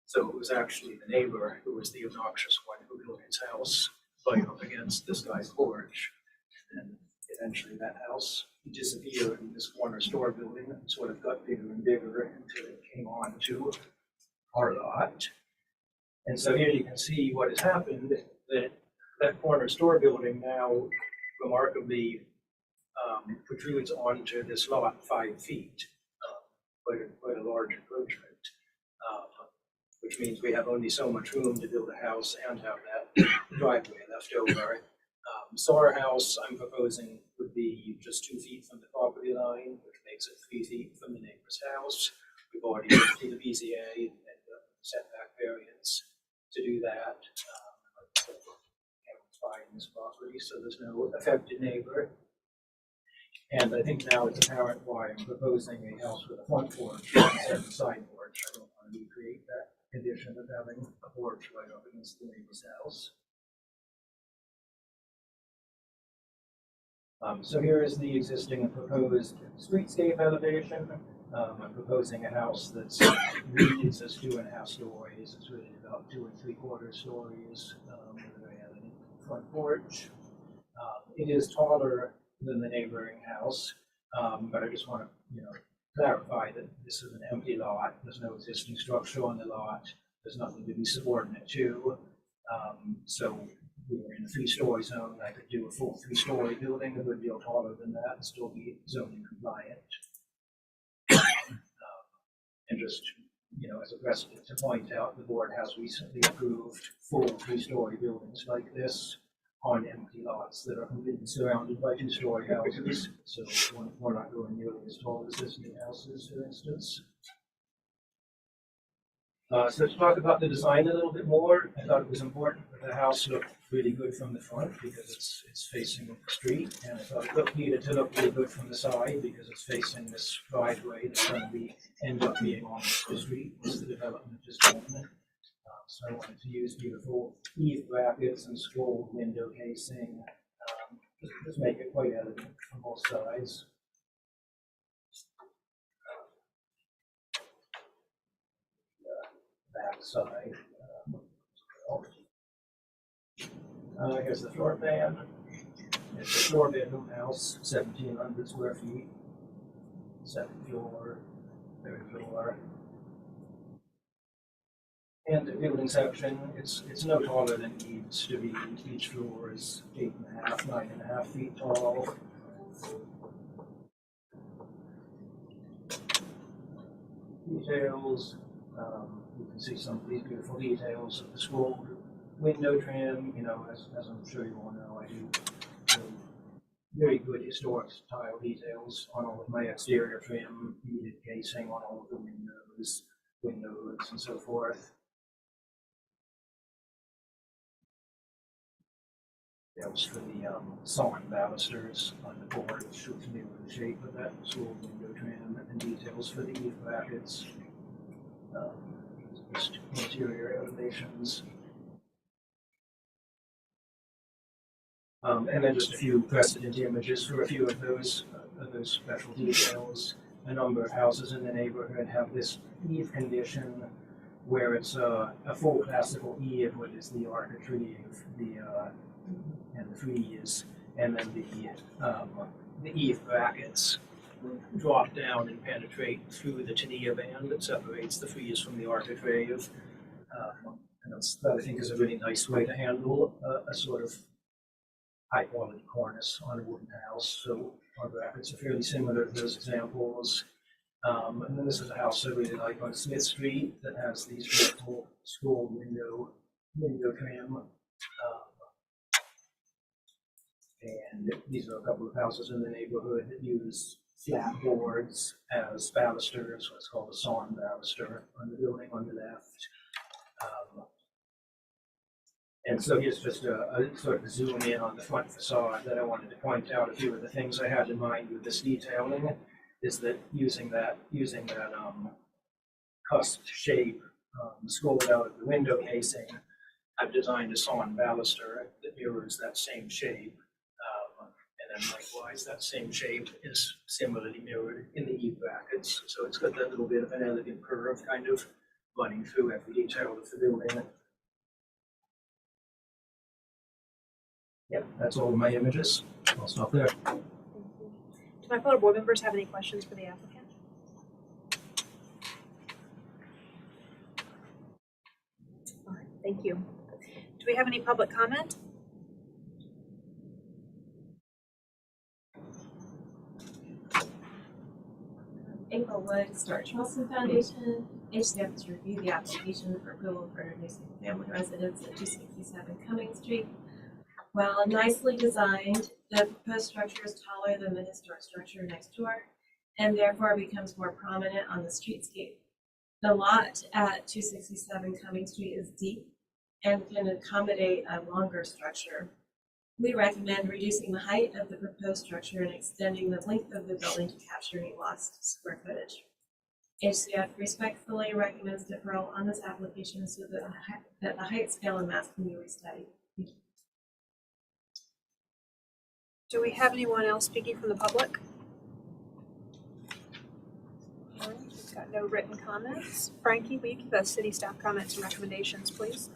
So it was actually the neighbor who was the obnoxious one who built his house right up against this guy's porch. And eventually that house disappeared in this corner store building and sort of got bigger and bigger until it came on to our lot. And so here you can see what has happened, that corner store building now remarkably protrudes onto this lot 5 feet, quite a large encroachment, which means we have only so much room to build a house and have that driveway left over. So our house, I'm proposing, would be just 2 feet from the property line, which makes it 3 feet from the neighbor's house. We've already been through the BZA and the setback variance to do that. Buying this property, so there's no affected neighbor. And I think now it's apparent why I'm proposing a house with a front porch instead of a side porch. I don't want to recreate that condition of having a porch right up against the neighbor's house. So here is the existing and proposed streetscape elevation. I'm proposing a house that's reads as 2.5 stories. It's really about 2 3/4 stories with a very elegant front porch. It is taller than the neighboring house, but I just want to, clarify that this is an empty lot. There's no existing structure on the lot. There's nothing to be subordinate to. So we were in a 3-story zone. I could do a full 3-story building a good deal taller than that and still be zoning compliant. And just, as a precedent to point out, the board has recently approved full 3-story buildings like this on empty lots that are completely surrounded by 2-story houses. So we're not going nearly as tall as this new houses, for instance. So to talk about the design a little bit more, I thought it was important that the house looked really good from the front because it's facing the street, and I thought it needed to look really good from the side because it's facing this driveway that's going to end up being on the street once the development is done. So I wanted to use beautiful eave brackets and scrolled window casing, just make it quite elegant from both sides. Back side. Here's the floor plan. It's a 4-bedroom house, 1,700 square feet, 2nd floor, 3rd floor. And the building section, it's no taller than it needs to be. Each floor is 8.5, 9.5 feet tall. Details. You can see some of these beautiful details of the scrolled window trim. As I'm sure you all know, I do very good historic tile details on all of my exterior trim, beaded casing on all of the windows, window hoods, and so forth. That was for the sawn balusters on the board, which shows me the shape of that scrolled window trim, and details for the eave brackets. Just interior elevations. And then just a few precedent images for a few of those special details. A number of houses in the neighborhood have this eave condition where it's a full classical eave, what is the architrave, and the frieze, and then the eave brackets drop down and penetrate through the tinea band that separates the frieze from the architrave. And that I think is a really nice way to handle a sort of high quality cornice on a wooden house. So our brackets are fairly similar to those examples. And then this is a house I really like on Smith Street that has these beautiful scrolled window trim. And these are a couple of houses in the neighborhood that use flat boards as balusters, what's called a sawn baluster on the building on the left. And so here's just a sort of zoom in on the front facade that I wanted to point out. A few of the things I had in mind with this detailing is that using that cusp shape scrolled out of the window casing, I've designed a sawn baluster that mirrors that same shape. And then likewise, that same shape is similarly mirrored in the eave brackets. So it's got that little bit of an elegant curve kind of running through every detail of the building. Yep, that's all of my images. I'll stop there. Do my fellow board members have any questions for the applicant? All right, thank you. Do we have any public comment? April Wood, Stuart Charleston Foundation. HCF has reviewed the application for approval for a new single-family residence at 267 Cumming Street. While nicely designed, the proposed structure is taller than the historic structure next door and therefore becomes more prominent on the streetscape. The lot at 267 Cumming Street is deep and can accommodate a longer structure. We recommend reducing the height of the proposed structure and extending the length of the building to capture any lost square footage. HCF respectfully recommends deferral on this application so that the height, scale, and mass can be restudied. Thank you. Do we have anyone else speaking from the public? All right, we've got no written comments. Frankie, will you give us city staff comments and recommendations, please?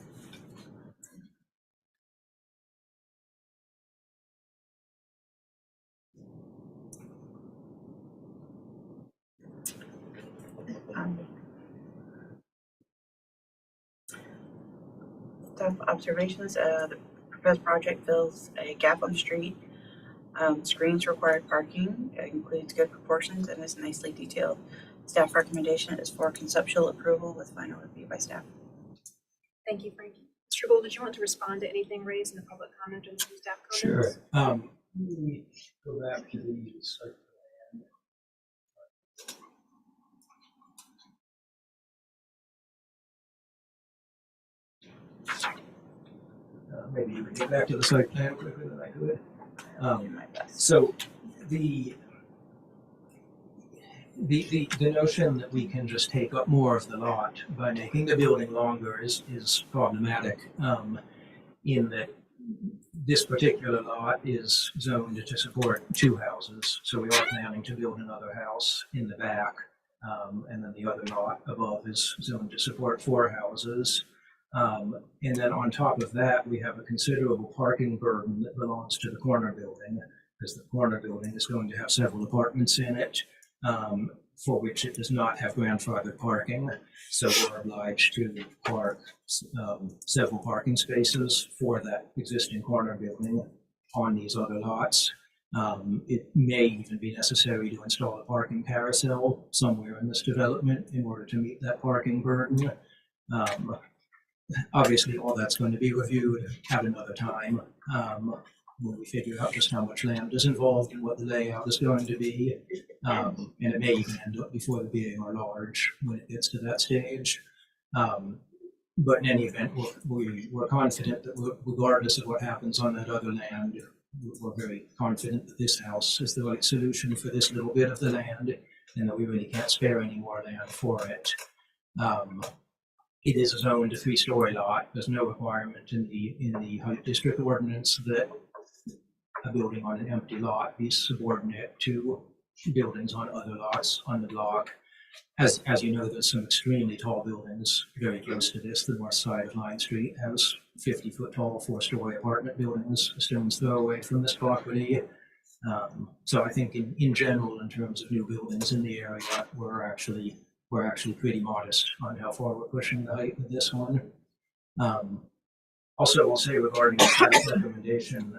Staff observations, the proposed project fills a gap on the street. Screens required parking, it includes good proportions and is nicely detailed. Staff recommendation is for conceptual approval with final review by staff. Thank you, Frankie. Mr. Gould, did you want to respond to anything raised in the public comment and some staff comments? Sure. Let me go back to the site plan. Maybe you could get back to the site plan quicker than I could. I'll do my best. So the notion that we can just take up more of the lot by making the building longer is problematic, in that this particular lot is zoned to support 2 houses. So we are planning to build another house in the back, and then the other lot above is zoned to support 4 houses. And then on top of that, we have a considerable parking burden that belongs to the corner building, because the corner building is going to have several apartments in it, for which it does not have grandfathered parking. So we're obliged to park several parking spaces for that existing corner building on these other lots. It may even be necessary to install a parking carousel somewhere in this development in order to meet that parking burden. Obviously, all that's going to be reviewed at another time, when we figure out just how much land is involved and what the layout is going to be. And it may even end up before the BAR large when it gets to that stage. But in any event, we're confident that regardless of what happens on that other land, we're very confident that this house is the right solution for this little bit of the land, and that we really can't spare any more land for it. It is a zoned 3-story lot. There's no requirement in the height district ordinance that a building on an empty lot be subordinate to buildings on other lots on the block. As you know, there's some extremely tall buildings very close to this. The north side of Line Street has 50-foot tall 4-story apartment buildings a stone's throw away from this property. So I think in general, in terms of new buildings in the area, we're actually pretty modest on how far we're pushing the height of this one. Also, I'll say regarding the staff recommendation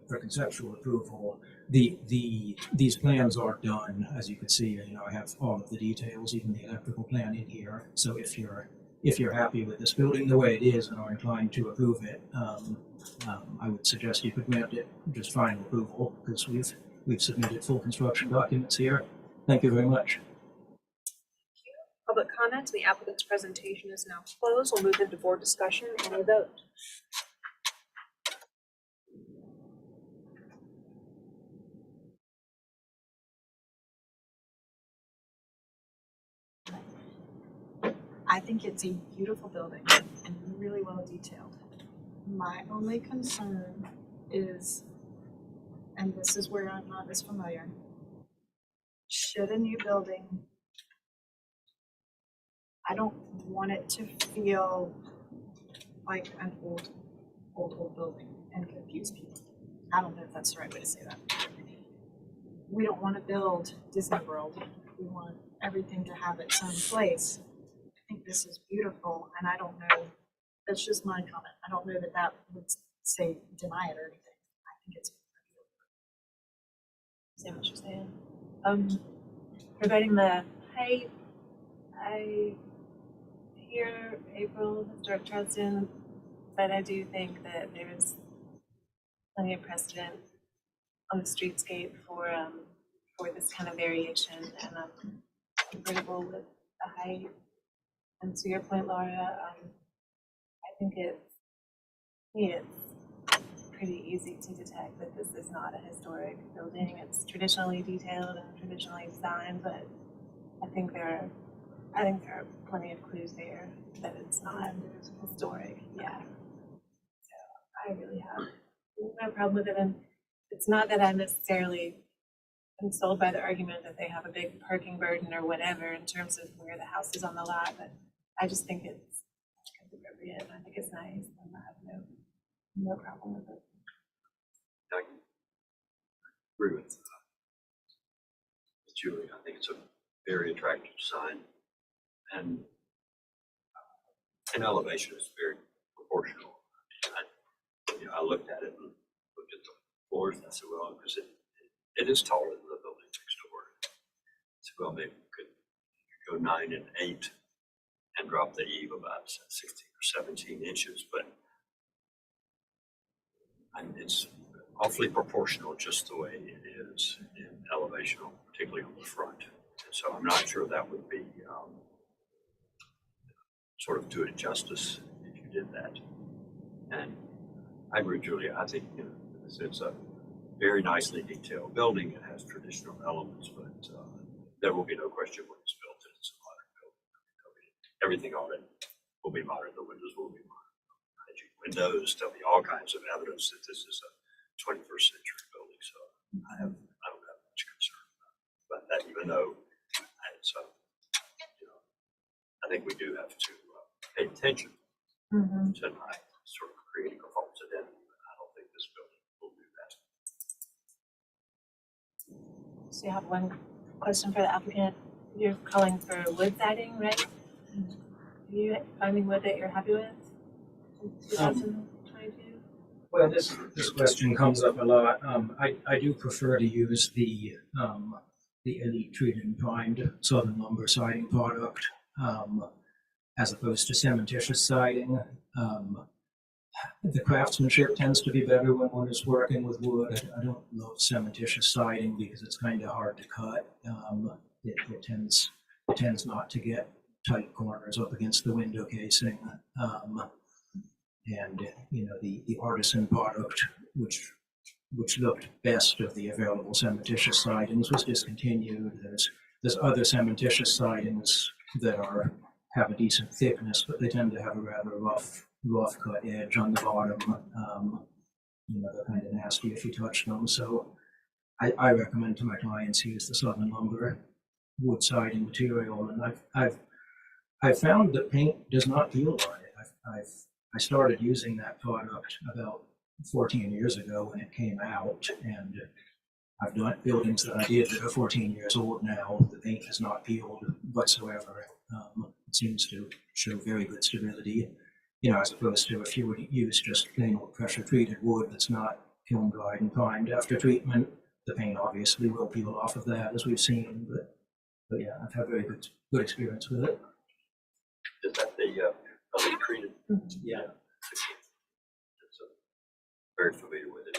for conceptual approval, these plans are done, as you can see. I have all of the details, even the electrical plan in here. So if you're happy with this building the way it is and are inclined to approve it, I would suggest you could grant it just final approval, because we've submitted full construction documents here. Thank you very much. Public comment. The applicant's presentation is now closed. We'll move into board discussion and a vote. I think it's a beautiful building and really well detailed. My only concern is, and this is where I'm not as familiar, should a new building, I don't want it to feel like an old building and confuse people. I don't know if that's the right way to say that. We don't want to build Disney World. We want everything to have its own place. I think this is beautiful, and I don't know, that's just my comment. I don't know that that would say deny it or anything. I think it's See what you're saying. Regarding the height, I hear April, Historic Charleston, but I do think that there's plenty of precedent on the streetscape for this kind of variation, and I'm comfortable with the height. And to your point, Laura, I think it's pretty easy to detect that this is not a historic building. It's traditionally detailed and traditionally designed, but I think there are plenty of clues there that it's not historic. Yeah. So I really have no problem with it, and it's not that I necessarily am sold by the argument that they have a big parking burden or whatever in terms of where the house is on the lot, but I just think it's appropriate, and I think it's nice, and I have no problem with it. I agree with Julie. I think it's a very attractive design, and elevation is very proportional. I looked at it and looked at the floors, and I said, well, because it is taller than the building next door. I said, well, maybe we could go 9 and 8 and drop the eave about 16 or 17 inches, but it's awfully proportional just the way it is in elevation, particularly on the front. And so I'm not sure that would be sort of do it justice if you did that. And I agree with Julia. I think it's a very nicely detailed building. It has traditional elements, but there will be no question when it's built that it's a modern building. Everything on it will be modern. The windows will be modern. Windows, there'll be all kinds of evidence that this is a 21st century building. So I don't have much concern about that, even though it's I think we do have to pay attention to not sort of creating a false identity. I don't think this building will do that. So you have one question for the applicant. You're calling for wood siding, right? Are you finding wood that you're happy with in 2022? Well, this question comes up a lot. I do prefer to use the elite treated and primed southern lumber siding product as opposed to cementitious siding. The craftsmanship tends to be better when one is working with wood. I don't love cementitious siding because it's kind of hard to cut. It tends not to get tight corners up against the window casing. And the artisan product, which looked best of the available cementitious sidings, was discontinued. There's other cementitious sidings that have a decent thickness, but they tend to have a rather rough cut edge on the bottom. They're kind of nasty if you touch them. So I recommend to my clients use the southern lumber wood siding material, and I've found that paint does not peel on it. I started using that product about 14 years ago when it came out, and I've done buildings that I did that are 14 years old now. The paint has not peeled whatsoever. It seems to show very good stability, as opposed to if you would use just plain old pressure treated wood that's not kiln dried and primed after treatment, the paint obviously will peel off of that, as we've seen. But yeah, I've had very good experience with it. Is that the elite treated? Yeah. Very familiar with it.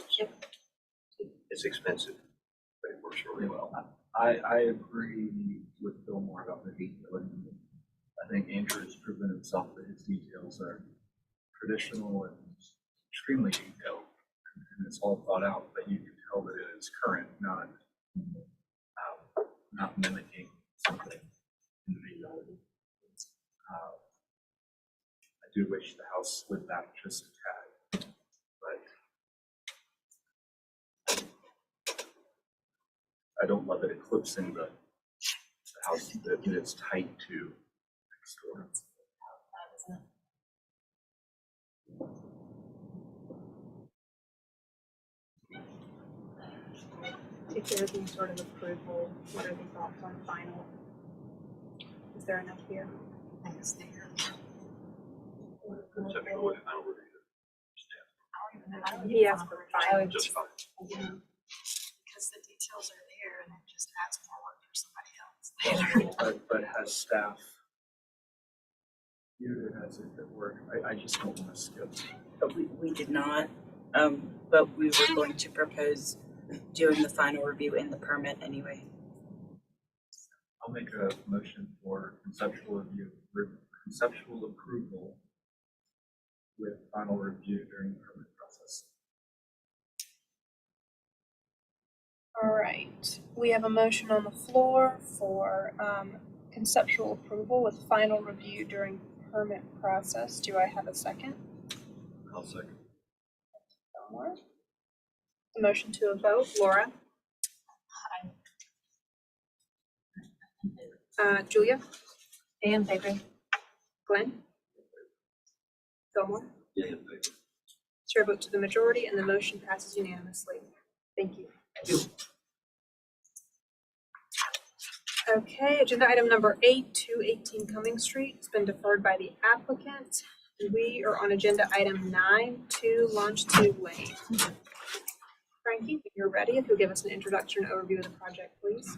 It's expensive, but it works really well. I agree with Fillmore about the detailing. I think Andrew has proven himself that his details are traditional and extremely detailed, and it's all thought out. But you can tell that it is current, not mimicking something in the reality. I do wish the house slid back just a tad, but I don't love it eclipsing the house that it's tight to next door. If there's any sort of approval, what are the thoughts on final? Is there enough here? I guess there. Conceptual and final review. He asked for final. Just fine. Because the details are there and it just adds more work for somebody else. But has staff viewed it as if it were, I just don't want to skip. But we did not, but we were going to propose doing the final review in the permit anyway. I'll make a motion for conceptual approval with final review during the permit process. All right, we have a motion on the floor for conceptual approval with final review during permit process. Do I have a second? I'll second. Laura? The motion to a vote, Laura? Julia? Dan favor. Glenn? Fillmore? Yeah, in favor. Chair vote to the majority and the motion passes unanimously. Thank you. Okay, agenda item number 8, 218 Cummings Street. It's been deferred by the applicant. And we are on agenda item 9, 2 Longitude Lane. Frankie, if you're ready, if you'll give us an introduction and overview of the project, please.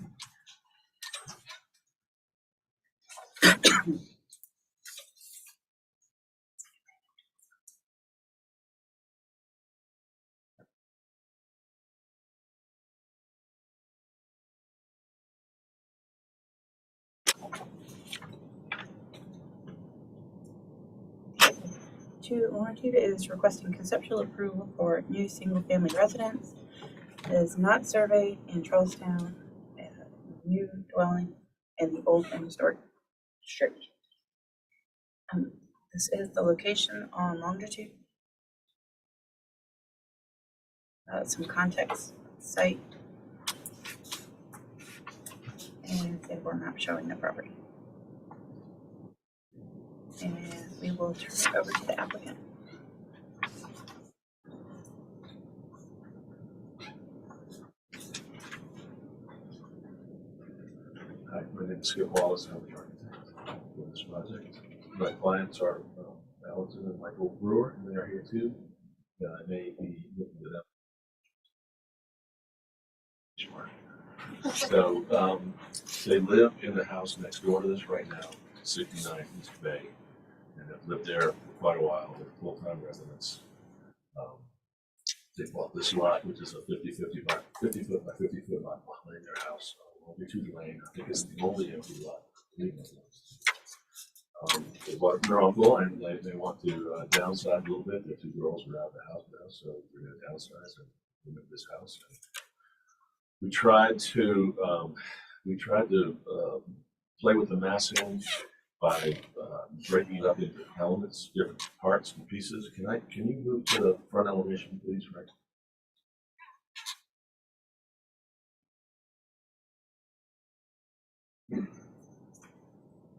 Longitude is requesting conceptual approval for new single-family residence. It is not surveyed in Charlestown, new dwelling in the old and historic district. This is the location on Longitude. Some context, site, and we're not showing the property. And we will turn it over to the applicant. Hi, my name is Skip Wallace. I'm the architect for this project. My clients are Allison and Michael Brewer, and they are here too. I may be looking at them. So they live in the house next door to this right now, 69 East Bay, and have lived there for quite a while. They're full-time residents. They bought this lot, which is a 50 foot by 50 foot lot behind their house on Longitude Lane. I think it's the only empty lot. They bought it from their uncle, and they want to downsize a little bit. Their two girls are out of the house now, so they're going to downsize and live in this house. And we tried to play with the massing by breaking it up into elements, different parts and pieces. Can you move to the front elevation, please, Rick? All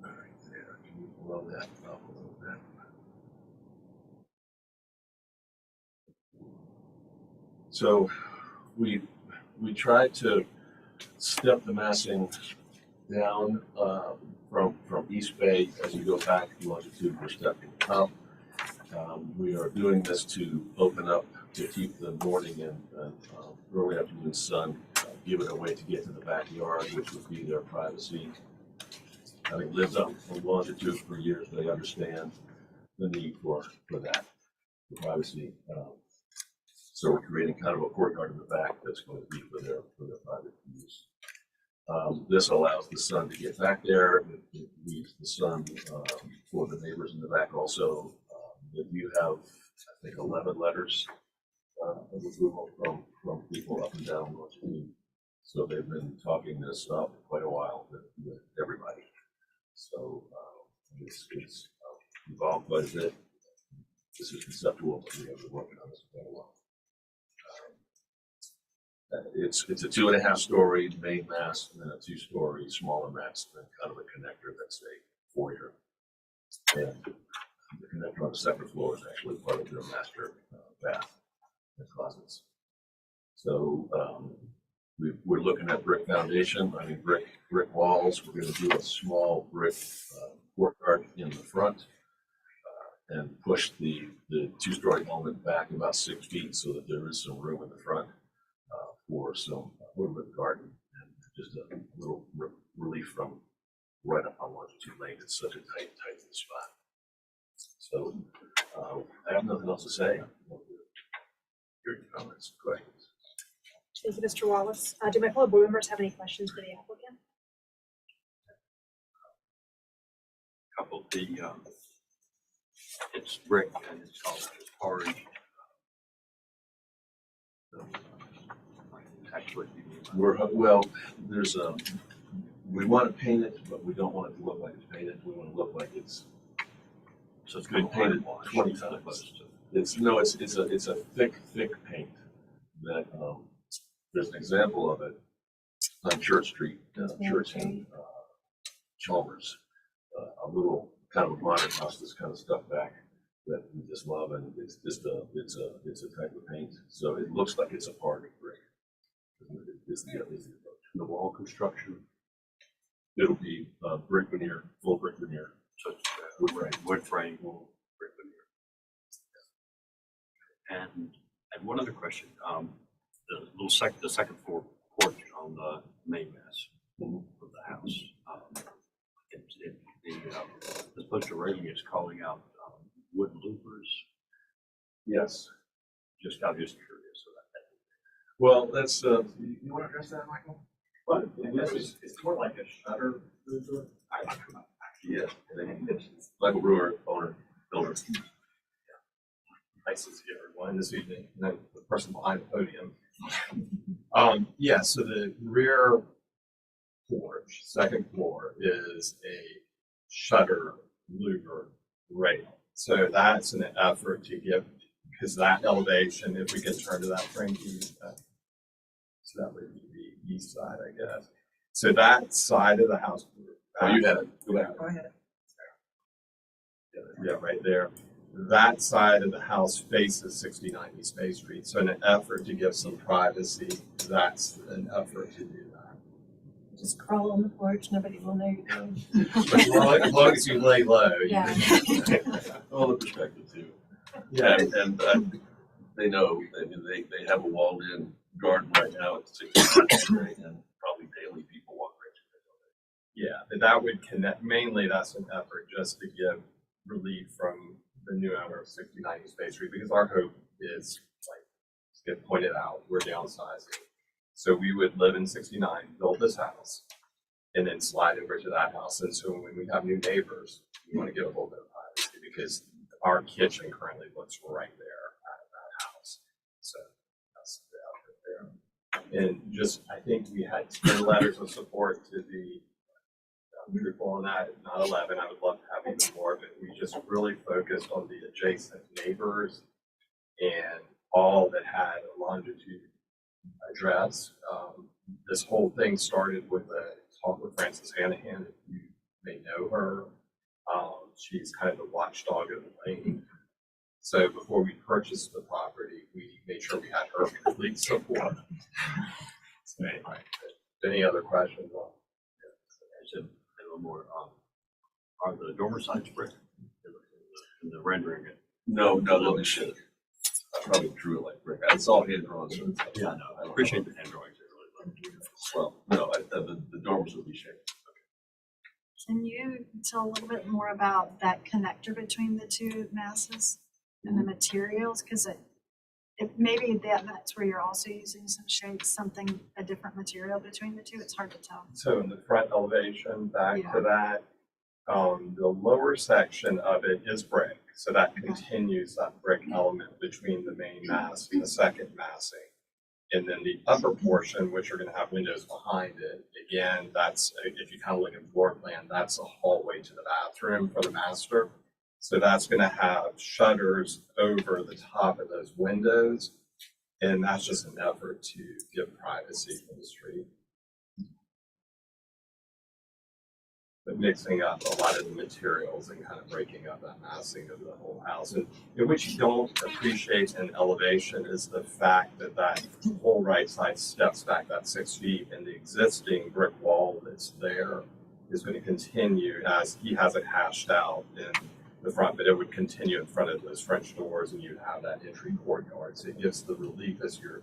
right, there. Can you blow that up a little bit? So we tried to step the massing down from East Bay as you go back longitude. We're stepping up. We are doing this to open up to keep the morning and early afternoon sun, give it a way to get to the backyard, which would be their privacy. Having lived up on longitude for years, they understand the need for that, for privacy. So we're creating kind of a courtyard in the back that's going to be for their private use. This allows the sun to get back there. It leaves the sun for the neighbors in the back also. You have, I think, 11 letters of approval from people up and down Longitude. So they've been talking this up quite a while with everybody. So it's evolved quite a bit. This is conceptual, but we have been working on this for quite a while. It's a 2.5 story main mast and then a 2-story smaller mast and then kind of a connector that's a foyer. And the connector on the second floor is actually part of their master bath and closets. So we're looking at brick foundation, brick walls. We're going to do a small brick courtyard in the front and push the 2-story element back about 6 feet so that there is some room in the front for some woodland garden and just a little relief from right up on Longitude Lane. It's such a tight spot. So I have nothing else to say. Your comments, questions? Thank you, Mr. Wallace. Do my fellow board members have any questions for the applicant? Couple, it's brick and it's called orange. Actually, there's we want to paint it, but we don't want it to look like it's painted. We want to look like it's so it's been painted 20 times. It's a thick paint that there's an example of it on Church Street, Church and Chalmers, a little kind of a modern house that's kind of stuck back that we just love, and it's just it's a type of paint, so it looks like it's a part of brick. It's the wall construction. It'll be brick veneer, full brick veneer. So it's wood frame, brick veneer. And one other question, the second floor porch on the main mass of the house. The postal railing is calling out wooden loopers. Yes. I'm just curious about that. Well, that's you want to address that, Michael? But it's more like a shutter. Yeah. Michael Brewer, owner, builder. Nice to see everyone this evening. And then the person behind the podium. Yeah, so the rear porch, second floor, is a shutter louver rail. So that's an effort to give, because that elevation, if we can turn to that frame view, so that would be the east side, I guess. So that side of the house. Oh, you had it. Go ahead. Yeah, right there. That side of the house faces 69 East Bay Street. So in an effort to give some privacy, that's an effort to do that. Just crawl on the porch, nobody will know you're doing. But as long as you lay low, Yeah. All the perspective too. Yeah. And they know. I mean, they have a walled-in garden right now at 6th Street, and probably daily people walk right through it. Yeah, but that would connect. Mainly, that's an effort just to give relief from the new owner of 69 East Bay Street, because our hope is, like Skip pointed out, we're downsizing. So we would live in 69, build this house, and then slide over to that house. And so when we have new neighbors, we want to give a little bit of privacy because our kitchen currently looks right there at that house. So that's the effort there. And just, I think we had 10 letters of support to the truthful on that, not 11. I would love to have even more, but we just really focused on the adjacent neighbors and all that had a longitude address. This whole thing started with a talk with Frances Hanahan, if you may know her. She's kind of the watchdog of the lane. So before we purchased the property, we made sure we had her complete support. So anyway, any other questions? I said a little more. Are the dormer sides brick in the rendering it? No, let me show you. I probably drew it like brick. It's all hand drawn. So Yeah, no, I appreciate the hand drawings. Well, no, the dormers will be shaped. Can you tell a little bit more about that connector between the two masses and the materials? Because it maybe that's where you're also using some shapes, a different material between the two. It's hard to tell. So in the front elevation, back to that, the lower section of it is brick. So that continues that brick element between the main mass and the second massing. And then the upper portion, which are gonna have windows behind it, again, that's, if you kind of look at floor plan, that's a hallway to the bathroom for the master. So that's gonna have shutters over the top of those windows. And that's just an effort to give privacy to the street. But mixing up a lot of the materials and kind of breaking up that massing of the whole house. And what you don't appreciate in elevation is the fact that that whole right side steps back that 6 feet, and the existing brick wall that's there is going to continue as he has it hashed out in the front, but it would continue in front of those French doors, and you'd have that entry courtyard. So it gives the relief as you're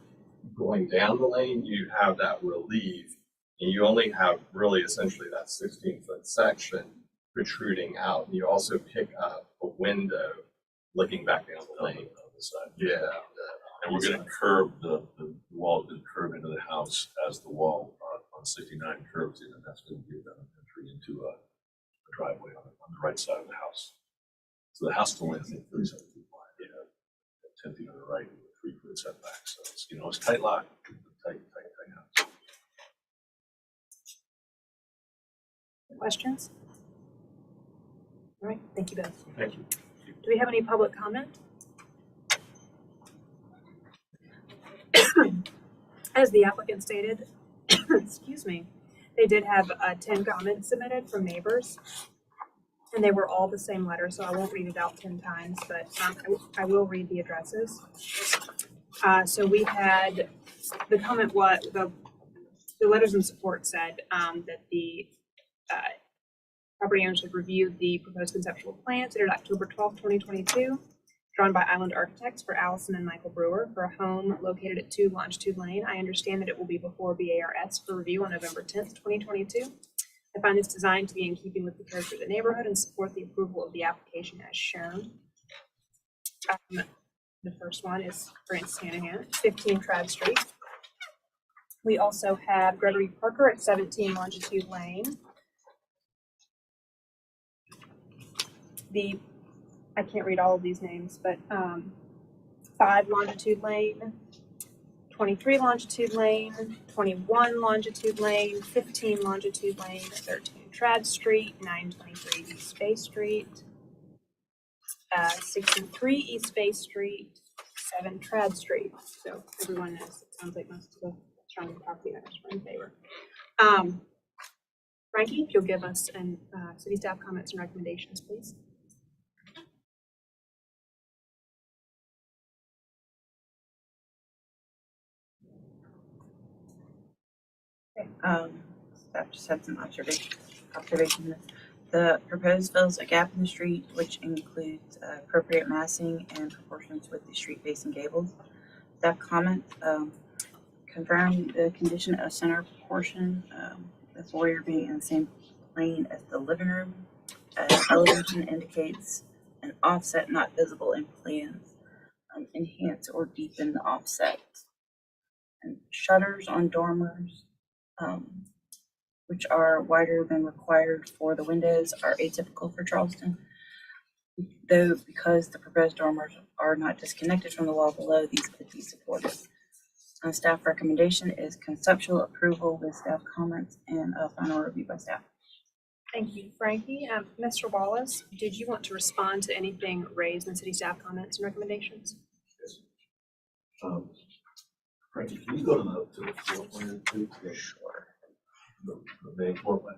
going down the lane, you have that relief. And you only have really essentially that 16-foot section protruding out. And you also pick up a window looking back down the lane. On the side. Yeah. And we're gonna curve the wall, gonna curve into the house as the wall on 69 curves in, and that's gonna give them an entry into a driveway on the right side of the house. So the house is only, I think, 37 feet wide, you know, 10 feet on the right, with a 3-foot setback. So it's, you know, it's tight lot, tight house. Questions? All right, thank you both. Thank you. Do we have any public comment? As the applicant stated, excuse me, they did have 10 comments submitted from neighbors, and they were all the same letter, so I won't read it out 10 times, but I will read the addresses. So we had, the comment, the letters in support said that the property owner should review the proposed conceptual plans dated October 12th, 2022, drawn by Island Architects for Allison and Michael Brewer for a home located at 2 Longitude Lane. I understand that it will be before BARS for review on November 10th, 2022. I find this design to be in keeping with the character of the neighborhood and support the approval of the application as shown. The first one is Grant Sanahan, 15 Trav Street. We also have Gregory Parker at 17 Longitude Lane. I can't read all of these names, but 5 Longitude Lane, 23 Longitude Lane, 21 Longitude Lane, 15 Longitude Lane, 13 Trad Street, 923 East Bay Street, 63 East Bay Street, 7 Trad Street. So everyone knows, it sounds like most of the surrounding property owners were in favor. Frankie, if you'll give us city staff comments and recommendations, please. Staff just had some observation. The proposed fills a gap in the street, which includes appropriate massing and proportions with the street facing gables. Staff comment, confirm the condition of center portion, the foyer being in the same plane as the living room. Elevation indicates an offset not visible in plans. Enhance or deepen the offset. And shutters on dormers, which are wider than required for the windows, are atypical for Charleston. Though because the proposed dormers are not disconnected from the wall below, these could be supported. Staff recommendation is conceptual approval with staff comments and a final review by staff. Thank you, Frankie. Mr. Wallace, did you want to respond to anything raised in city staff comments and recommendations? Frankie, can you go to the floor plan, please? Yeah, Sure. The main floor plan.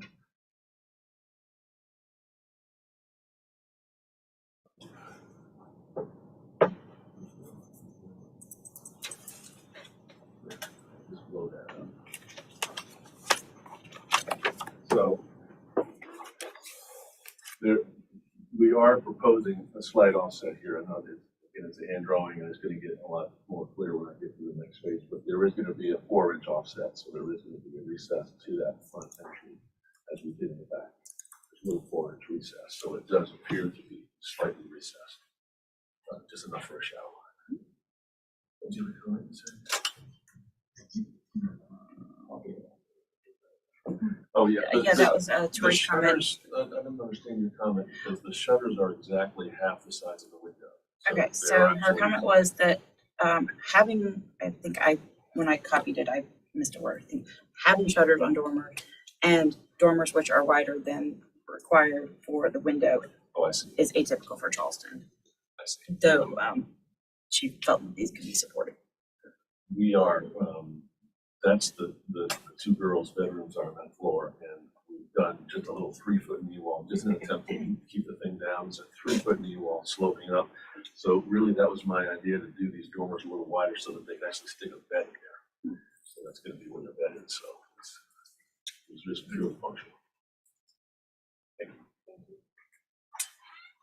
Just blow that up. So we are proposing a slight offset here. I know that again, it's a hand drawing and it's going to get a lot more clear when I get to the next phase, but there is going to be a 4-inch offset. So there is going to be a recess to that front entry as we did in the back. There's a little 4-inch recess. So it does appear to be slightly recessed, just enough for a shower line. Would you like to say? Oh, yeah. Yeah, that was Tori's comment. Shutters, I don't understand your comment because the shutters are exactly half the size of the window. Okay, they're so her actually- comment was that having, I think I when I copied it, I missed a word. I think having shutters on dormers and dormers which are wider than required for the window Oh, I see. is atypical for Charleston. I see. Though, she felt that these could be supported. We are, that's the two girls' bedrooms are on that floor, and we've done just a little 3-foot knee wall, just in an attempt to keep the thing down. It's a 3-foot knee wall sloping up. So really, that was my idea, to do these dormers a little wider so that they can actually stick a bed in there. So that's gonna be where the bed is, so it's just pure functional.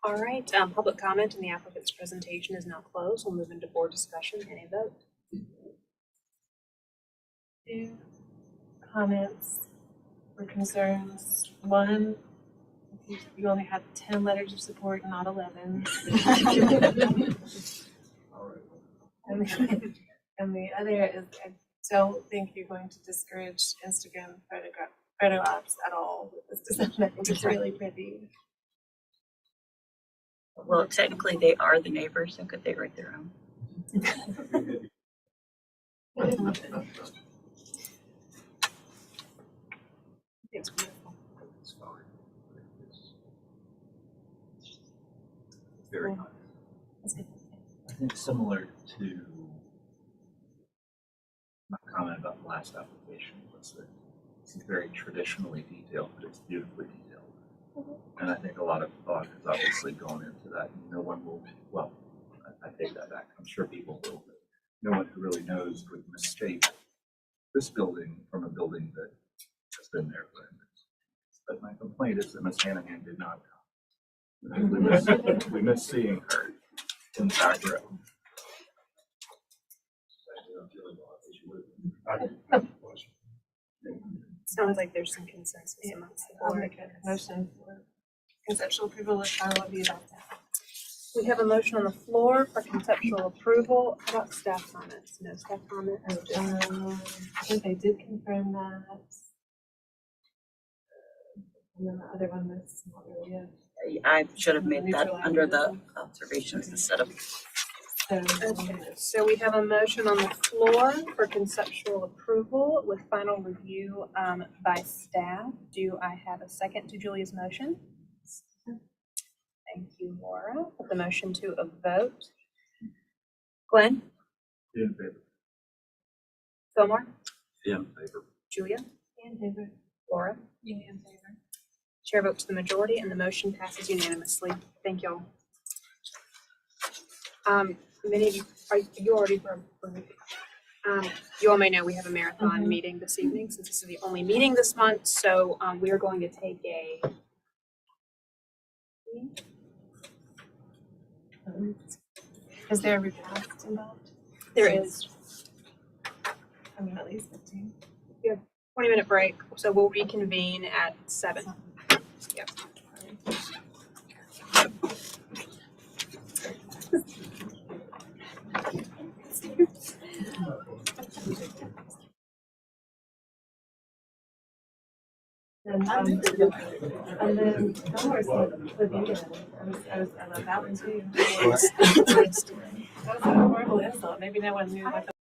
All right, public comment in the applicant's presentation is now closed. We'll move into board discussion and a vote. Two comments or concerns. One, you only had 10 letters of support, not 11. And the other is, I don't think you're going to discourage Instagram photo ops at all with this design. I think it's really pretty. Well, technically, they are the neighbors, so could they write their own? It's beautiful. It's fine. It's very nice. I think similar to my comment about the last application was that it's very traditionally detailed, but it's beautifully detailed. And I think a lot of thought has obviously gone into that. No one will, well, I take that back. I'm sure people will, but no one who really knows would mistake this building from a building that has been there for years. But my complaint is that Ms. Hanahan did not come. We miss seeing her in the back row. Sounds like there's some consensus amongst the I'll board. make a motion for conceptual approval of final review adopted. We have a motion on the floor for conceptual approval. How about staff comments? No staff comment? I think they did confirm that. And then the other one was not really a. I should have made that under the observations instead of. Okay, so we have a motion on the floor for conceptual approval with final review by staff. Do I have a second to Julia's motion? Thank you, Laura. Put the motion to a vote. Glenn? In favor. Fillmore? In favor. Julia? In favor. Laura? In favor. Chair votes to the majority and the motion passes unanimously. Thank y'all. Many of you, are you already you all may know we have a marathon meeting this evening since this is the only meeting this month. So we are going to take a Is there a repast involved? there is I mean, at least 15. 20-minute break. So we'll reconvene at 7. Yep. And then Fillmore's Lavinia. I love that one too. That was a horrible insult. Maybe no one knew what the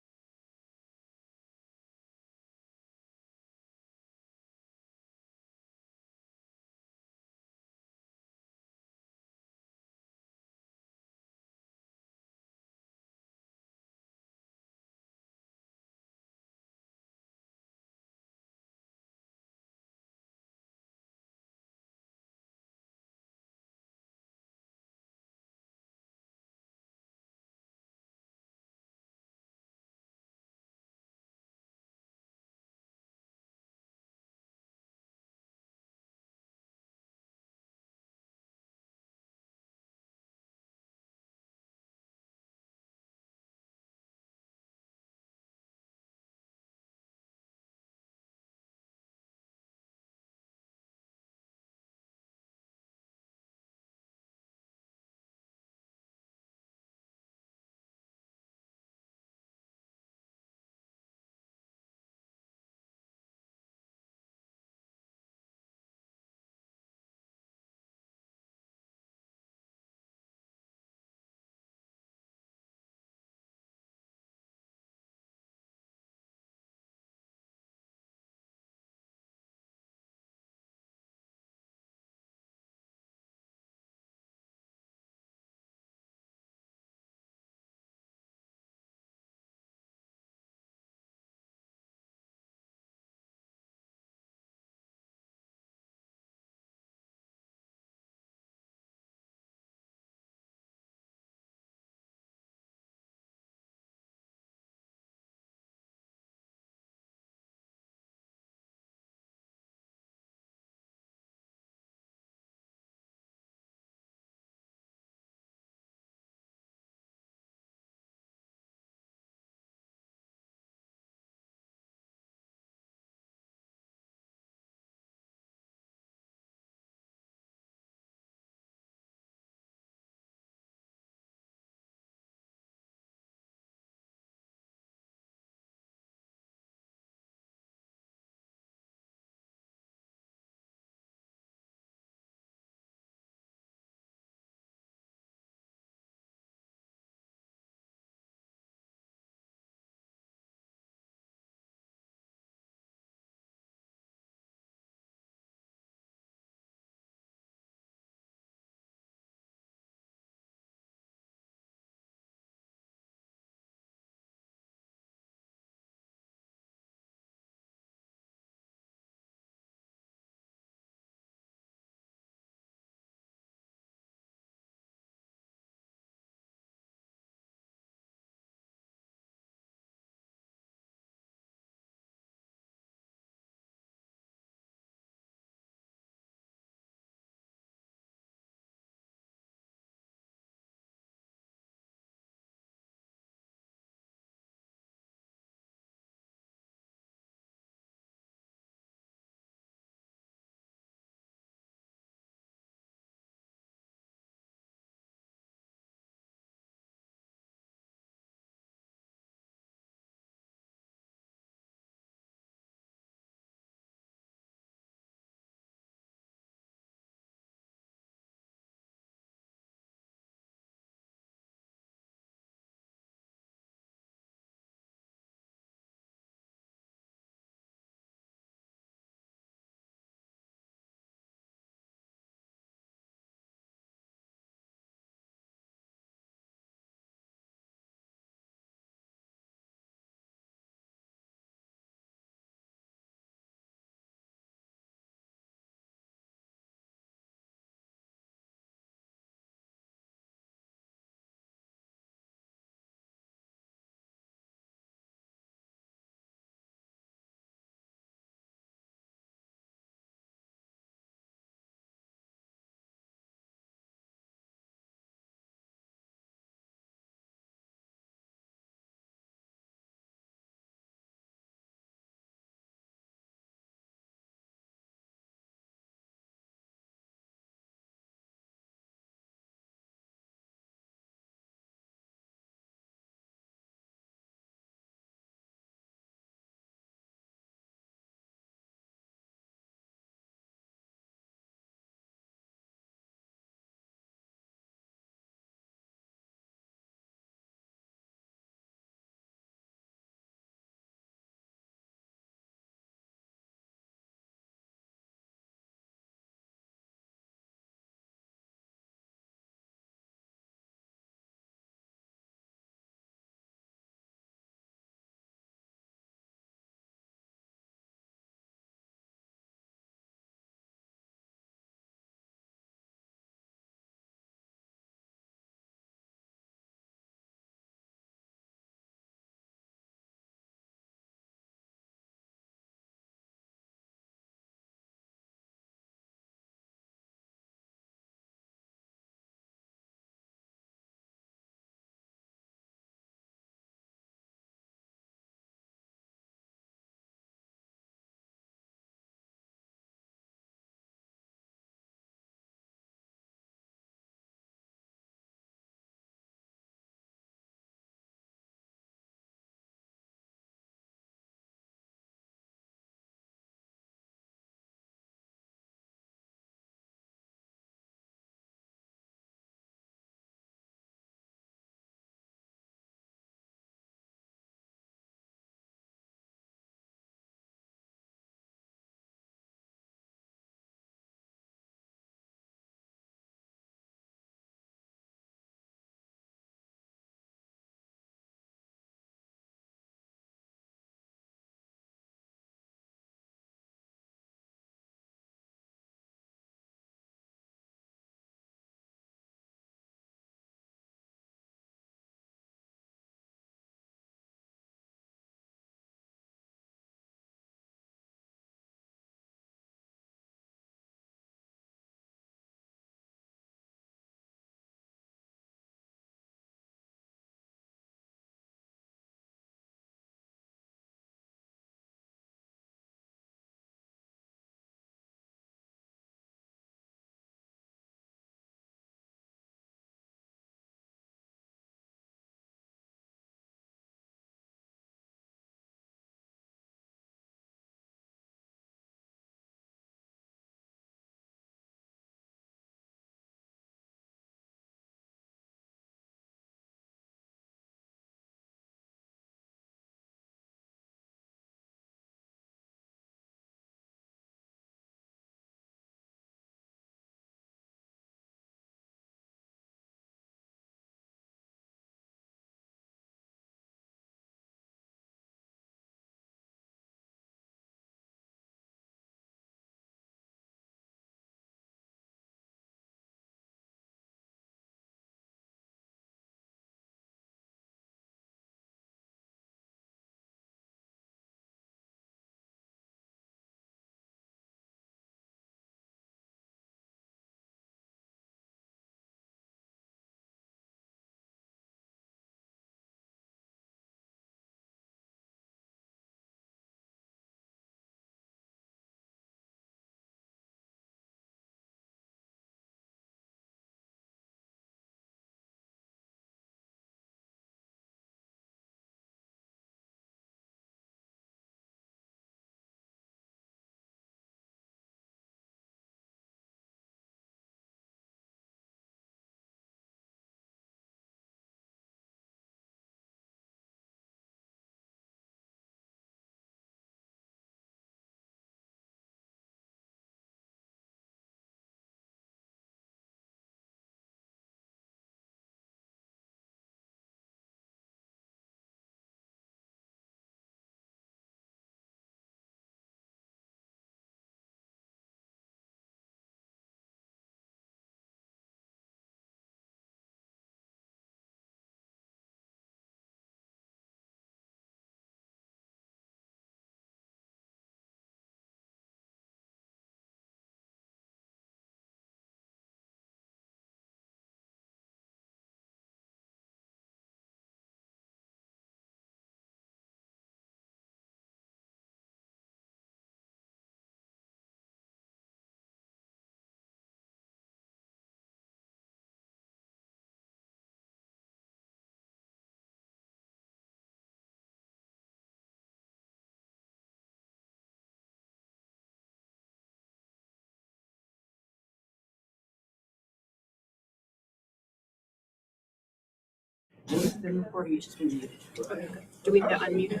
It's been recorded, you just been muted. Okay, good. Do we need to unmute?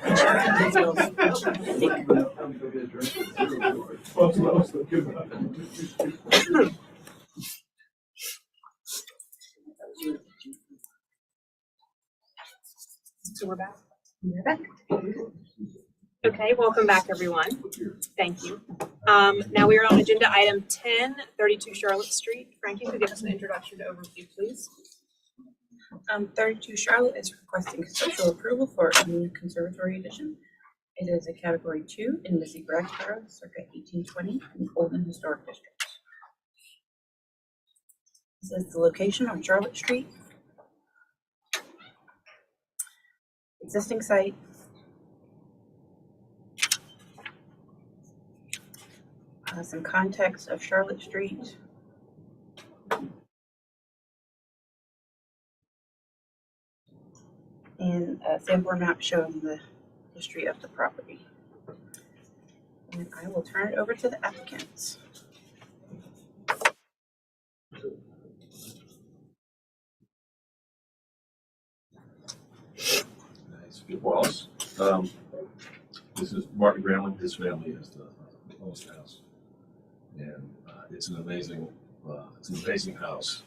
So we're back. You're back. Okay, welcome back, everyone. Thank you. Now we are on agenda item 10, 32 Charlotte Street. Frankie, could you give us an introduction to overview, please? 32 Charlotte is requesting conceptual approval for a new conservatory addition. It is a category 2 in Missy Bradsboro, circa 1820 in the Olden Historic District. This is the location on Charlotte Street. Existing site. Some context of Charlotte Street. And a sampler map showing the history of the property. And I will turn it over to the applicants. Nice, good walls. This is Martin Gramlin, his family is the owns the house. And it's an amazing house.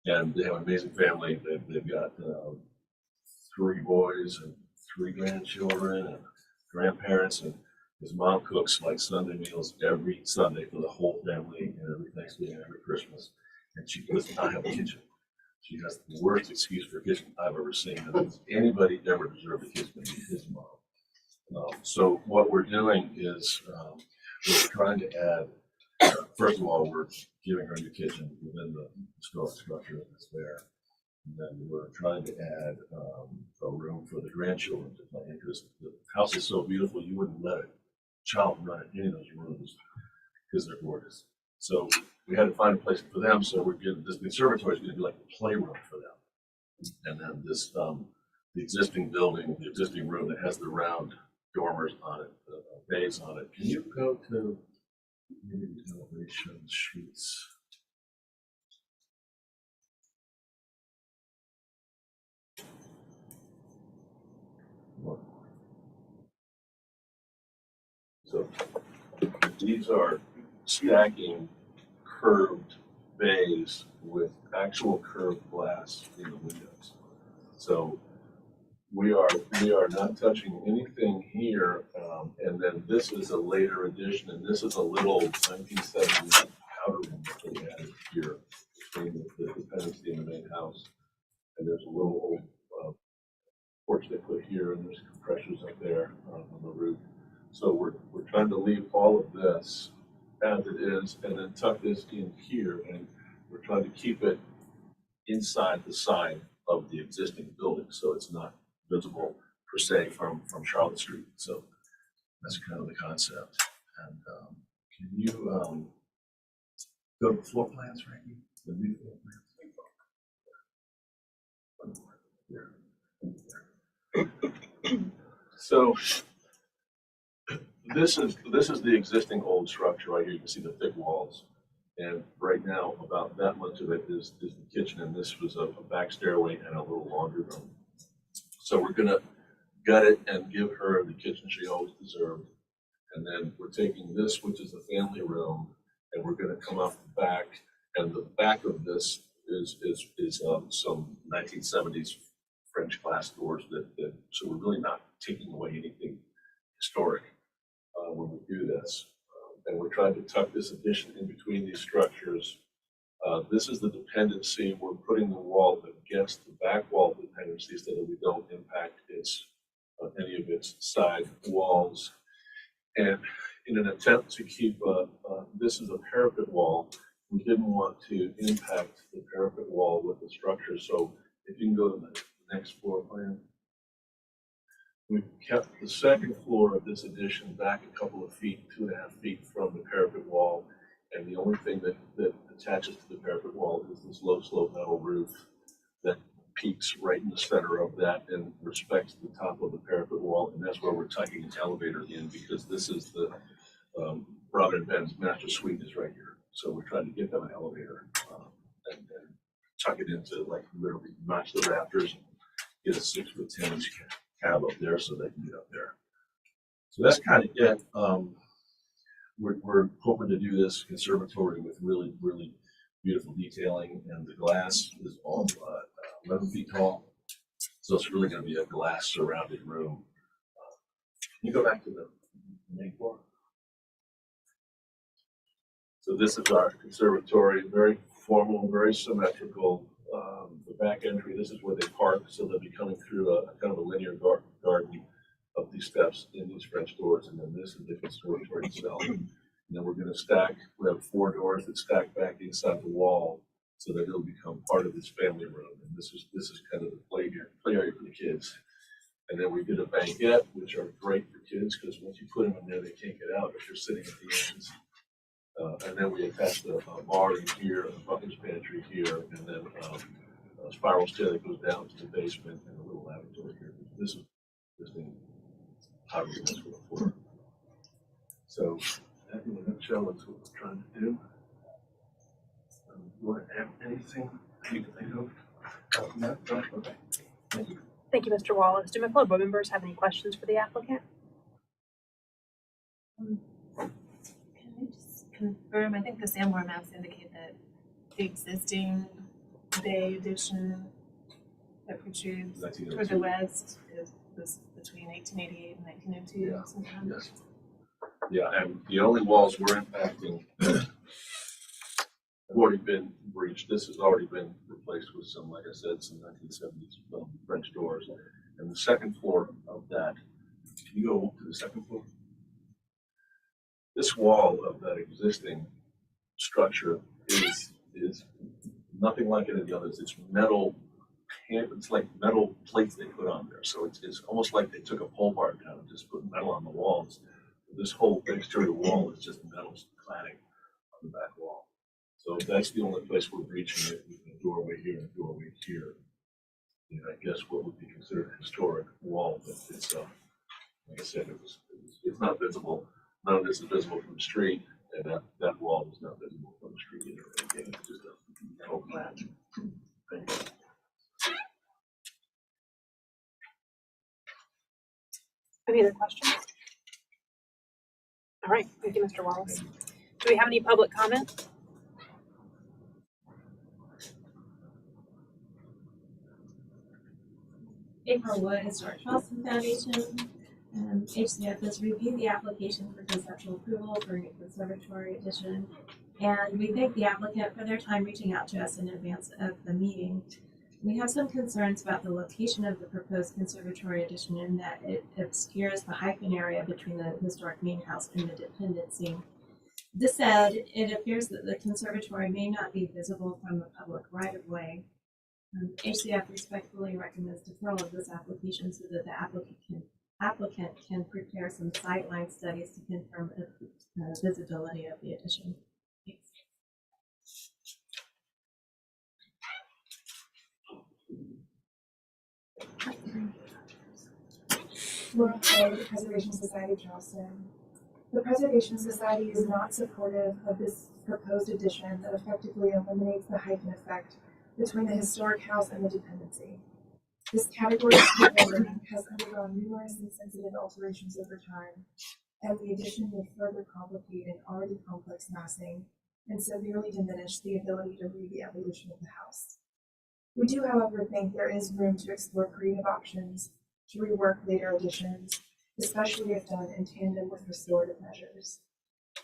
And they have an amazing family. They've got 3 boys and 3 grandchildren and grandparents, and his mom cooks like Sunday meals every Sunday for the whole family and every Thanksgiving and every Christmas. And she does not have a kitchen. She has the worst excuse for a kitchen I've ever seen. And if anybody ever deserved a kitchen, it'd be his mom. So what we're doing is we're trying to add, first of all, we're giving her a new kitchen within the historic structure that's there. And then we're trying to add a room for the grandchildren to play in, because the house is so beautiful, you wouldn't let a child run in any of those rooms because they're gorgeous. So we had to find a place for them, so we're getting this conservatory is going to be like a playroom for them. And then this, the existing building, the existing room that has the round dormers on it, the bays on it. Can you go to maybe the elevation sheets? So these are stacking curved bays with actual curved glass in the windows. So we are not touching anything here, and then this is a later addition, and this is a little 1970s powder room that they added here between the dependency and the main house. And there's a little old porch they put here, and there's compressors up there on the roof. So we're trying to leave all of this as it is, and then tuck this in here, and we're trying to keep it inside the side of the existing building, so it's not visible per se from Charlotte Street. So that's kind of the concept. And can you go to floor plans, Frankie? The new floor plans. So this is the existing old structure right here. You can see the thick walls. And right now, about that much of it is the kitchen, and this was a back stairway and a little laundry room. So we're gonna gut it and give her the kitchen she always deserved. And then we're taking this, which is the family room, and we're gonna come off the back. And the back of this is some 1970s French glass doors that so we're really not taking away anything historic when we do this. And we're trying to tuck this addition in between these structures. This is the dependency. We're putting the wall against the back wall dependency so that we don't impact any of its side walls. And in an attempt to keep, this is a parapet wall, we didn't want to impact the parapet wall with the structure. So if you can go to the next floor plan. We've kept the second floor of this addition back a couple of feet, 2.5 feet from the parapet wall. And the only thing that attaches to the parapet wall is this low slope metal roof that peaks right in the center of that and respects the top of the parapet wall. And that's where we're tucking an elevator in, because this is the, Robin and Ben's master suite is right here. So we're trying to get them an elevator and tuck it into, like, literally match the rafters, get a 6'10" cab up there so they can get up there. So that's kind of it. We're hoping to do this conservatory with really, really beautiful detailing, and the glass is all 11 feet tall. So it's really going to be a glass surrounded room. Can you go back to the main floor? So this is our conservatory, very formal, very symmetrical. The back entry, this is where they park, so they'll be coming through a kind of a linear garden up these steps in these French doors, and then this is the conservatory itself. And then we're going to stack. We have 4 doors that stack back inside the wall, so that it'll become part of this family room. And this is kind of the play area for the kids. And then we did a banquette, which are great for kids because once you put them in there, they can't get out if you're sitting at the ends. And then we attached a bar in here, a buckets pantry here, and then a spiral stair that goes down to the basement and a little lavatory here. This thing obviously that's what we're for. So that in a nutshell, that's what we're trying to do. You want to add anything you can think of? No? Okay. Thank you. Thank you, Mr. Wallace. Do my fellow board members have any questions for the applicant? Can I just confirm, I think the Sanborn maps indicate that the existing bay addition that protrudes toward the west was between 1888 and 1902 Yeah. sometime. Yes. Yeah, and the only walls we're impacting have already been breached. This has already been replaced with some, like I said, some 1970s French doors. And the second floor of that, can you go to the second floor? This wall of that existing structure is nothing like any of the others. It's metal, it's like metal plates they put on there. So it's almost like they took a pole barn down and just put metal on the walls. This whole exterior wall is just metal cladding on the back wall. So that's the only place we're breaching it, with a doorway here and a doorway here. And I guess what would be considered a historic wall, but it's like I said, it's not visible. None of this is visible from the street, and that wall is not visible from the street either. Again, it's just a metal clad. Thank you. Any other questions? All right, thank you, Mr. Wallace. Do we have any public comment? April Wood, Historic Charleston Foundation. HCF has reviewed the application for conceptual approval for a new conservatory addition. And we thank the applicant for their time reaching out to us in advance of the meeting. We have some concerns about the location of the proposed conservatory addition in that it obscures the hyphen area between the historic main house and the dependency. This said, it appears that the conservatory may not be visible from the public right-of-way. HCF respectfully recommends deferral of this application so that the applicant can prepare some sightline studies to confirm the visibility of the addition. Thanks. Laura Clay, the Preservation Society of Charleston. The Preservation Society is not supportive of this proposed addition that effectively eliminates the hyphen effect between the historic house and the dependency. This category of building has undergone numerous and sensitive alterations over time, and the addition would further complicate an already complex massing and severely diminish the ability to read the evolution of the house. We do, however, think there is room to explore creative options to rework later additions, especially if done in tandem with restorative measures.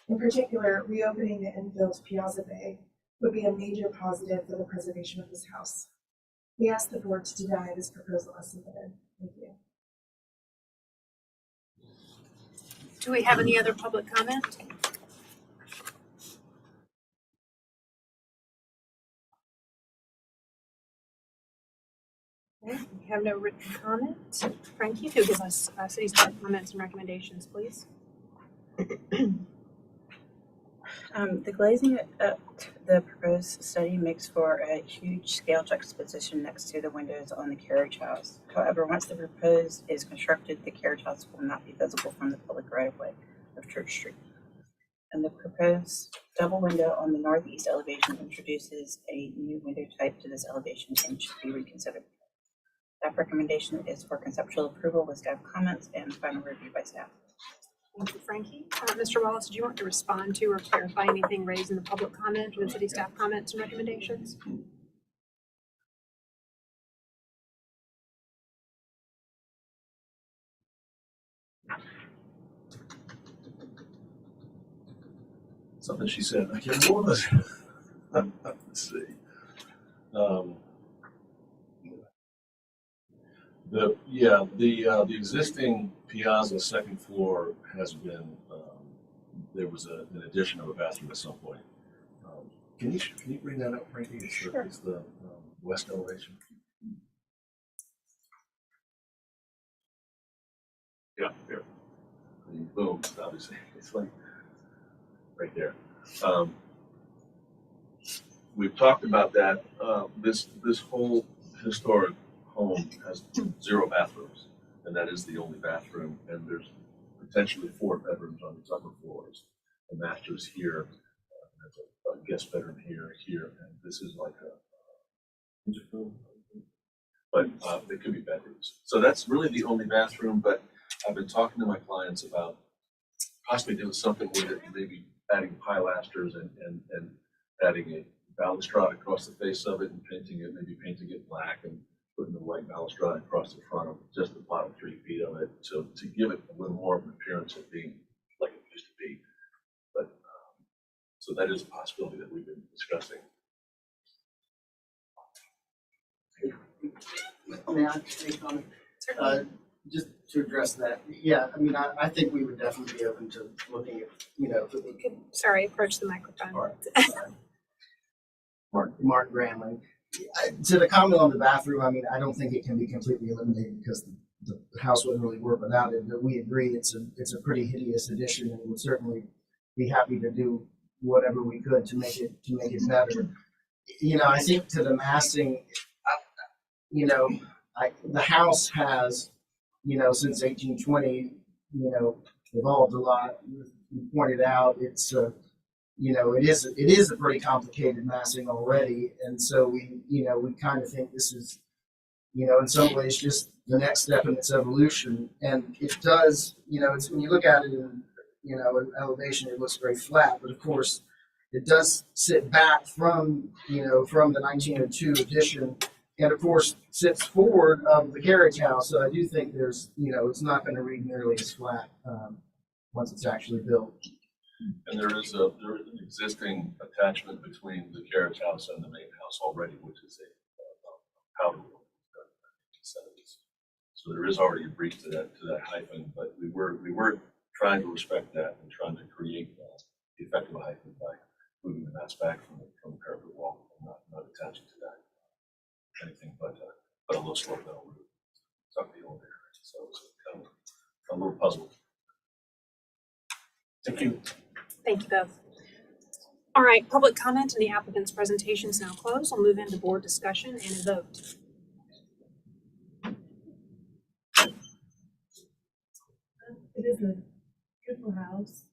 In particular, reopening the inbuilt Piazza Bay would be a major positive for the preservation of this house. We ask the board to deny this proposal as submitted. Thank you. Do we have any other public comment? Okay, we have no written comment. Frank, you could give us city staff comments and recommendations, please. The glazing at the proposed study makes for a huge scale juxtaposition next to the windows on the carriage house. However, once the proposed is constructed, the carriage house will not be visible from the public right-of-way of Church Street. And the proposed double window on the northeast elevation introduces a new window type to this elevation and should be reconsidered. Staff recommendation is for conceptual approval with staff comments and final review by staff. Thank you, Frankie. Mr. Wallace, do you want to respond to or clarify anything raised in the public comment or the city staff comments and recommendations? Something she said, I can't remember what it was. Let's see. The existing piazza second floor has been, there was an addition of a bathroom at some point. Can you bring that up, Frankie? It's the west elevation. Yeah, here. I mean, boom, obviously, it's like right there. We've talked about that. This whole historic home has 0 bathrooms, and that is the only bathroom. And there's potentially 4 bedrooms on these upper floors. The master's here. There's a guest bedroom here, and this is like a music room. But it could be bedrooms. So that's really the only bathroom. But I've been talking to my clients about possibly doing something with it, maybe adding pilasters and adding a balustrade across the face of it and painting it black and putting the white balustrade across the front of just the bottom 3 feet of it, so to give it a little more of an appearance of being like it used to be. But so that is a possibility that we've been discussing. May I make a comment? Just to address that, yeah, I mean, I think we would definitely be open to looking at, Sorry, approach the microphone. Mark Granley. To the comment on the bathroom, I mean, I don't think it can be completely eliminated because the house wouldn't really work without it. But we agree it's a pretty hideous addition, and would certainly be happy to do whatever we could to make it better. I think to the massing, the house has, since 1820, evolved a lot. You pointed out it's it is a pretty complicated massing already, and so we kind of think this is, in some ways just the next step in its evolution. And it does, it's when you look at it in, in elevation, it looks very flat, but of course it does sit back from, from the 1902 addition, and of course sits forward of the carriage house. So I do think there's, it's not going to read nearly as flat once it's actually built. And there is an existing attachment between the carriage house and the main house already, which is a powder room. So there is already a breach to that hyphen, but we were trying to respect that and trying to create the effect of a hyphen by moving the mass back from the parapet wall and not attaching to that anything but a low slope metal roof. It's up the elevator, so it's kind of a little puzzle. Thank you. Thank you both. All right, public comment and the applicant's presentation is now closed. I'll move into board discussion and a vote. It is a beautiful house.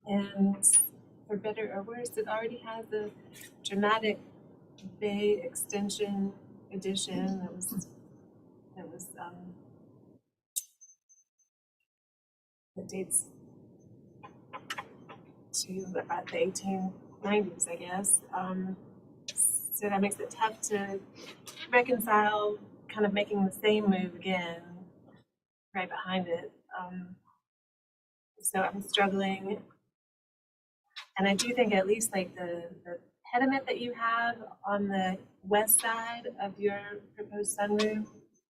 And for better or worse, it already has a dramatic bay extension addition that dates to about the 1890s, I guess. So that makes it tough to reconcile kind of making the same move again right behind it. So I'm struggling. And I do think at least like the pediment that you have on the west side of your proposed sunroom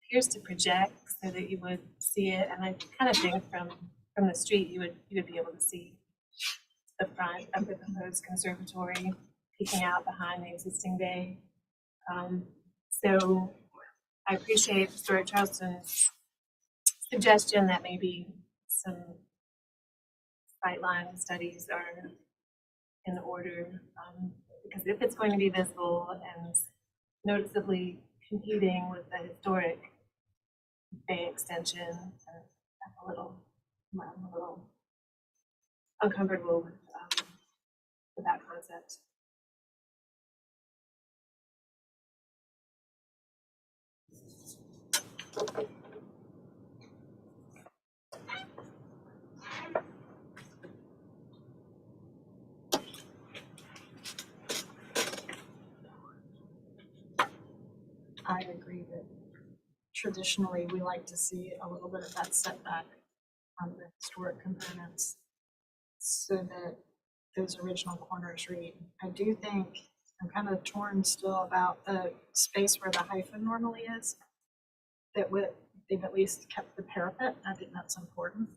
appears to project so that you would see it. And I kind of think from the street you would be able to see the front of the proposed conservatory peeking out behind the existing bay. So I appreciate Stuart Charleston's suggestion that maybe some sightline studies are in order, because if it's going to be visible and noticeably competing with the historic bay extension, I'm a little uncomfortable with that concept. I agree that traditionally we like to see a little bit of that setback on the historic components so that those original corners read. I do think I'm kind of torn still about the space where the hyphen normally is. That they've at least kept the parapet. I think that's important.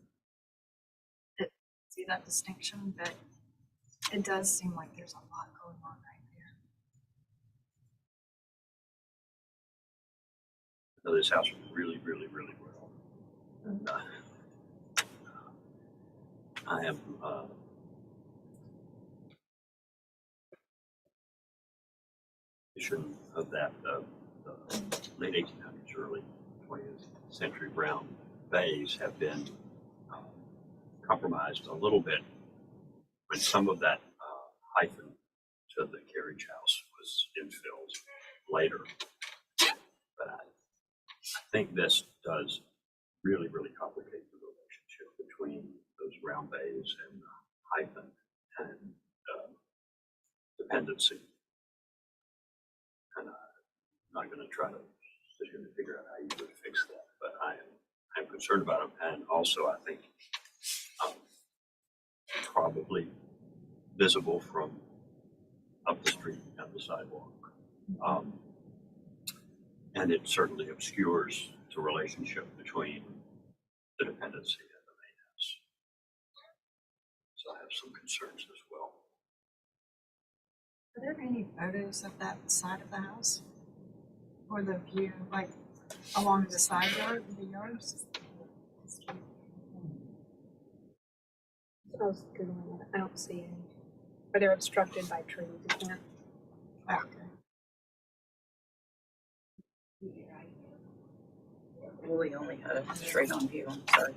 See that distinction, but it does seem like there's a lot going on right there. Know this house really, really, really well. And, I am vision of that the late 1800s, early 20th century brown bays have been compromised a little bit when some of that hyphen to the carriage house was infilled later. But I think this does really, really complicate the relationship between those round bays and the hyphen and dependency. And I'm not going to try to sit here and figure out how you would fix that, but I'm concerned about them. And also, I think probably visible from up the street and the sidewalk. And it certainly obscures the relationship between the dependency and the main house. So I have some concerns as well. Are there any photos of that side of the house? Or the view, like along the side yard, the yards? I don't see any. Or they're obstructed by trees. You can't. Okay. We only had a straight on view, I'm sorry.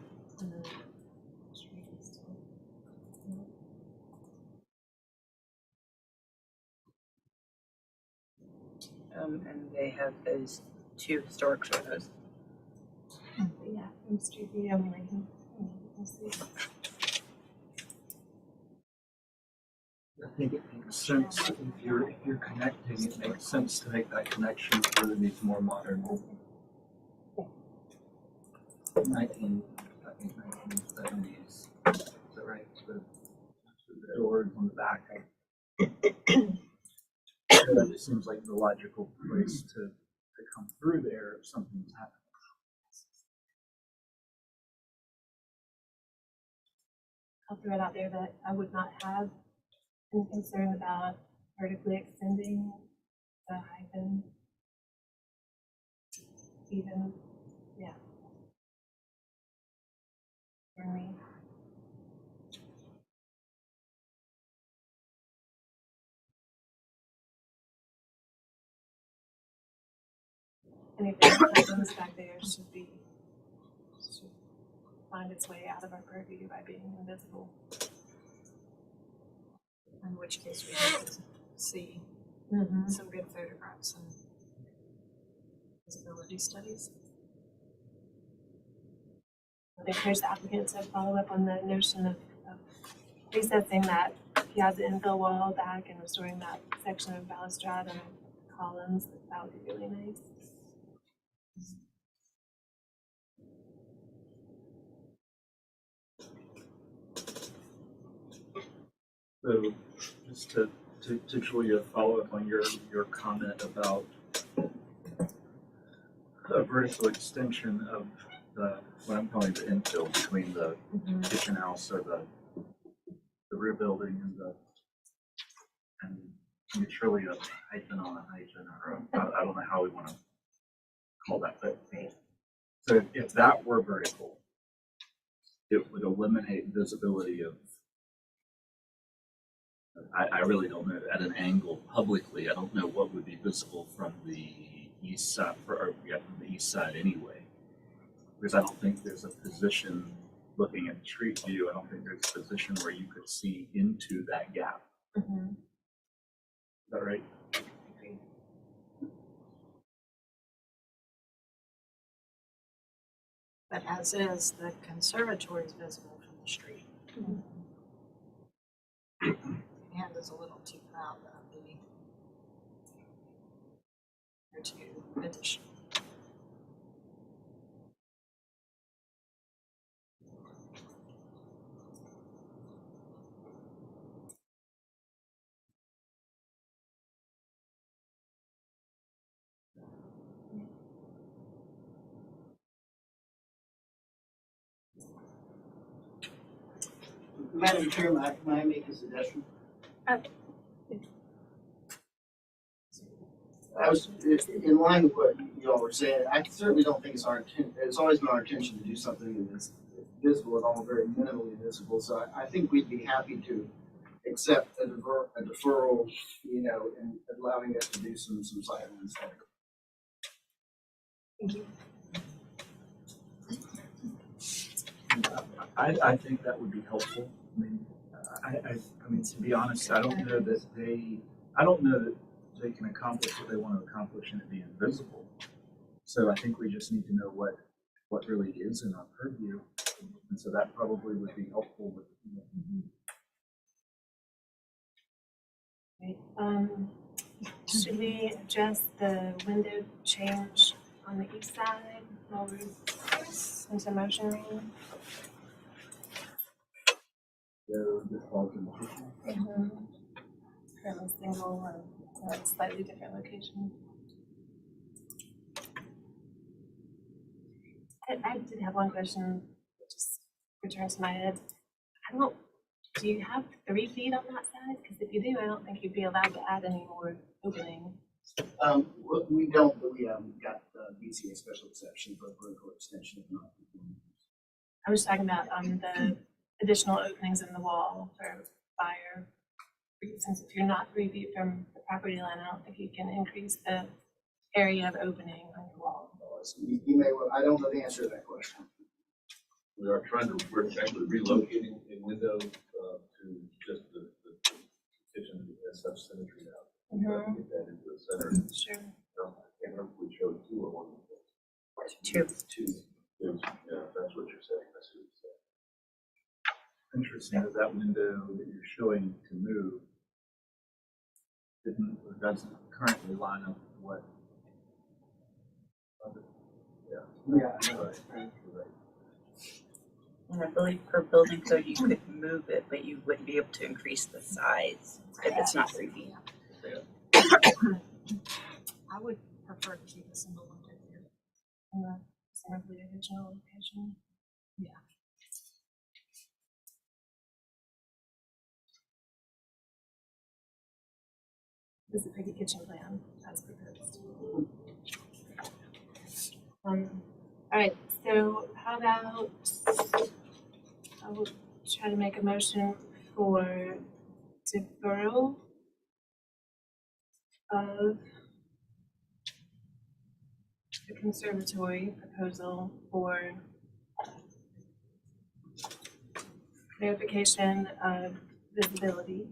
And they have those two historic photos. Yeah, from street view, I'm like, let's see. I think it makes sense if you're connecting, it makes sense to make that connection through these more modern 1970s. Is that right? The doors on the back. It seems like the logical place to come through there if something's happening. I'll throw it out there that I would not have any concern about vertically extending the hyphen. Even, yeah. For me. Anything that happens back there should find its way out of our purview by being invisible. In which case we have to see some good photographs and visibility studies. I think here's the applicant to follow up on the notion of recessing that piazza infill wall back and restoring that section of balustrade and columns. That would be really nice. So just to Julia, follow up on your comment about a vertical extension of what I'm calling the infill between the kitchen house or the rear building and it's really a hyphen on a hyphen or I don't know how we want to call that, but so if that were vertical, it would eliminate visibility of I really don't know at an angle publicly. I don't know what would be visible from the east side, from the east side anyway. Because I don't think there's a position, looking at the street view, I don't think there's a position where you could see into that gap. Is that right? But as is, the conservatory is visible from the street. And is a little too proud of the or to addition. Madam Chair, may I make a suggestion? I was, in line with what you all were saying, I certainly don't think it's our intent, it's always been our intention to do something that is visible and all very minimally visible, so I think we'd be happy to accept a deferral, you know, and allowing us to do some sightlines there. Thank you. I think that would be helpful. I mean, I mean, to be honest, I don't know that they can accomplish what they want to accomplish and it be invisible. So I think we just need to know what really is in our purview. And so that probably would be helpful with, Right. Should we adjust the window change on the east side while we're into motion? Currently single or a slightly different location. I did have one question that just returns to my head. Do you have 3 feet on that side? Because if you do, I don't think you'd be allowed to add any more opening. We don't, but we got the BCA special exception for vertical extension of non-conforming. I was talking about the additional openings in the wall for fire reasons. If you're not 3 feet from the property line, I don't think you can increase the area of opening on your wall. You may, well, I don't know the answer to that question. We're actually relocating a window to just the kitchen as such symmetry now. Get that into the center. Sure. I can't remember if we showed 2 or 1. 2. 2. Yeah, that's what you're saying. That's what you're saying. interesting that that window that you're showing to move doesn't currently line up with what. And I believe per building code, you could move it, but you wouldn't be able to increase the size if it's not 3 feet. I would prefer to keep a single window here. In the center of the original location. Yeah. This is a pretty kitchen plan as proposed. All right, so how about I will try to make a motion for deferral of the conservatory proposal for verification of visibility.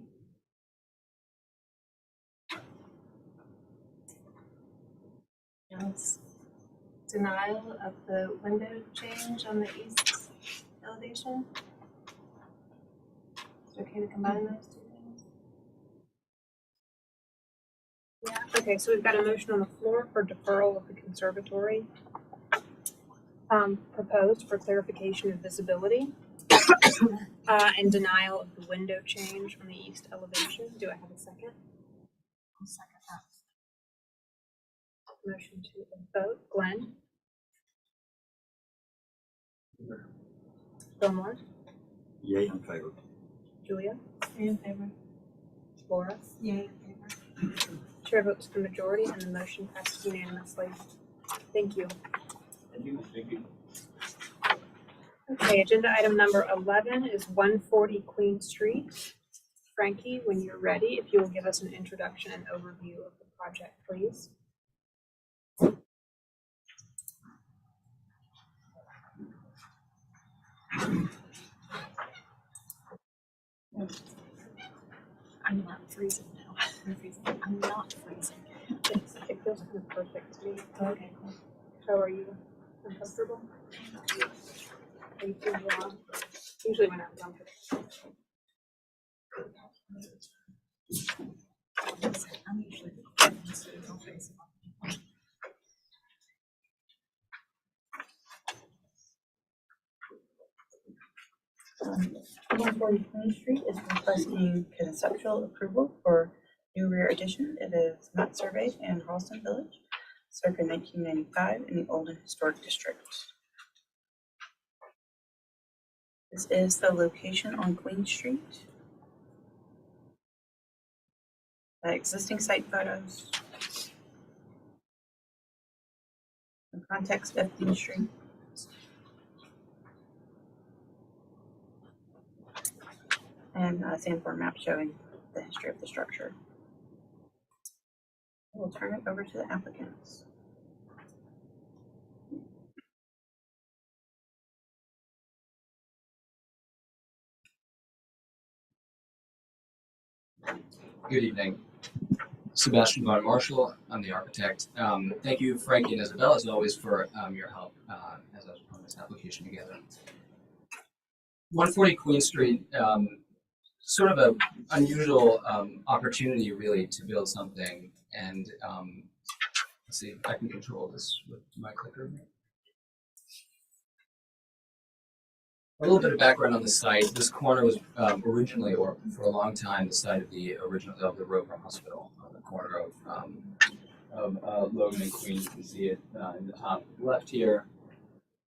And denial of the window change on the east elevation. Is it okay to combine those two things? Yeah, okay, so we've got a motion on the floor for deferral of the conservatory. Proposed for clarification of visibility. And denial of the window change on the east elevation. Do I have a second? I'll second that. Motion to vote. Glenn? Fillmore? Yay in favor. Julia? Yay in favor. Laura? Yay in favor. Chair votes the majority and the motion passes unanimously. Thank you. Thank you. Thank you. Okay, agenda item number 11 is 140 Queen Street. Frankie, when you're ready, if you will give us an introduction and overview of the project, please. I'm not freezing now. I'm not freezing. It feels kind of perfect to me. Okay, cool. How are you? Uncomfortable? Are you feeling warm? Usually when I'm uncomfortable. I'm usually the so don't face it. 140 Queen Street is requesting conceptual approval for new rear addition. It is not surveyed in Harleston Village, circa 1995 in the Olden Historic District. This is the location on Queen Street. The existing site photos. The context of Queen Street. And a Sanborn map showing the history of the structure. We'll turn it over to the applicants. Good evening. Sebastian Von Marshall, I'm the architect. Thank you, Frankie and Isabel, as always, for your help as I was putting this application together. 140 Queen Street, sort of an unusual opportunity, really, to build something. And let's see if I can control this with my clicker. A little bit of background on the site. This corner was originally, or for a long time, the site of the Roper Hospital on the corner of Logan and Queen. You can see it in the top left here.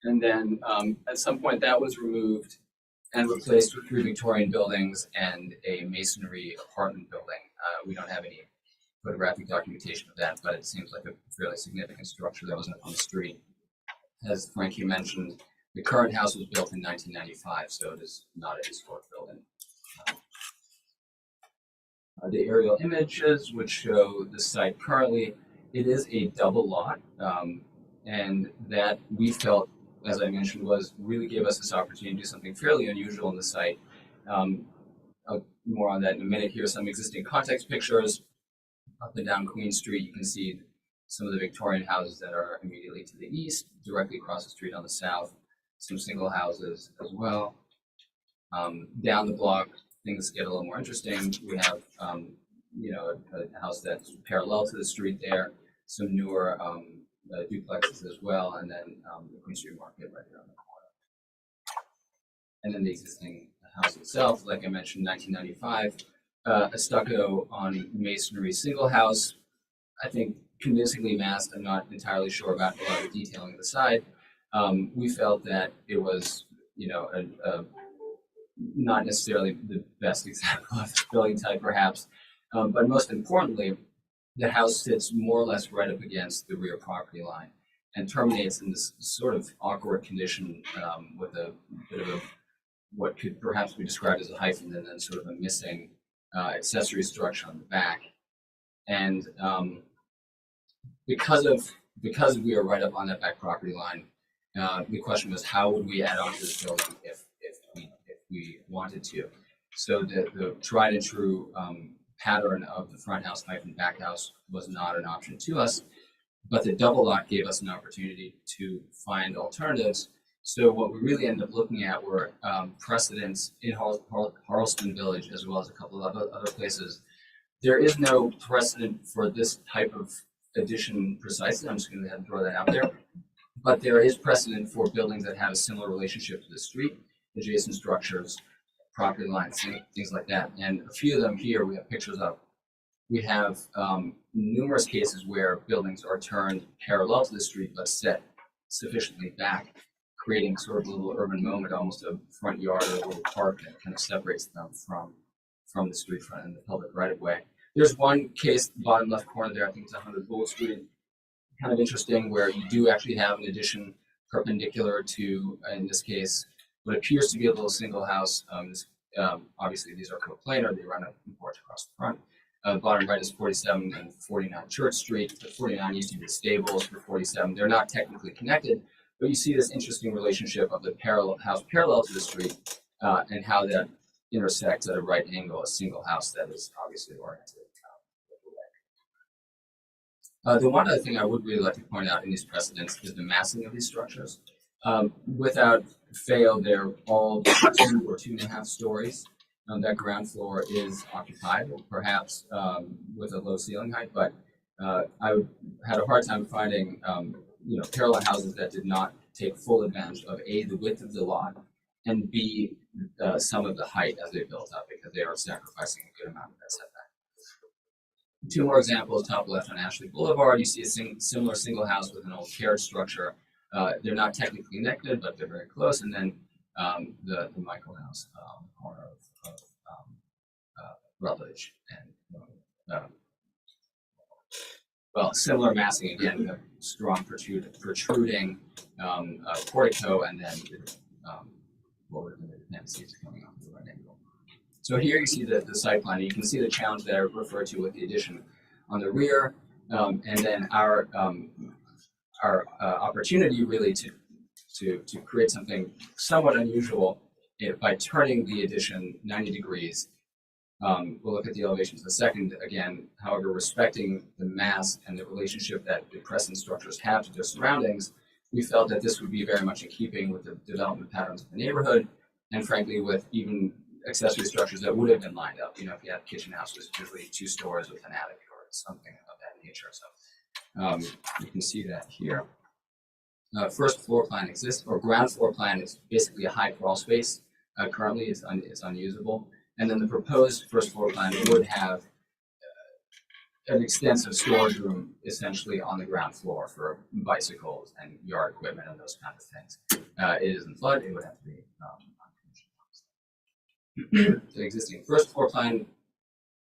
And then at some point that was removed and replaced with 3 Victorian buildings and a masonry apartment building. We don't have any photographic documentation of that, but it seems like a fairly significant structure that was up on the street. As Frankie mentioned, the current house was built in 1995, so it is not a historic building. The aerial images which show the site currently, it is a double lot, and that we felt, as I mentioned, was really gave us this opportunity to do something fairly unusual on the site. I'll more on that in a minute. Here are some existing context pictures. Up and down Queen Street, you can see some of the Victorian houses that are immediately to the east, directly across the street on the south. Some single houses as well. Down the block, things get a little more interesting. We have, a house that's parallel to the street there, some newer duplexes as well, and then the Queen Street Market right there on the corner. And then the existing house itself, like I mentioned, 1995, a stucco on masonry single house. I think convincingly masked. I'm not entirely sure about a lot of the detailing of the side. We felt that it was, not necessarily the best example of this building type, perhaps, but most importantly, the house sits more or less right up against the rear property line and terminates in this sort of awkward condition with a bit of what could perhaps be described as a hyphen and then sort of a missing accessory structure on the back. And because we are right up on that back property line, the question was, how would we add on to this building if we wanted to? So the tried and true pattern of the front house hyphen back house was not an option to us, but the double lot gave us an opportunity to find alternatives. So what we really ended up looking at were precedents in Harleston Village, as well as a couple of other places. There is no precedent for this type of addition precisely. I'm just going to go ahead and throw that out there. But there is precedent for buildings that have a similar relationship to the street, adjacent structures, property lines, things like that. And a few of them here we have pictures of. We have numerous cases where buildings are turned parallel to the street but set sufficiently back, creating sort of a little urban moment, almost a front yard or a little park that kind of separates them from the street front and the public right of way. There's one case, bottom left corner there, I think it's 100 Bull Street, kind of interesting, where you do actually have an addition perpendicular to, in this case, what appears to be a little single house. Obviously, these are coplanar, they run a porch across the front. Bottom right is 47 and 49 Church Street. The 49 used to be the stables for 47. They're not technically connected, but you see this interesting relationship of the house parallel to the street and how that intersect at a right angle, a single house that is obviously oriented. The one other thing I would really like to point out in these precedents is the massing of these structures. Without fail, they're all 2 or 2.5 stories. That ground floor is occupied, perhaps with a low ceiling height, but I had a hard time finding parallel houses that did not take full advantage of A, the width of the lot, and B, some of the height as they built up, because they are sacrificing a good amount of that setback. 2 more examples, top left on Ashley Boulevard, you see a similar single house with an old carriage structure. They're not technically connected, but they're very close. And then the Michael House on the corner of Rutledge and similar massing again, a strong protruding portico, and then what would have been the dependencies coming off the right angle. So here you see the site plan. You can see the challenge that I referred to with the addition on the rear, and then our opportunity really to create something somewhat unusual by turning the addition 90 degrees. We'll look at the elevations in a second. Again, however, respecting the mass and the relationship that the crescent structures have to their surroundings, we felt that this would be very much in keeping with the development patterns of the neighborhood, and frankly, with even accessory structures that would have been lined up. If you had a kitchen house, it was usually 2 stories with an attic or something of that nature. So you can see that here. First floor plan exists, or ground floor plan is basically a high crawl space. Currently, it's unusable. And then the proposed first floor plan would have an extensive storage room essentially on the ground floor for bicycles and yard equipment and those kind of things. It isn't flood, it would have to be the existing first floor plan,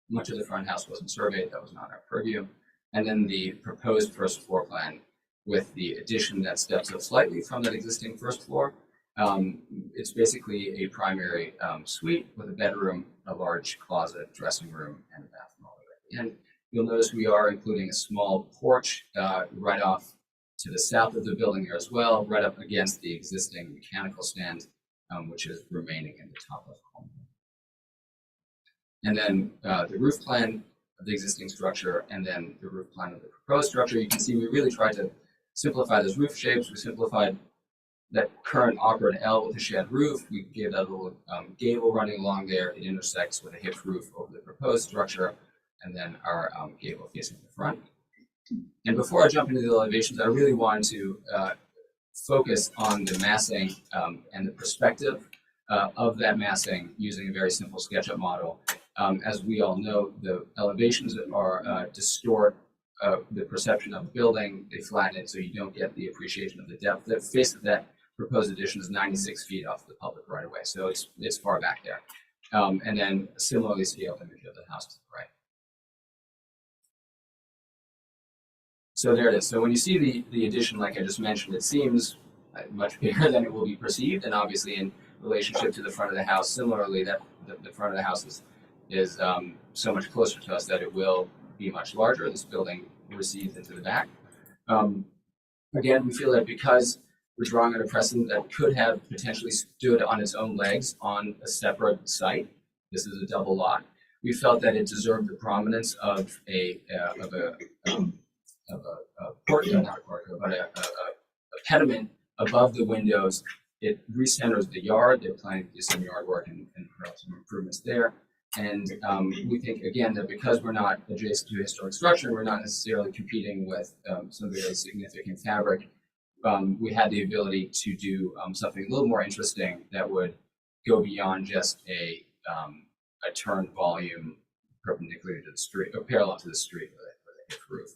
much of the front house wasn't surveyed, that was not our purview. And then the proposed first floor plan with the addition that steps up slightly from that existing first floor. It's basically a primary suite with a bedroom, a large closet, dressing room, and a bathroom all the way at the end. You'll notice we are including a small porch right off to the south of the building here as well, right up against the existing mechanical stand, which is remaining in the top left corner. And then the roof plan of the existing structure, and then the roof plan of the proposed structure. You can see we really tried to simplify those roof shapes. We simplified that current awkward L with a shed roof. We gave that a little gable running along there. It intersects with a hipped roof over the proposed structure, and then our gable facing the front. And before I jump into the elevations, I really wanted to focus on the massing and the perspective of that massing using a very simple SketchUp model. As we all know, the elevations are distort the perception of the building. They flatten it so you don't get the appreciation of the depth. The face of that proposed addition is 96 feet off the public right away, so it's far back there. And then similarly scaled image of the house to the right. So there it is. So when you see the addition, like I just mentioned, it seems much bigger than it will be perceived, and obviously in relationship to the front of the house, similarly, that the front of the house is so much closer to us that it will be much larger. This building recedes into the back. Again, we feel that because we're drawing on a precedent that could have potentially stood on its own legs on a separate site, this is a double lot, we felt that it deserved the prominence of a portico, not a portico, but a pediment above the windows. It recenters the yard. They're planning to do some yard work and perhaps some improvements there. And we think, again, that because we're not adjacent to a historic structure, we're not necessarily competing with some very significant fabric. We had the ability to do something a little more interesting that would go beyond just a turned volume perpendicular to the street, or parallel to the street with a hipped roof.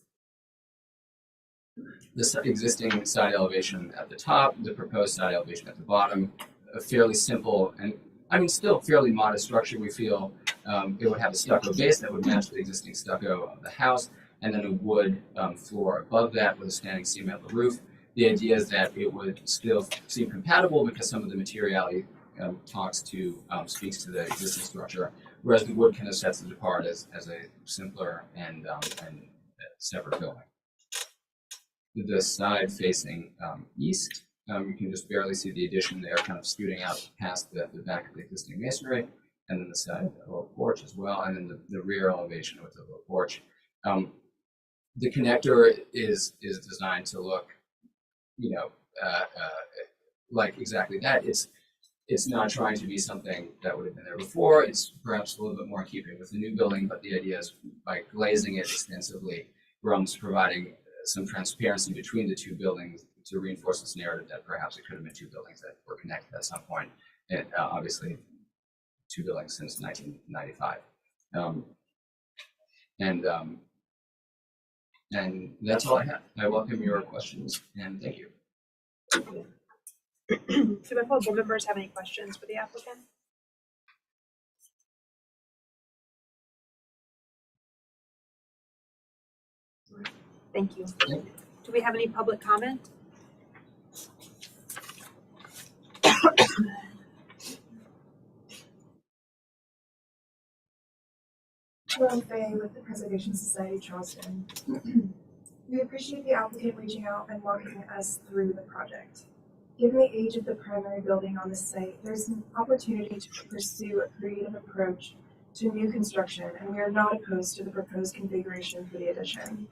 This existing side elevation at the top, the proposed side elevation at the bottom, a fairly simple and still fairly modest structure. We feel it would have a stucco base that would match the existing stucco of the house, and then a wood floor above that with a standing seam at the roof. The idea is that it would still seem compatible because some of the materiality speaks to the existing structure, whereas the wood kind of sets it apart as a simpler and separate building. The side facing east, you can just barely see the addition there, kind of scooting out past the back of the existing masonry. and then the side of the lower porch as well, and then the rear elevation with the lower porch. The connector is designed to look, like exactly that. It's not trying to be something that would have been there before. It's perhaps a little bit more in keeping with the new building, but the idea is by glazing it extensively, Rum's providing some transparency between the two buildings to reinforce this narrative that perhaps it could have been two buildings that were connected at some point. And obviously, two buildings since 1995. And that's all I have. I welcome your questions and thank you. Do my fellow board members have any questions for the applicant? Thank you. Do we have any public comment? Hello, Faye with the Preservation Society of Charleston. We appreciate the applicant reaching out and walking us through the project. Given the age of the primary building on the site, there's an opportunity to pursue a creative approach to new construction, and we are not opposed to the proposed configuration for the addition.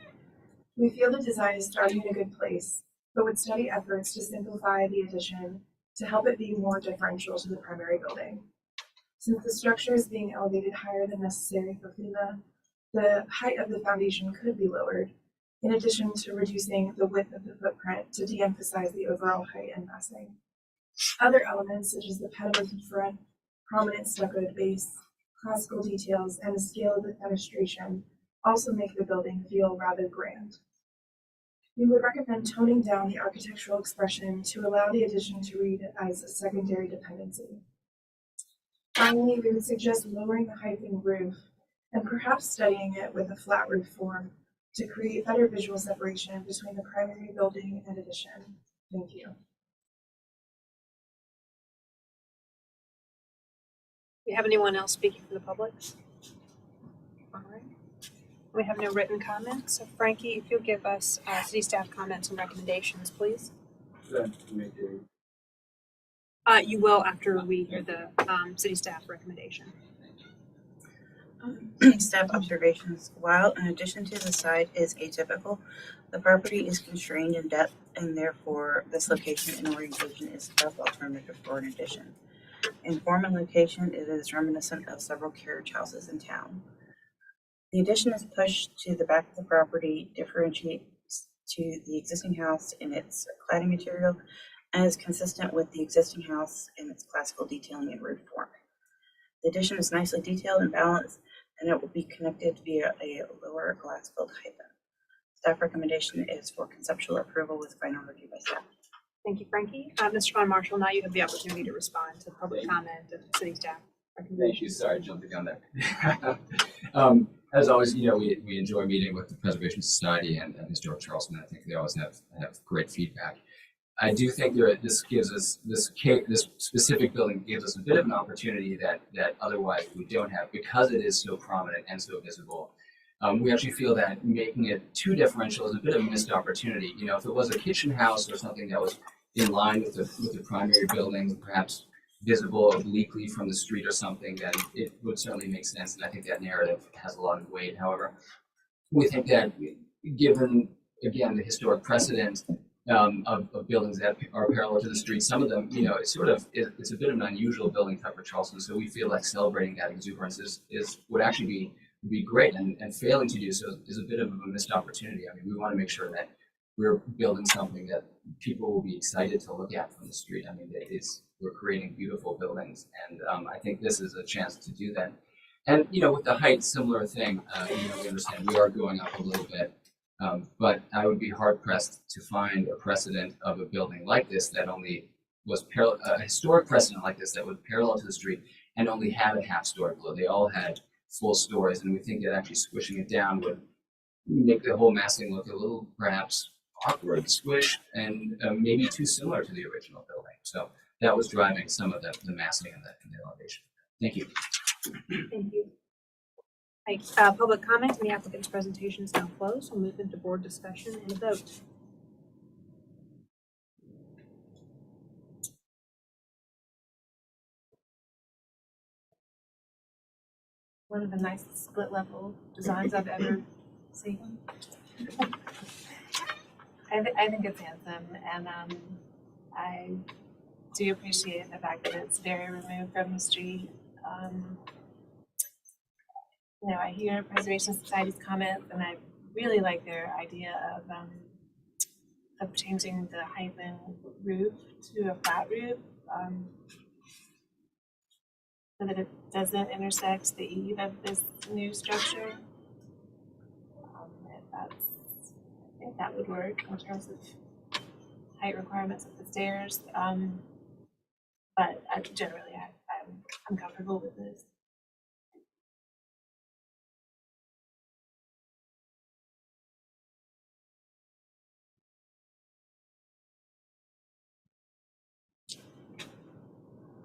We feel the design is starting in a good place, but would study efforts to simplify the addition to help it be more differential to the primary building. Since the structure is being elevated higher than necessary for FEMA, the height of the foundation could be lowered, in addition to reducing the width of the footprint to de-emphasize the overall height and massing. Other elements, such as the pedimented front, prominent stuccoed base, classical details, and the scale of the fenestration, also make the building feel rather grand. We would recommend toning down the architectural expression to allow the addition to read as a secondary dependency. Finally, we would suggest lowering the height of the roof and perhaps studying it with a flat roof form to create better visual separation between the primary building and addition. Thank you. Do we have anyone else speaking for the public? All right. We have no written comments. So Frankie, if you'll give us city staff comments and recommendations, please. You will after we hear the city staff recommendation. Staff observations. While an addition to the site is atypical, the property is constrained in depth, and therefore this location and orientation is the best alternative for an addition. In form and location, it is reminiscent of several carriage houses in town. The addition is pushed to the back of the property, differentiates to the existing house in its cladding material, and is consistent with the existing house in its classical detailing and roof form. The addition is nicely detailed and balanced, and it will be connected via a lower glass-filled hyphen. Staff recommendation is for conceptual approval with final review by staff. Thank you, Frankie. Mr. John Marshall, now you have the opportunity to respond to public comment and city staff recommendation. Thank you. Sorry, jumping on there. As always, we enjoy meeting with the Preservation Society and Historic Charleston. I think they always have great feedback. I do think this gives us this specific building gives us a bit of an opportunity that otherwise we don't have because it is so prominent and so visible. We actually feel that making it too differential is a bit of a missed opportunity. If it was a kitchen house or something that was in line with the primary building, perhaps visible obliquely from the street or something, then it would certainly make sense. And I think that narrative has a lot of weight. However, we think that given, again, the historic precedent of buildings that are parallel to the street, some of them, it's a bit of an unusual building type for Charleston. So we feel like celebrating that exuberance would actually be great, and failing to do so is a bit of a missed opportunity. I mean, we want to make sure that we're building something that people will be excited to look at from the street. I mean, we're creating beautiful buildings, and I think this is a chance to do that. And with the height, similar thing. We understand we are going up a little bit, but I would be hard pressed to find a precedent of a building like this that only was a historic precedent like this that was parallel to the street and only had a half story below. They all had full stories, and we think that actually squishing it down would make the whole massing look a little perhaps awkward, squished, and maybe too similar to the original building. So that was driving some of the massing and the elevation. Thank you. Thank you. Public comment and the applicant's presentation is now closed. We'll move into board discussion and a vote. one of the nicest split level designs I've ever seen. I think it's handsome, and I do appreciate the fact that it's very removed from the street. I hear Preservation Society's comments, and I really like their idea of changing the Highland roof to a flat roof, so that it doesn't intersect the eave of this new structure. I think that would work in terms of height requirements of the stairs. But generally, I'm comfortable with this.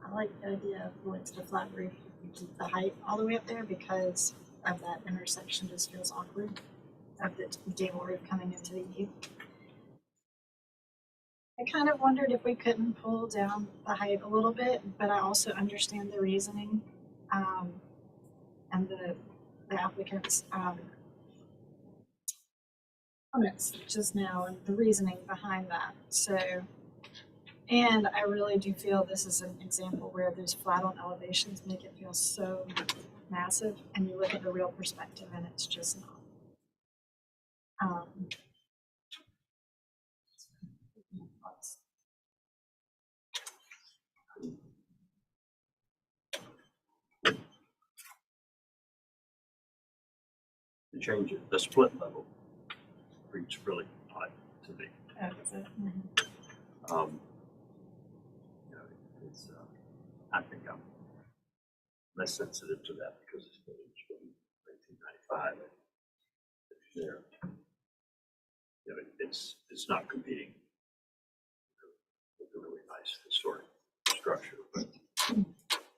I like the idea of going to the flat roof and keep the height all the way up there because of that intersection just feels awkward of the gable roof coming into the eve. I kind of wondered if we couldn't pull down the height a little bit, but I also understand the reasoning and the applicant's comments just now and the reasoning behind that. So, and I really do feel this is an example where those flat on elevations make it feel so massive, and you look at the real perspective and it's just not. The change, the split level reads really odd to me. It's, I think I'm less sensitive to that because it's footage from 1995. There, it's not competing with a really nice historic structure, but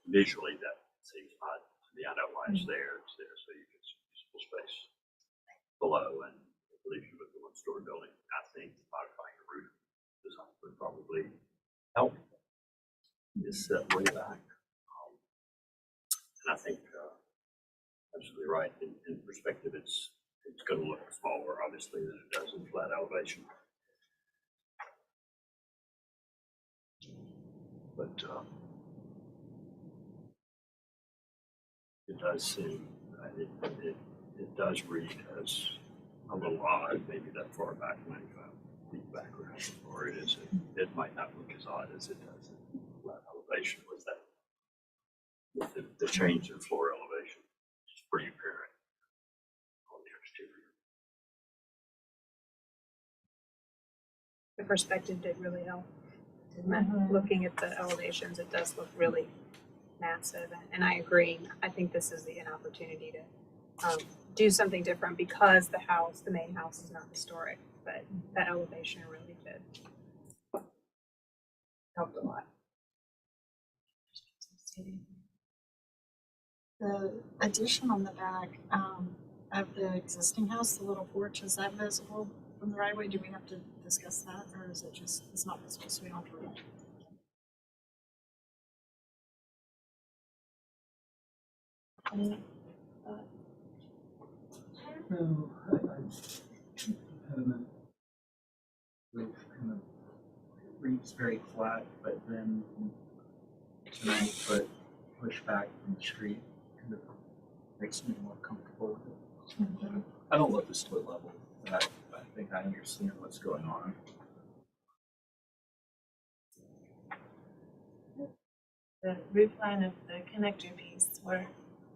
visually that seems odd to me. I know why it's there. It's there so you can see usable space below, and it leaves you with the one-story building. I think modifying the roof design would probably help. Is set way back, and I think absolutely right. In perspective, it's going to look smaller, obviously, than it does in flat elevation. But it does seem it does read as a little odd, maybe that far back, 95 feet background, or it might not look as odd as it does in flat elevation with that, with the change in floor elevation. It's pretty apparent on the exterior. The perspective did really help. Looking at the elevations, it does look really massive, and I agree. I think this is an opportunity to do something different because the main house is not historic, but that elevation really did help a lot. The addition on the back of the existing house, the little porch, is that visible from the right of way? Do we have to discuss that, or is it just, it's not visible, so we don't have to read it? No, impediment roof kind of reads very flat, but then 9-foot pushback from the street kind of makes me more comfortable with it. I don't love the split level, but I think I understand what's going on. The roof line of the connector piece were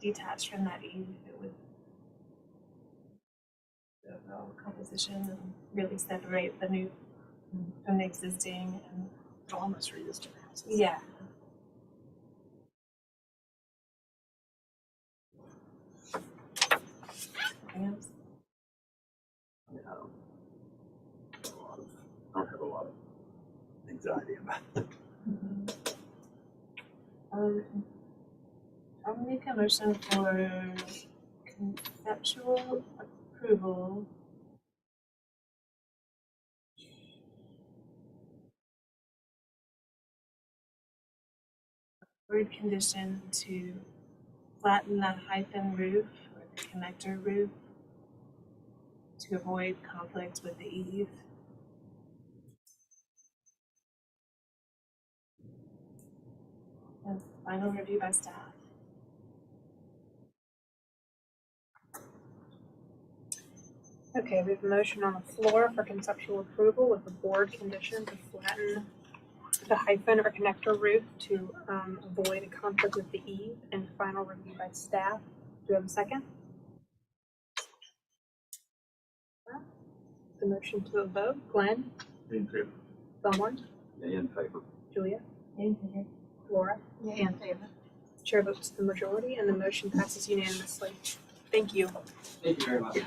detached from that eave. It would the overall composition and really separate the new from the existing, and Almost read this to the houses. yeah. Anything else? I don't have a lot of anxiety about it. I'll make a motion for conceptual approval. Word condition to flatten the hyphen roof or the connector roof to avoid conflict with the eave. And final review by staff. Okay, we have a motion on the floor for conceptual approval with the board condition to flatten the hyphen or connector roof to avoid a conflict with the eave, and final review by staff. Do we have a second? The motion to a vote. Glenn? In favor. Fillmore? In favor. Julia? In favor. Laura? In favor. Chair votes the majority, and the motion passes unanimously. Thank you. Thank you very much.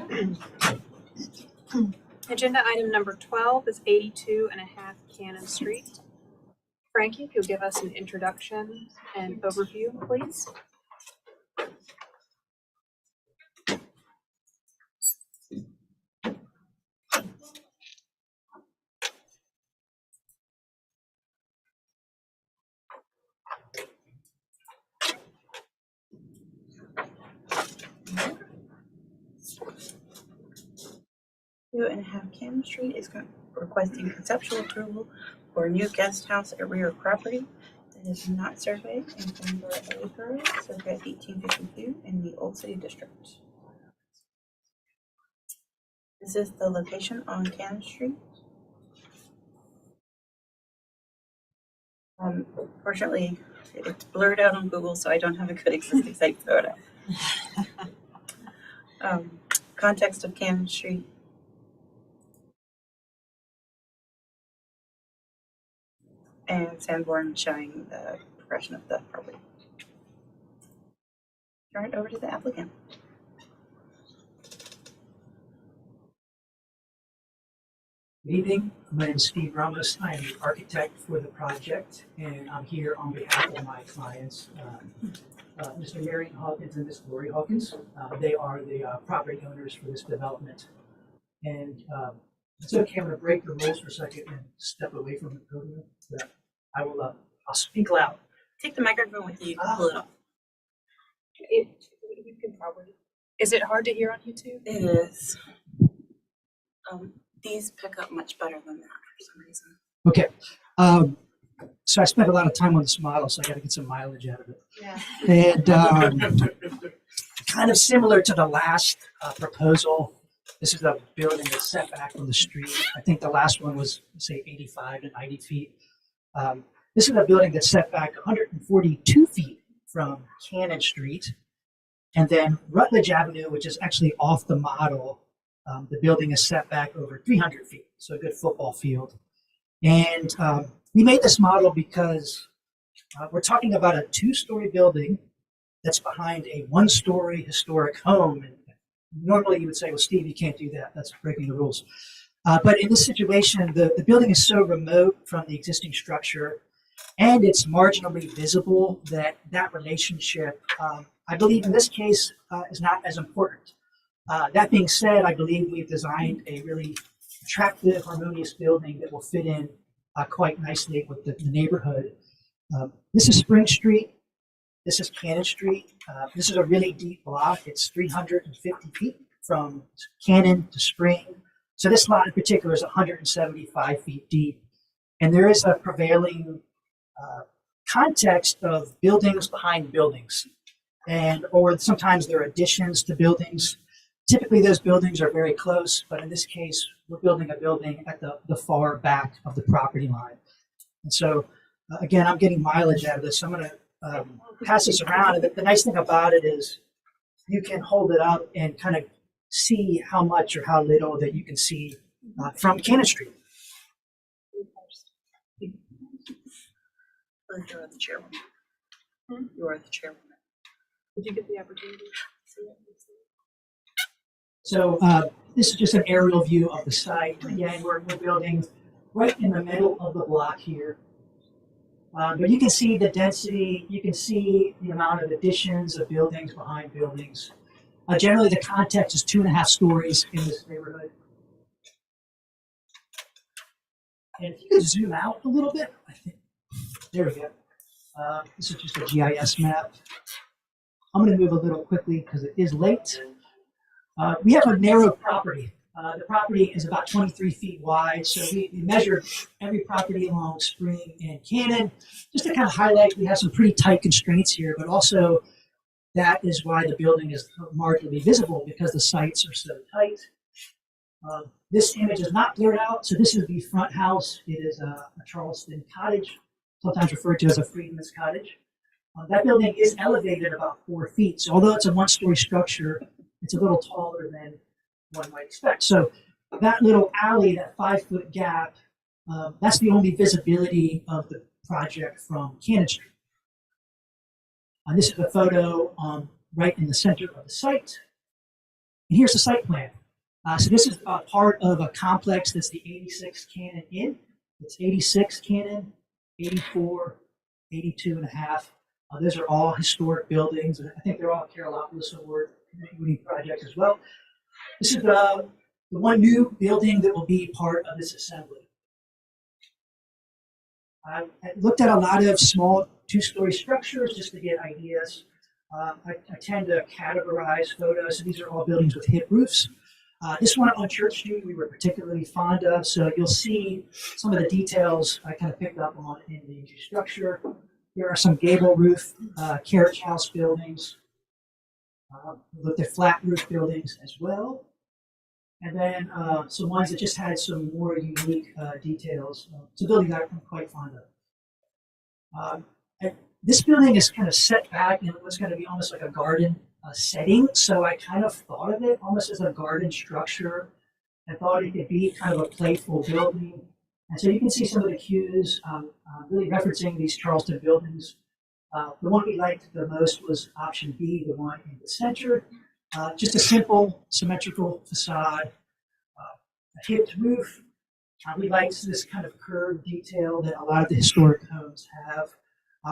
Agenda item number 12 is 82.5 Cannon Street. Frankie, if you'll give us an introduction and overview, please. Two and a half Cannon Street is requesting conceptual approval for a new guest house at rear property that is not surveyed in Denver, Acre, circa 1852 in the Old City District. This is the location on Cannon Street. Fortunately, it's blurred out on Google, so I don't have a good existing site photo. Context of Cannon Street. And Sanborn showing the progression of the property. Turn it over to the applicant. Good evening. My name is Steve Ramos. I am the architect for the project, and I'm here on behalf of my clients, Mr. Marion Hawkins and Ms. Lori Hawkins. They are the property owners for this development. And it's okay, I'm going to break the rules for a second and step away from the podium. But I'll speak loud. Take the microphone with you. You can pull it off. You can probably. Is it hard to hear on YouTube? It is. These pick up much better than that for some reason. Okay. So I spent a lot of time on this model, so I got to get some mileage out of it. Yeah. And kind of similar to the last proposal, this is a building that's set back from the street. I think the last one was, say, 85 to 90 feet. This is a building that's set back 142 feet from Cannon Street. And then Rutledge Avenue, which is actually off the model, the building is set back over 300 feet, so a good football field. And we made this model because we're talking about a 2-story building that's behind a 1-story historic home. And normally you would say, well, Steve, you can't do that. That's breaking the rules. But in this situation, the building is so remote from the existing structure and it's marginally visible that that relationship, I believe in this case, is not as important. That being said, I believe we've designed a really attractive, harmonious building that will fit in quite nicely with the neighborhood. This is Spring Street. This is Cannon Street. This is a really deep block. It's 350 feet from Cannon to Spring. So this lot in particular is 175 feet deep. And there is a prevailing context of buildings behind buildings. Or sometimes there are additions to buildings. Typically those buildings are very close, but in this case, we're building a building at the far back of the property line. And so, again, I'm getting mileage out of this. So I'm going to pass this around. And the nice thing about it is you can hold it up and kind of see how much or how little that you can see from Cannon Street. You are the chairwoman. You are the chairwoman. Did you get the opportunity? So this is just an aerial view of the site. Again, we're building right in the middle of the block here. But you can see the density, you can see the amount of additions of buildings behind buildings. Generally, the context is 2.5 stories in this neighborhood. And if you could zoom out a little bit, I think, there we go. This is just a GIS map. I'm going to move a little quickly because it is late. We have a narrow property. The property is about 23 feet wide, so we measured every property along Spring and Cannon just to kind of highlight we have some pretty tight constraints here, but also that is why the building is markedly visible because the sites are so tight. This image is not blurred out, so this is the front house. It is a Charleston cottage, sometimes referred to as a freedman's cottage. That building is elevated about 4 feet, so although it's a one-story structure, it's a little taller than one might expect. So that little alley, that 5-foot gap, that's the only visibility of the project from Cannon Street. This is a photo right in the center of the site. And here's the site plan. So this is part of a complex that's the 86 Cannon Inn. It's 86 Cannon, 84, 82 and a half. Those are all historic buildings. I think they're all Carolopoulos Award winning projects as well. This is the one new building that will be part of this assembly. I looked at a lot of small 2-story structures just to get ideas. I tend to categorize photos. So these are all buildings with hip roofs. This one on Church Street we were particularly fond of, so you'll see some of the details I kind of picked up on in the structure. There are some gable roof carriage house buildings. Looked at flat roof buildings as well. And then some ones that just had some more unique details. It's a building that I'm quite fond of. This building is kind of set back in what's going to be almost like a garden setting. So I kind of thought of it almost as a garden structure. I thought it could be kind of a playful building. And so you can see some of the cues really referencing these Charleston buildings. The one we liked the most was option B, the one in the center. Just a simple symmetrical facade, a hipped roof. We liked this kind of curved detail that a lot of the historic homes have.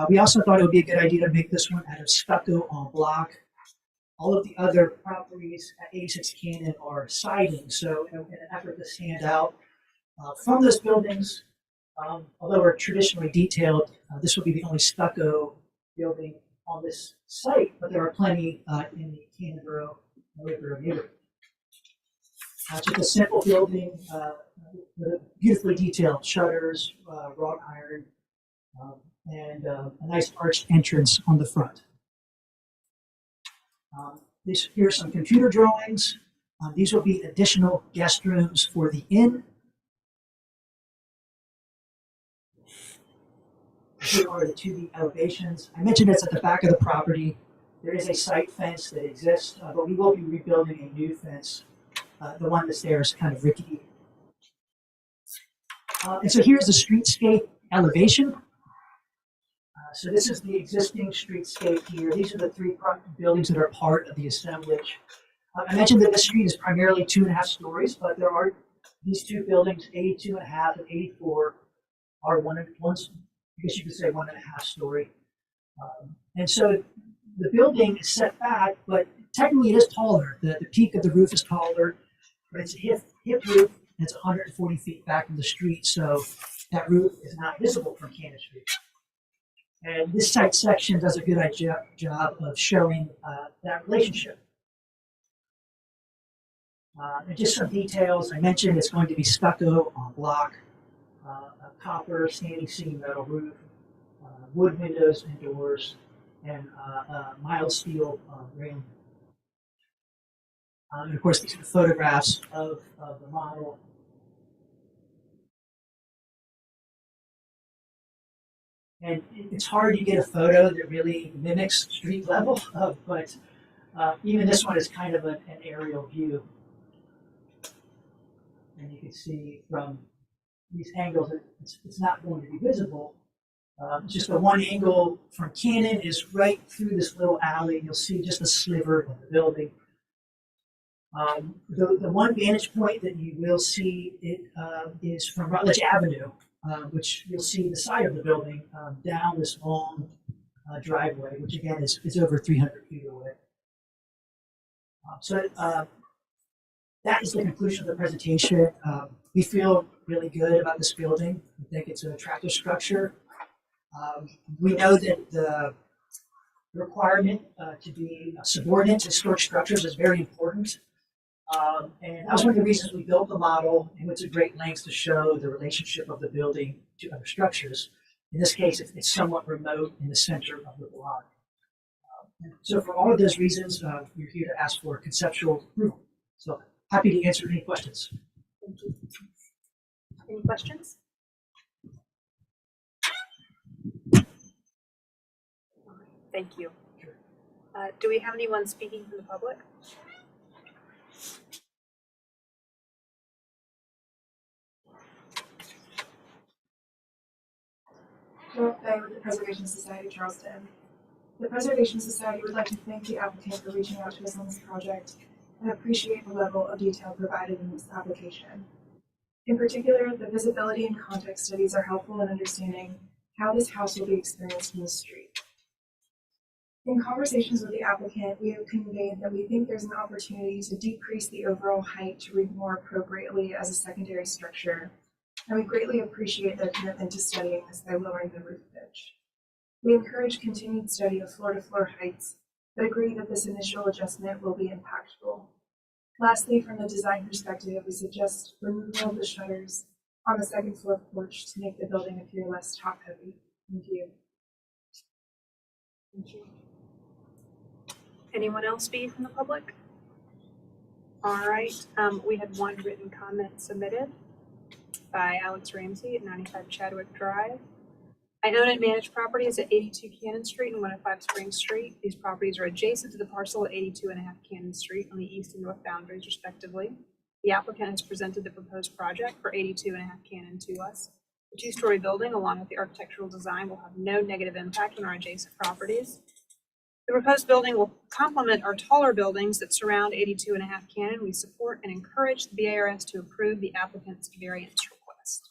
We also thought it would be a good idea to make this one out of stucco en bloc. All of the other properties at 86 Cannon are siding, so in an effort to stand out from those buildings, although we're traditionally detailed, this will be the only stucco building on this site, but there are plenty in the Cannonboro neighborhood. Just a simple building with beautifully detailed shutters, wrought iron, and a nice arched entrance on the front. Here are some computer drawings. These will be additional guest rooms for the inn. Here are the 2D elevations. I mentioned it's at the back of the property. There is a site fence that exists, but we will be rebuilding a new fence. The one that's there is kind of rickety. And so here's the streetscape elevation. So this is the existing streetscape here. These are the 3 buildings that are part of the assemblage. I mentioned that this street is primarily 2.5 stories, but there are these 2 buildings, 82 and a half and 84, are one, I guess you could say 1.5 story. And so the building is set back, but technically it is taller. The peak of the roof is taller, but it's a hip roof, and it's 140 feet back from the street, so that roof is not visible from Cannon Street. And this site section does a good job of showing that relationship. And just some details. I mentioned it's going to be stucco en bloc, a copper standing seam metal roof, wood windows and doors, and mild steel railing. And of course, these are photographs of the model. And it's hard to get a photo that really mimics street level, but even this one is kind of an aerial view. And you can see from these angles that it's not going to be visible. Just the one angle from Cannon is right through this little alley. You'll see just a sliver of the building. The one vantage point that you will see is from Rutledge Avenue, which you'll see the side of the building down this long driveway, which again is over 300 feet away. So that is the conclusion of the presentation. We feel really good about this building. We think it's an attractive structure. We know that requirement to be subordinate to historic structures is very important. And that was one of the reasons we built the model and went to great lengths to show the relationship of the building to other structures. In this case, it's somewhat remote in the center of the block. So for all of those reasons, we're here to ask for conceptual approval. So happy to answer any questions. Thank you. Any questions? Thank you. Do we have anyone speaking from the public? Philip Bay with the Preservation Society of Charleston. The Preservation Society would like to thank the applicant for reaching out to us on this project and appreciate the level of detail provided in this application. In particular, the visibility and context studies are helpful in understanding how this house will be experienced from the street. In conversations with the applicant, we have conveyed that we think there's an opportunity to decrease the overall height to read more appropriately as a secondary structure, and we greatly appreciate their commitment to studying this by lowering the roof pitch. We encourage continued study of floor-to-floor heights, but agree that this initial adjustment will be impactful. Lastly, from the design perspective, we suggest removal of the shutters on the second floor porch to make the building appear less top-heavy. Thank you. Thank you. Anyone else speaking from the public? All right, we had one written comment submitted by Alex Ramsey at 95 Chadwick Drive. I own and manage properties at 82 Cannon Street and 105 Spring Street. These properties are adjacent to the parcel at 82.5 Cannon Street on the east and north boundaries respectively. The applicant has presented the proposed project for 82.5 Cannon to us. The two-story building, along with the architectural design, will have no negative impact on our adjacent properties. The proposed building will complement our taller buildings that surround 82.5 Cannon. We support and encourage the BARS to approve the applicant's variance request.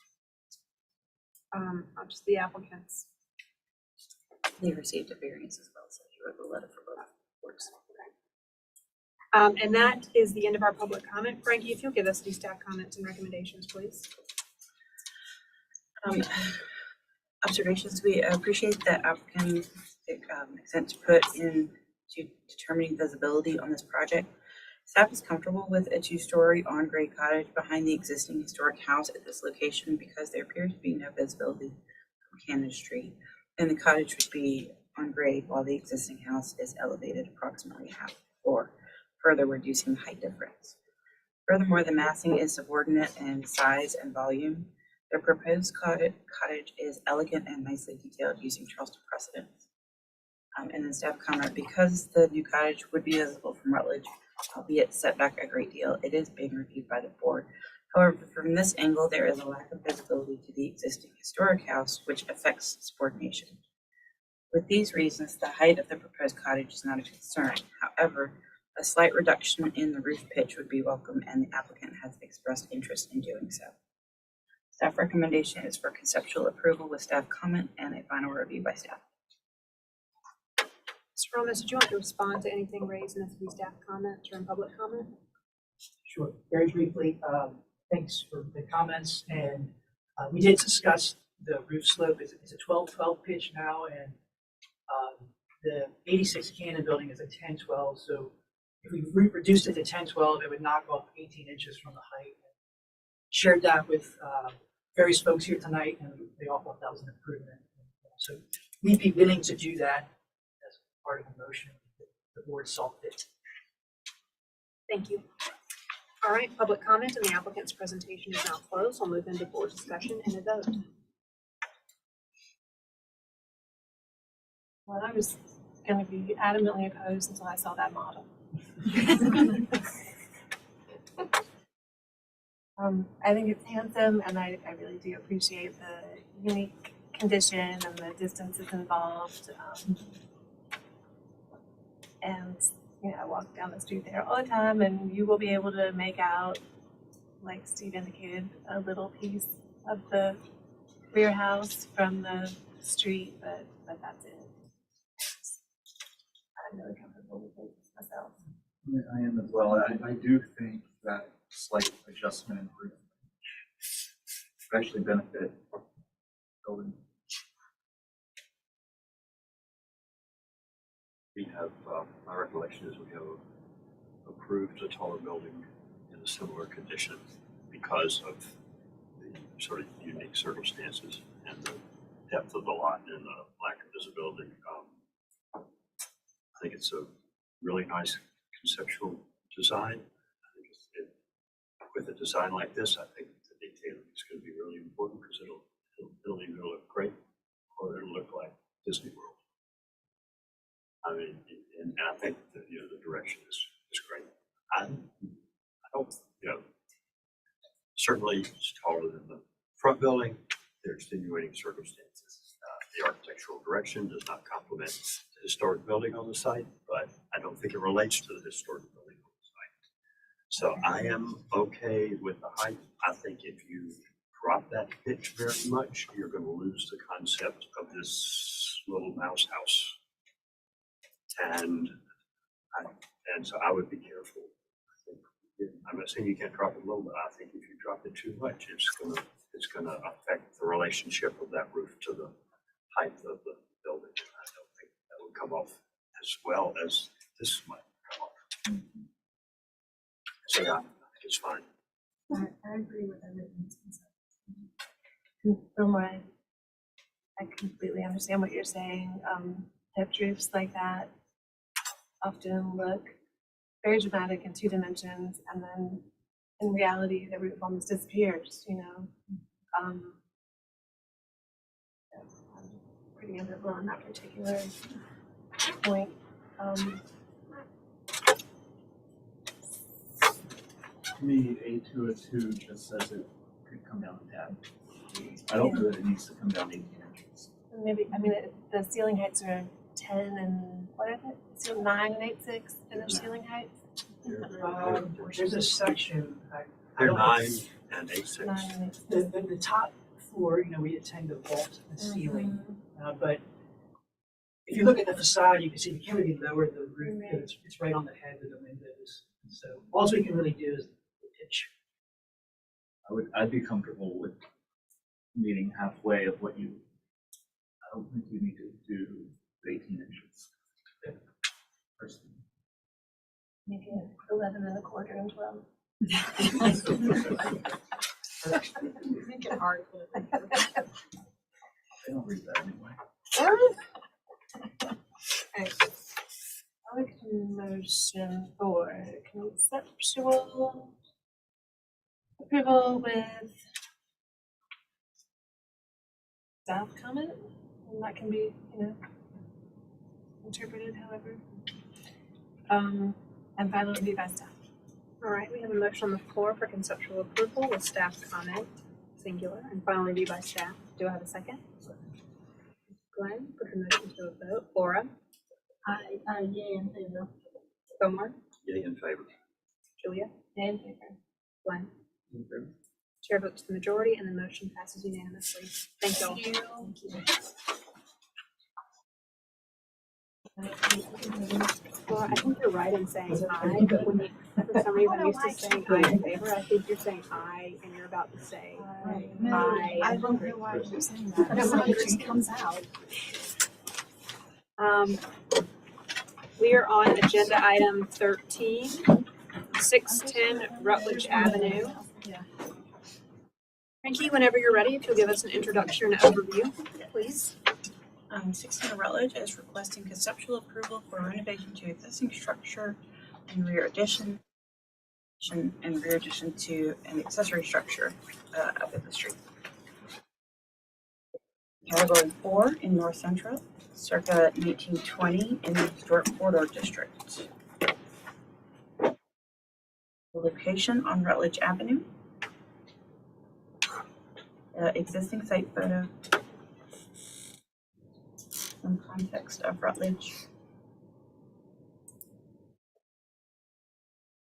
Not just the applicants. They received a variance as well, so you wrote the letter for both works. And that is the end of our public comment. Frankie, if you'll give us these staff comments and recommendations, please. Observations, we appreciate the applicant's consent to put into determining visibility on this project. Staff is comfortable with a two-story on-grade cottage behind the existing historic house at this location because there appears to be no visibility from Cannon Street, and the cottage would be on grade while the existing house is elevated approximately half the floor, further reducing the height difference. Furthermore, the massing is subordinate in size and volume. The proposed cottage is elegant and nicely detailed using Charleston precedents. And then staff comment, because the new cottage would be visible from Rutledge, albeit set back a great deal, it is being reviewed by the board. However, from this angle, there is a lack of visibility to the existing historic house, which affects subordination. With these reasons, the height of the proposed cottage is not a concern. However, a slight reduction in the roof pitch would be welcome, and the applicant has expressed interest in doing so. Staff recommendation is for conceptual approval with staff comment and a final review by staff. Mr. Romas, did you want to respond to anything raised in the staff comment or in public comment? Sure, very briefly, thanks for the comments, and we did discuss the roof slope. It's a 12-12 pitch now, and the 86 Cannon building is a 10-12, so if we reduced it to 10-12, it would knock off 18 inches from the height. Shared that with various folks here tonight, and they all thought that was an improvement. So we'd be willing to do that as part of the motion if the board saw fit. Thank you. All right, public comment and the applicant's presentation is now closed. I'll move into board discussion and a vote. Well, I was going to be adamantly opposed until I saw that model. I think it's handsome, and I really do appreciate the unique condition and the distances involved. And I walk down the street there all the time, and you will be able to make out, like Steve indicated, a little piece of the rear house from the street, but that's it. I'm really comfortable with it myself. I am as well. I do think that slight adjustment in roof would actually benefit building. have, my recollection is we have approved a taller building in a similar condition because of the sort of unique circumstances and the depth of the lot and the lack of visibility. I think it's a really nice conceptual design. I think with a design like this, I think the detailing is going to be really important because it'll either look great or it'll look like Disney World. I mean, and I think that, you know, the direction is great. I hope, you know, certainly it's taller than the front building. There are extenuating circumstances. The architectural direction does not complement the historic building on the site, but I don't think it relates to the historic building on the site. So I am okay with the height. I think if you drop that pitch very much, you're going to lose the concept of this little mouse house. And so I would be careful. I'm not saying you can't drop it low, but I think if you drop it too much, it's gonna affect the relationship of that roof to the height of the building. I don't think that would come off as well as this might come off. So yeah, I think it's fine. I agree with everything. From what I completely understand what you're saying. Hip roofs like that often look very dramatic in 2 dimensions, and then in reality, the roof almost disappears, you know. I'm pretty ambivalent on that particular point. To me, A202 just says it could come down a tab. I don't know that it needs to come down 18 inches. Maybe, I mean, the ceiling heights are 10 and what is it? So 9 and 8.6 finished ceiling heights? There's a section. They're 9 and 8.6. 9 and 8.6. The top floor, you know, we attend the vault and ceiling, but if you look at the facade, you can see you can't really lower the roof because it's right on the head of the windows. So all we can really do is the pitch. I'd be comfortable with meeting halfway of what you. I don't think you need to do 18 inches. Personally. Make it 11 and a quarter and 12. Make it hard. I don't read that anyway. I like a motion for conceptual approval with staff comment, and that can be, you know, interpreted however. And final review by staff. All right, we have a motion on the floor for conceptual approval with staff comment, singular, and final review by staff. Do I have a second? Glenn, put the motion to a vote. Laura? Yay in favor. Omar? Yay in favor. Julia? Yay in favor. Glenn? Chair votes the majority and the motion passes unanimously. Thank you all. Well, I think you're right in saying aye, but when you, for some reason, I'm used to saying aye in favor. I think you're saying aye and you're about to say aye. I don't know why you're saying that. As long as it comes out. We are on agenda item 13, 610 Rutledge Avenue. Frankie, whenever you're ready, if you'll give us an introduction and overview, please. 16 Rutledge is requesting conceptual approval for renovation to existing structure and rear addition to an accessory structure up at the street. Category 4 in North Central, circa 1920 in the Historic Corridor District. The location on Rutledge Avenue. Existing site photo. Some context of Rutledge.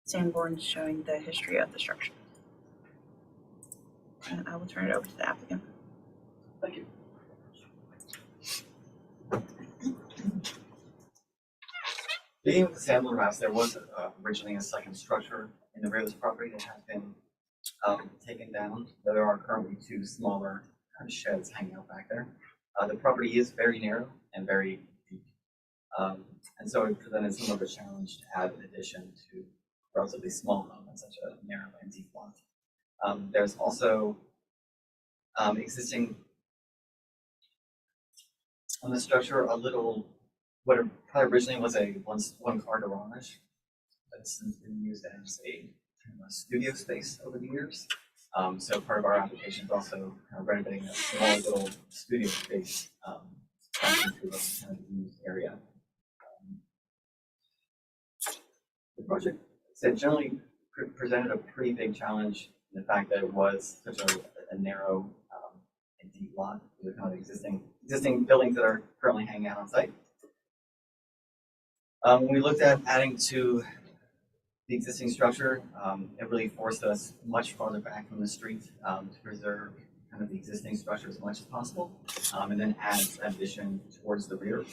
Sanborn showing the history of the structure. And I will turn it over to the applicant. Thank you. Beginning with the Sanborn maps, there was originally a second structure in the rear of this property that has been taken down. There are currently 2 smaller sheds hanging out back there. The property is very narrow and very deep. And so it presented some of a challenge to add an addition to a relatively small home on such a narrow and deep lot. There's also existing on the structure a little, what probably originally was a one car garage, but it's since been used as a kind of a studio space over the years. So part of our application is also kind of renovating a small little studio space into a kind of used area. The project generally presented a pretty big challenge in the fact that it was such a narrow and deep lot with kind of existing buildings that are currently hanging out on site. When we looked at adding to the existing structure, it really forced us much farther back from the street to preserve kind of the existing structure as much as possible, and then add that addition towards the rear.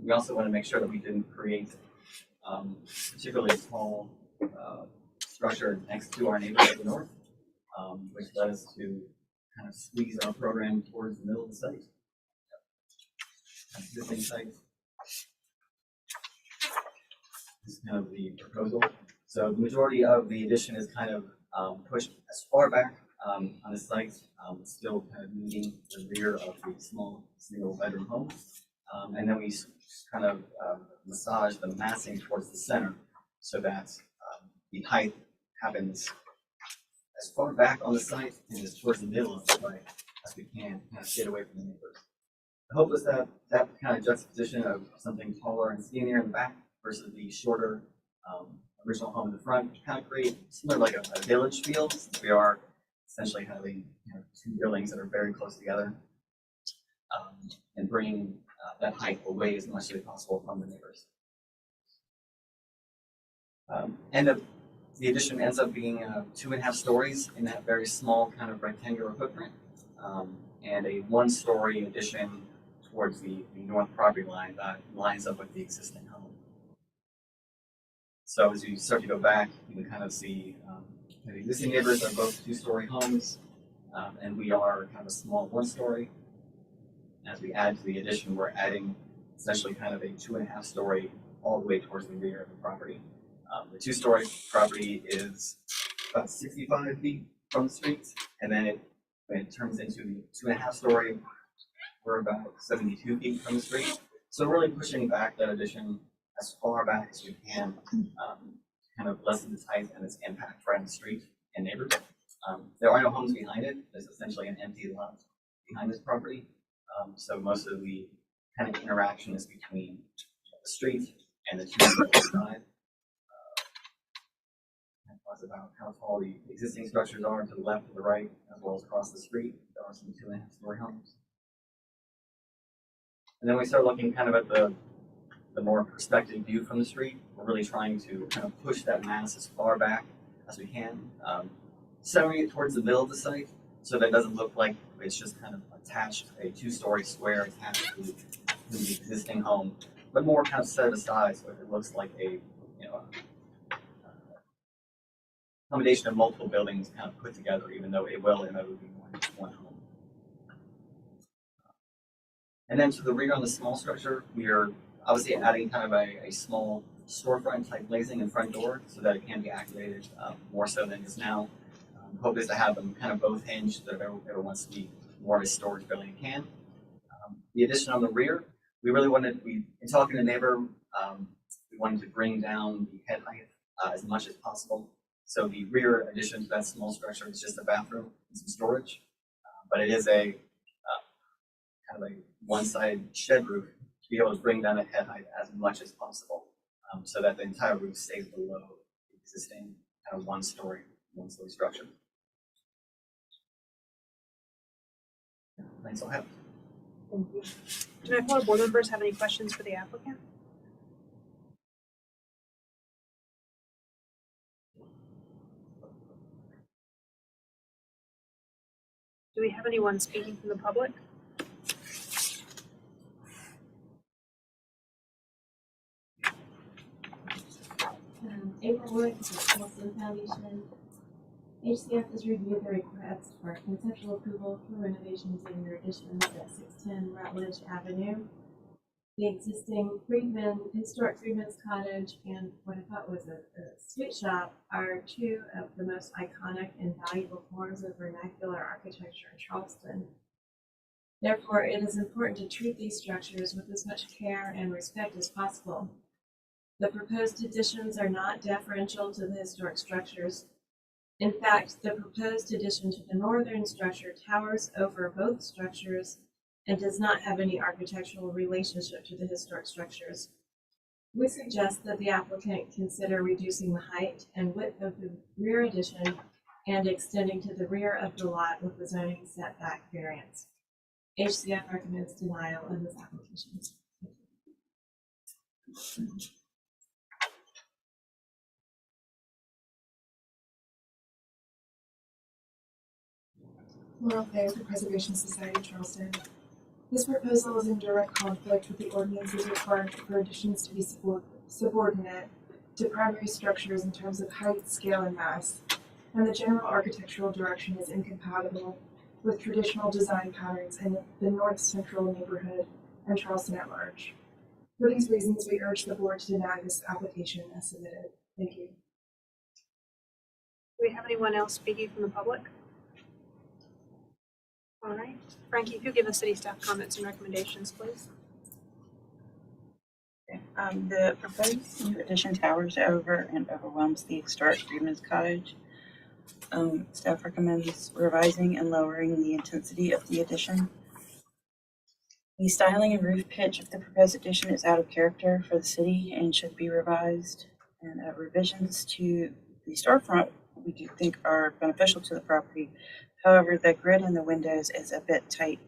We also want to make sure that we didn't create particularly small structure next to our neighbor to the north, which led us to kind of squeeze our program towards the middle of the site. Existing site. This is kind of the proposal. So the majority of the addition is kind of pushed as far back on the site, still kind of meeting the rear of the small single bedroom home. And then we kind of massage the massing towards the center so that the height happens as far back on the site and as towards the middle of the site as we can, kind of get away from the neighbors. The hope was that that kind of juxtaposition of something taller and skinnier in the back versus the shorter original home in the front kind of create similar like a village feel, since we are essentially having two buildings that are very close together, and bringing that height away as much as possible from the neighbors. And the addition ends up being 2.5 stories in that very small kind of rectangular footprint, and a 1-story addition towards the north property line that lines up with the existing home. So as you start to go back, you can kind of see the existing neighbors are both 2-story homes, and we are kind of a small 1-story. As we add to the addition, we're adding essentially kind of a 2.5-story all the way towards the rear of the property. The 2-story property is about 65 feet from the street, and then when it turns into the 2.5-story, we're about 72 feet from the street. So really pushing back that addition as far back as we can, kind of lessen its height and its impact right on the street and neighbors. There are no homes behind it. There's essentially an empty lot behind this property. So most of the kind of interaction is between the street and the 2-story side. And plus about how tall the existing structures are to the left and the right, as well as across the street. There are some 2.5-story homes. And then we start looking kind of at the more perspective view from the street. We're really trying to kind of push that mass as far back as we can, centering it towards the middle of the site so that it doesn't look like it's just kind of attached, a 2-story square attached to the existing home, but more kind of set aside so it looks like a combination of multiple buildings kind of put together, even though it will inevitably be one home. And then to the rear on the small structure, we are obviously adding kind of a small storefront type glazing and front door so that it can be activated more so than it is now. Hope is to have them kind of both hinged so that if ever wants to be more of a storage building, it can. The addition on the rear, we really wanted, in talking to the neighbor, we wanted to bring down the head height as much as possible. So the rear addition to that small structure is just a bathroom and some storage, but it is a kind of a one-sided shed roof to be able to bring down the head height as much as possible, so that the entire roof stays below the existing kind of one-story structure. Thanks, I'll have. Thank you. Do my fellow board members have any questions for the applicant? Do we have anyone speaking from the public? April Wood, Wilson Foundation. HCF has reviewed the request for conceptual approval for renovations in your additions at 610 Rutledge Avenue. the existing historic Freedman's Cottage and what I thought was a sweet shop are two of the most iconic and valuable forms of vernacular architecture in Charleston. Therefore, it is important to treat these structures with as much care and respect as possible. The proposed additions are not deferential to the historic structures. In fact, the proposed addition to the northern structure towers over both structures and does not have any architectural relationship to the historic structures. We suggest that the applicant consider reducing the height and width of the rear addition and extending to the rear of the lot with the zoning setback variance. HCF recommends denial of this application. Laurel Thayer, the Preservation Society of Charleston. This proposal is in direct conflict with the ordinance's requirement for additions to be subordinate to primary structures in terms of height, scale, and mass, and the general architectural direction is incompatible with traditional design patterns in the North Central neighborhood and Charleston at large. For these reasons, we urge the board to deny this application as submitted. Thank you. Do we have anyone else speaking from the public? All right, Frankie, if you give us city staff comments and recommendations, please. The proposed new addition towers over and overwhelms the historic Freedman's Cottage. Staff recommends revising and lowering the intensity of the addition. The styling and roof pitch of the proposed addition is out of character for the city and should be revised. And revisions to the storefront we do think are beneficial to the property. However, the grid in the windows is a bit tight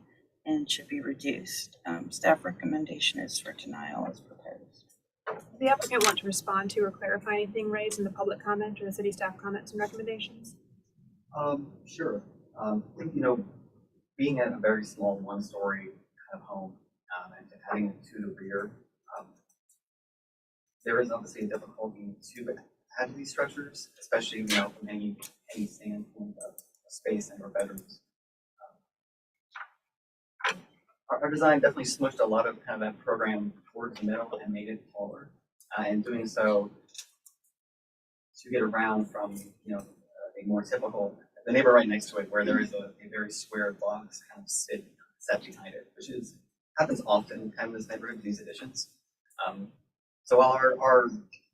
and should be reduced. Staff recommendation is for denial as proposed. Does the applicant want to respond to or clarify anything raised in the public comment or the city staff comments and recommendations? Sure. I think, being at a very small one-story kind of home and having it to the rear, there is obviously a difficulty to add to these structures, especially, from any standpoint of space in our bedrooms. Our design definitely smushed a lot of kind of that program towards the middle and made it taller. And doing so to get around from, a more typical, the neighbor right next to it, where there is a very square box kind of set behind it, which happens often kind of in this neighborhood, these additions. So while our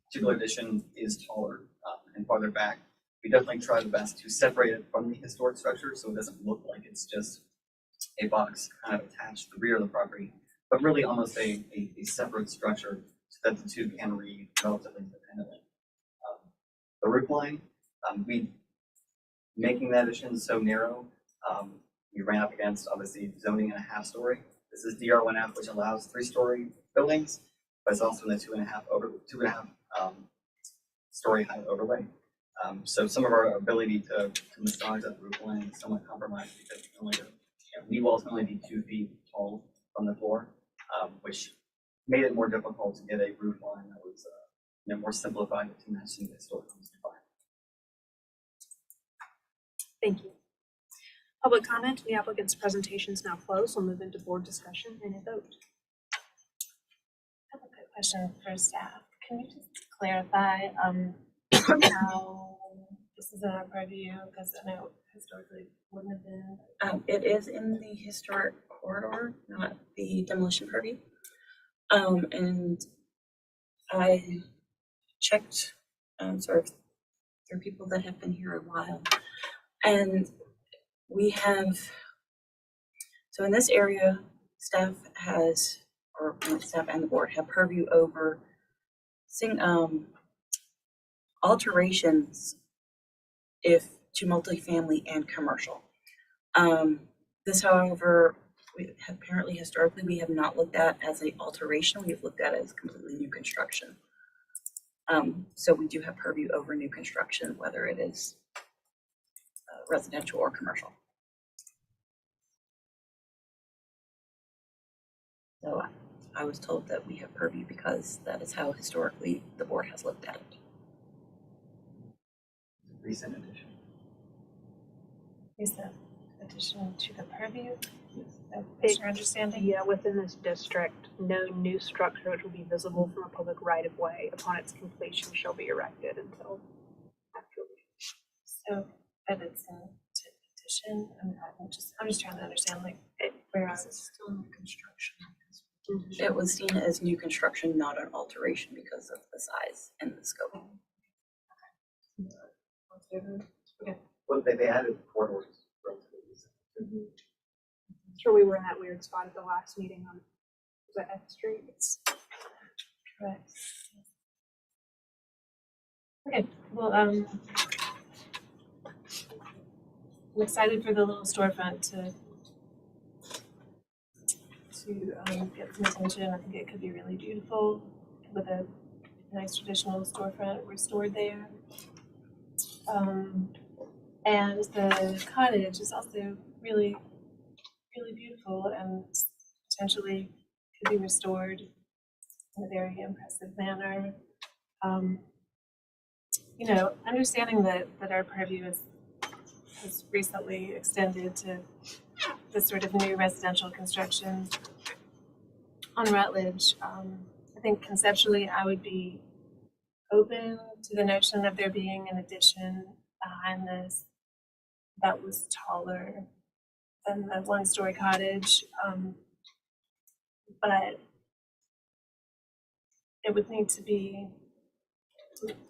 particular addition is taller and farther back, we definitely try the best to separate it from the historic structure so it doesn't look like it's just a box kind of attached to the rear of the property, but really almost a separate structure so that the two can read relatively independently. The roof line, making that addition so narrow, we ran up against obviously zoning and a half story. This is DR1F, which allows 3-story buildings, but it's also in the 2.5 story height overlay. So some of our ability to massage that roof line is somewhat compromised because knee walls can only be 2 feet tall from the floor, which made it more difficult to get a roof line that was more simplified to match the historic homes nearby. Thank you. Public comment, the applicant's presentation is now closed. We'll move into board discussion and a vote. I have a quick question for staff. Can you just clarify how this is in our purview? Because I know historically wouldn't have been. It is in the historic corridor, not the demolition purview. And I checked sort of through people that have been here a while. And we have, so in this area, staff has, or staff and the board have purview over alterations if to multifamily and commercial. This, however, apparently historically we have not looked at as an alteration. We've looked at it as completely new construction. So we do have purview over new construction, whether it is residential or commercial. So I was told that we have purview because that is how historically the board has looked at it. Recent addition. Recent addition to the purview? That's your understanding? Yeah, within this district, no new structure which will be visible from a public right of way upon its completion shall be erected until after. So, and it's in petition, I'm just trying to understand, like, where is it still in construction? It was seen as new construction, not an alteration because of the size and the scope. Okay. Well, they added corridors. Sure, we were in that weird spot at the last meeting on, was that F Street? Correct. Okay, well, I'm excited for the little storefront to get some attention. I think it could be really beautiful with a nice traditional storefront restored there. And the cottage is also really, really beautiful and potentially could be restored in a very impressive manner. You know, understanding that our purview has recently extended to this sort of new residential construction on Rutledge, I think conceptually I would be open to the notion of there being an addition behind this that was taller than the one-story cottage, but it would need to be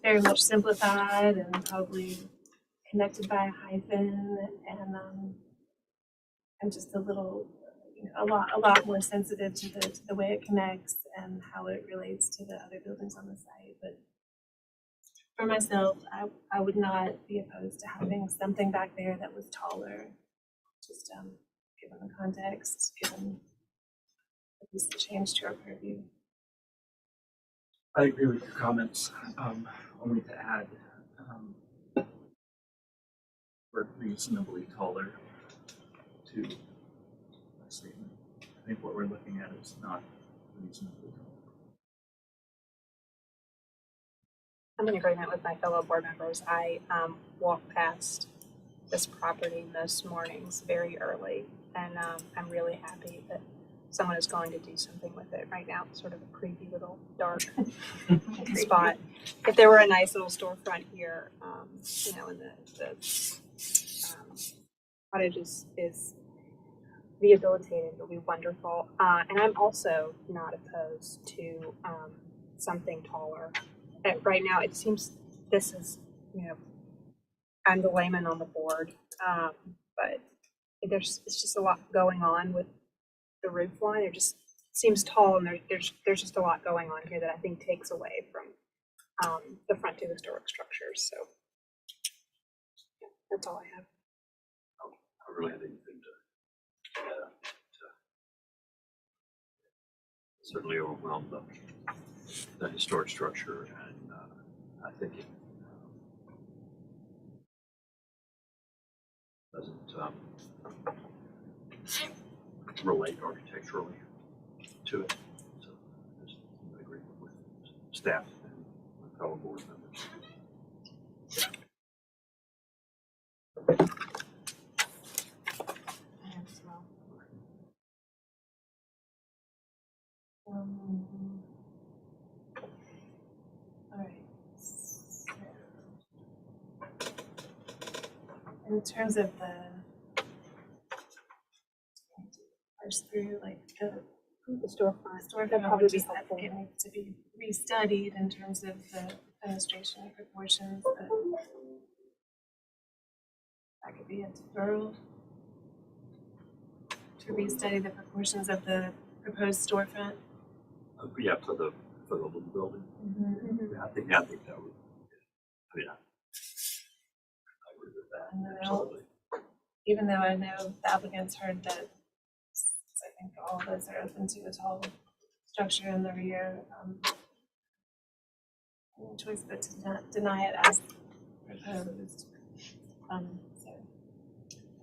very much simplified and probably connected by a hyphen, and I'm just a little, you know, a lot more sensitive to the way it connects and how it relates to the other buildings on the site. But for myself, I would not be opposed to having something back there that was taller, just given the context, given at least the change to our purview. I agree with your comments. Only to add, we're reasonably taller to that statement. I think what we're looking at is not reasonably tall. I'm in agreement with my fellow board members. I walk past this property most mornings very early, and I'm really happy that someone is going to do something with it. Right now, it's sort of a creepy little dark spot. If there were a nice little storefront here, you know, and the cottage is rehabilitated, it'll be wonderful. And I'm also not opposed to something taller. Right now, it seems this is, you know, I'm the layman on the board, but it's just a lot going on with the roof line. It just seems tall, and there's just a lot going on here that I think takes away from the front two historic structures. So yeah, that's all I have. I don't really have anything to add. Certainly overwhelmed the historic structure, and I think it doesn't relate architecturally to it. So I just agree with staff and my fellow board members. All right. So, in terms of parse through like the storefront, that'd probably be just that helpful. it needs to be restudied in terms of the fenestration and proportions. But that could be a deferral to restudy the proportions of the proposed storefront. Yeah, for the little building. Mm-hmm. I think that would. I mean, I agree with that. And then Absolutely. even though I know the applicants heard that, I think all of us are open to a tall structure in the rear. No choice but to not deny it as proposed. So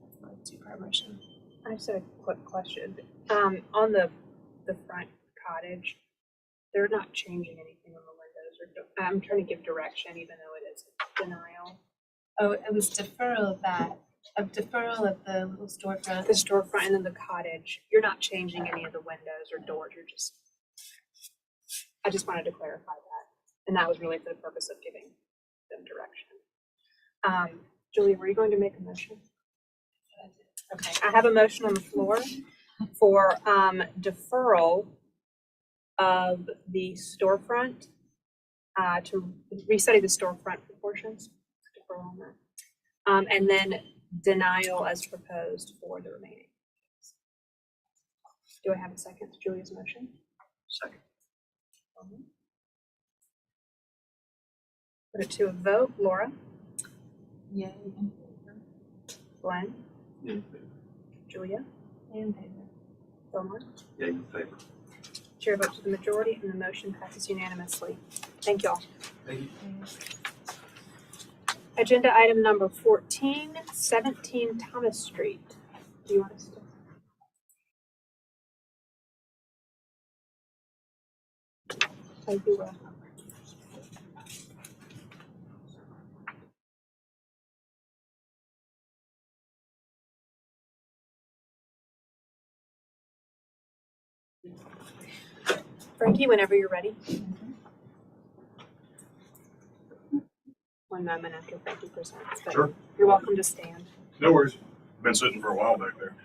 that's my two-part motion. I just have a quick question. On the front cottage, they're not changing anything on the windows. I'm trying to give direction, even though it is denial. Oh, it was deferral of that of deferral of the little storefront. The storefront and then the cottage. You're not changing any of the windows or doors. You're just, I just wanted to clarify that. And that was really for the purpose of giving them direction. Julia, were you going to make a motion? Okay, I have a motion on the floor for deferral of the storefront, to restudy the storefront proportions, deferral on that. And then denial as proposed for the remaining. Do I have a second to Julia's motion? Second. Put it to a vote. Laura? Yay. Glenn? In Julia? In favor. Fillmore? Yeah, in favor. Chair votes to the majority and the motion passes unanimously. Thank you all. Thank you. Agenda item number 14, 17 Thomas Street. Do you want us to? Thank you, Will. Frankie, whenever you're ready. 1 moment after Frankie presents, but Sure. you're welcome to stand. No worries. Been sitting for a while back there.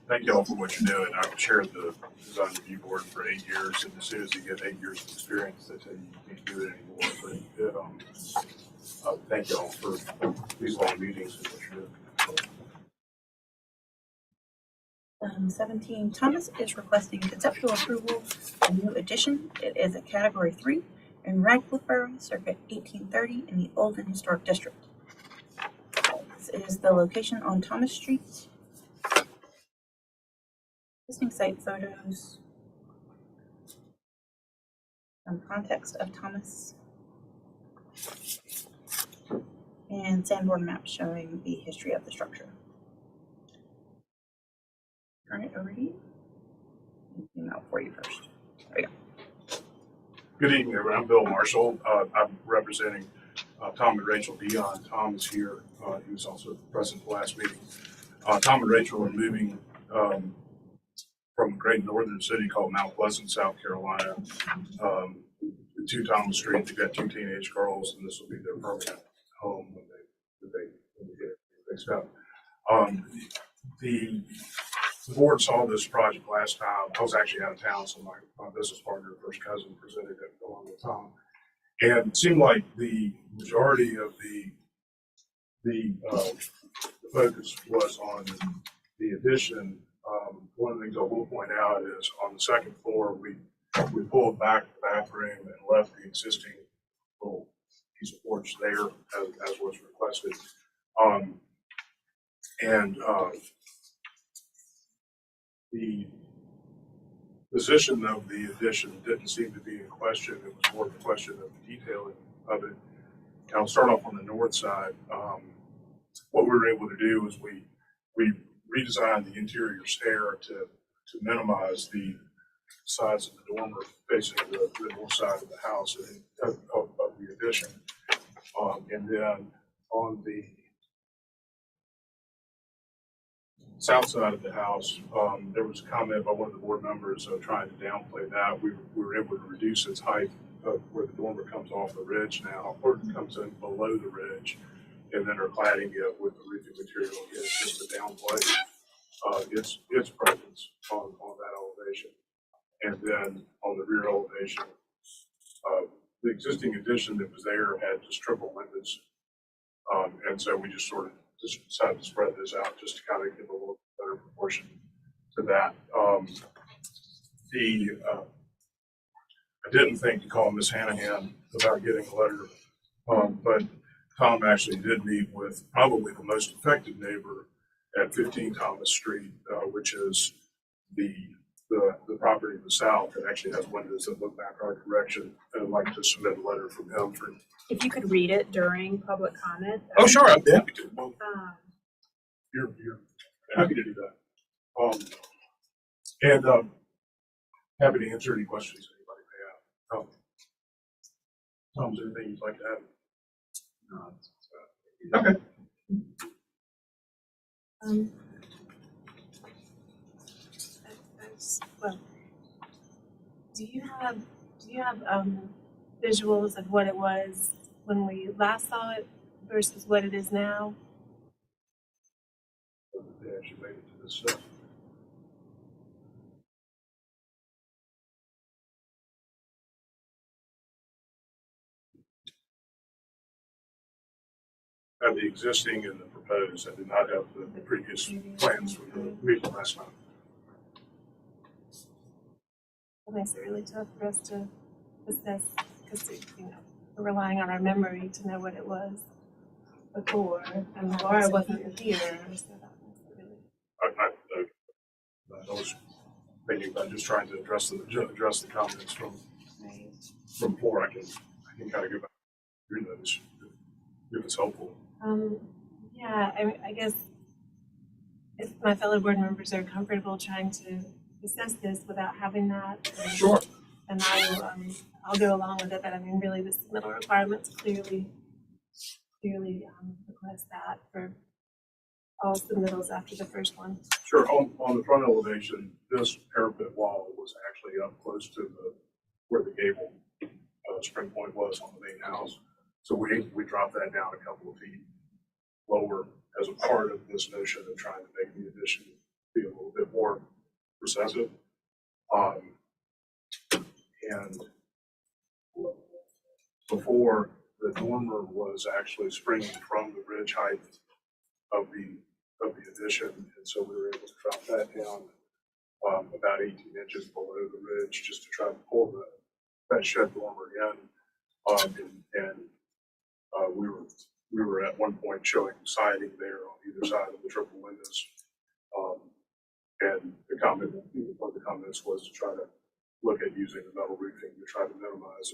Thank y'all for what you're doing. I've chaired the design review board for 8 years, and as soon as you get 8 years of experience, they tell you you can't do it anymore. But thank y'all for these long meetings and what you're doing. 17 Thomas is requesting conceptual approval of a new addition. It is a category 3 in Radcliffe Borough, circa 1830 in the Olden Historic District. This is the location on Thomas Street. Existing site photos. Some context of Thomas. And Sanborn map showing the history of the structure. Turn it over to you. Zoom out for you first. There we go. Good evening, everyone. I'm Bill Marshall. I'm representing Tom and Rachel Dion. Tom is here. He was also present at the last meeting. Tom and Rachel are moving from a great northern city called Mount Pleasant, South Carolina, to Thomas Street. They've got 2 teenage girls, and this will be their permanent home when they get it fixed up. The board saw this project last time. I was actually out of town, so my business partner, first cousin, presented it along with Tom. And it seemed like the majority of the focus was on the addition. One of the things I will point out is on the second floor, we pulled back the bathroom and left the existing little piece of porch there as was requested. The position of the addition didn't seem to be in question. It was more of a question of the detailing of it. And I'll start off on the north side. What we were able to do is we redesigned the interior stair to minimize the size of the dormer facing the north side of the house of the addition. And then on the south side of the house, there was a comment by one of the board members trying to downplay that. We were able to reduce its height of where the dormer comes off the ridge now, or it comes in below the ridge, and then are cladding it with the roofing material again, just to downplay its presence on that elevation. And then on the rear elevation, the existing addition that was there had just triple windows. And so we just sort of decided to spread this out just to kind of give a little better proportion to that. I didn't think to call Ms. Hanahan about getting a letter, but Tom actually did meet with probably the most affected neighbor at 15 Thomas Street, which is the property to the south that actually has windows that look back our direction. And I'd like to submit a letter from him for. If you could read it during public comment. Oh, sure, I'd be happy to. Well, you're happy to do that. And happy to answer any questions anybody may have. Tom, is there anything you'd like to add? No. Okay. Well, do you have visuals of what it was when we last saw it versus what it is now? They actually made it to this stuff. Have the existing and the proposed. I did not have the previous plans from the meeting last time. It makes it really tough for us to assess because we're relying on our memory to know what it was before, and Laura wasn't here, so that makes it really. I was thinking about just trying to address the comments from before. I can kind of go back through those if it's helpful. Yeah, I guess if my fellow board members are comfortable trying to assess this without having that. Sure. And I'll go along with it, but I mean, really, the submittal requirements clearly request that for all submittals after the first one. Sure. On the front elevation, this parapet wall was actually up close to where the gable spring point was on the main house. So we dropped that down a couple of feet lower as a part of this notion of trying to make the addition be a little bit more recessive. And before, the dormer was actually springing from the ridge height of the addition, and so we were able to drop that down about 18 inches below the ridge just to try to pull that shed dormer in. We were at one point showing siding there on either side of the triple windows. And one of the comments was to try to look at using the metal roofing to try to minimize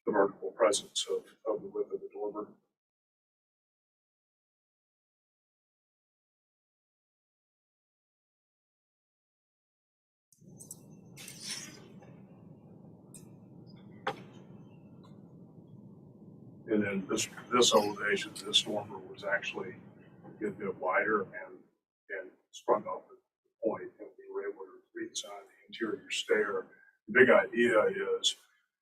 the vertical presence of the width of the dormer. And then this elevation, this dormer was actually a good bit wider and sprung off the point, and we were able to redesign the interior stair. The big idea is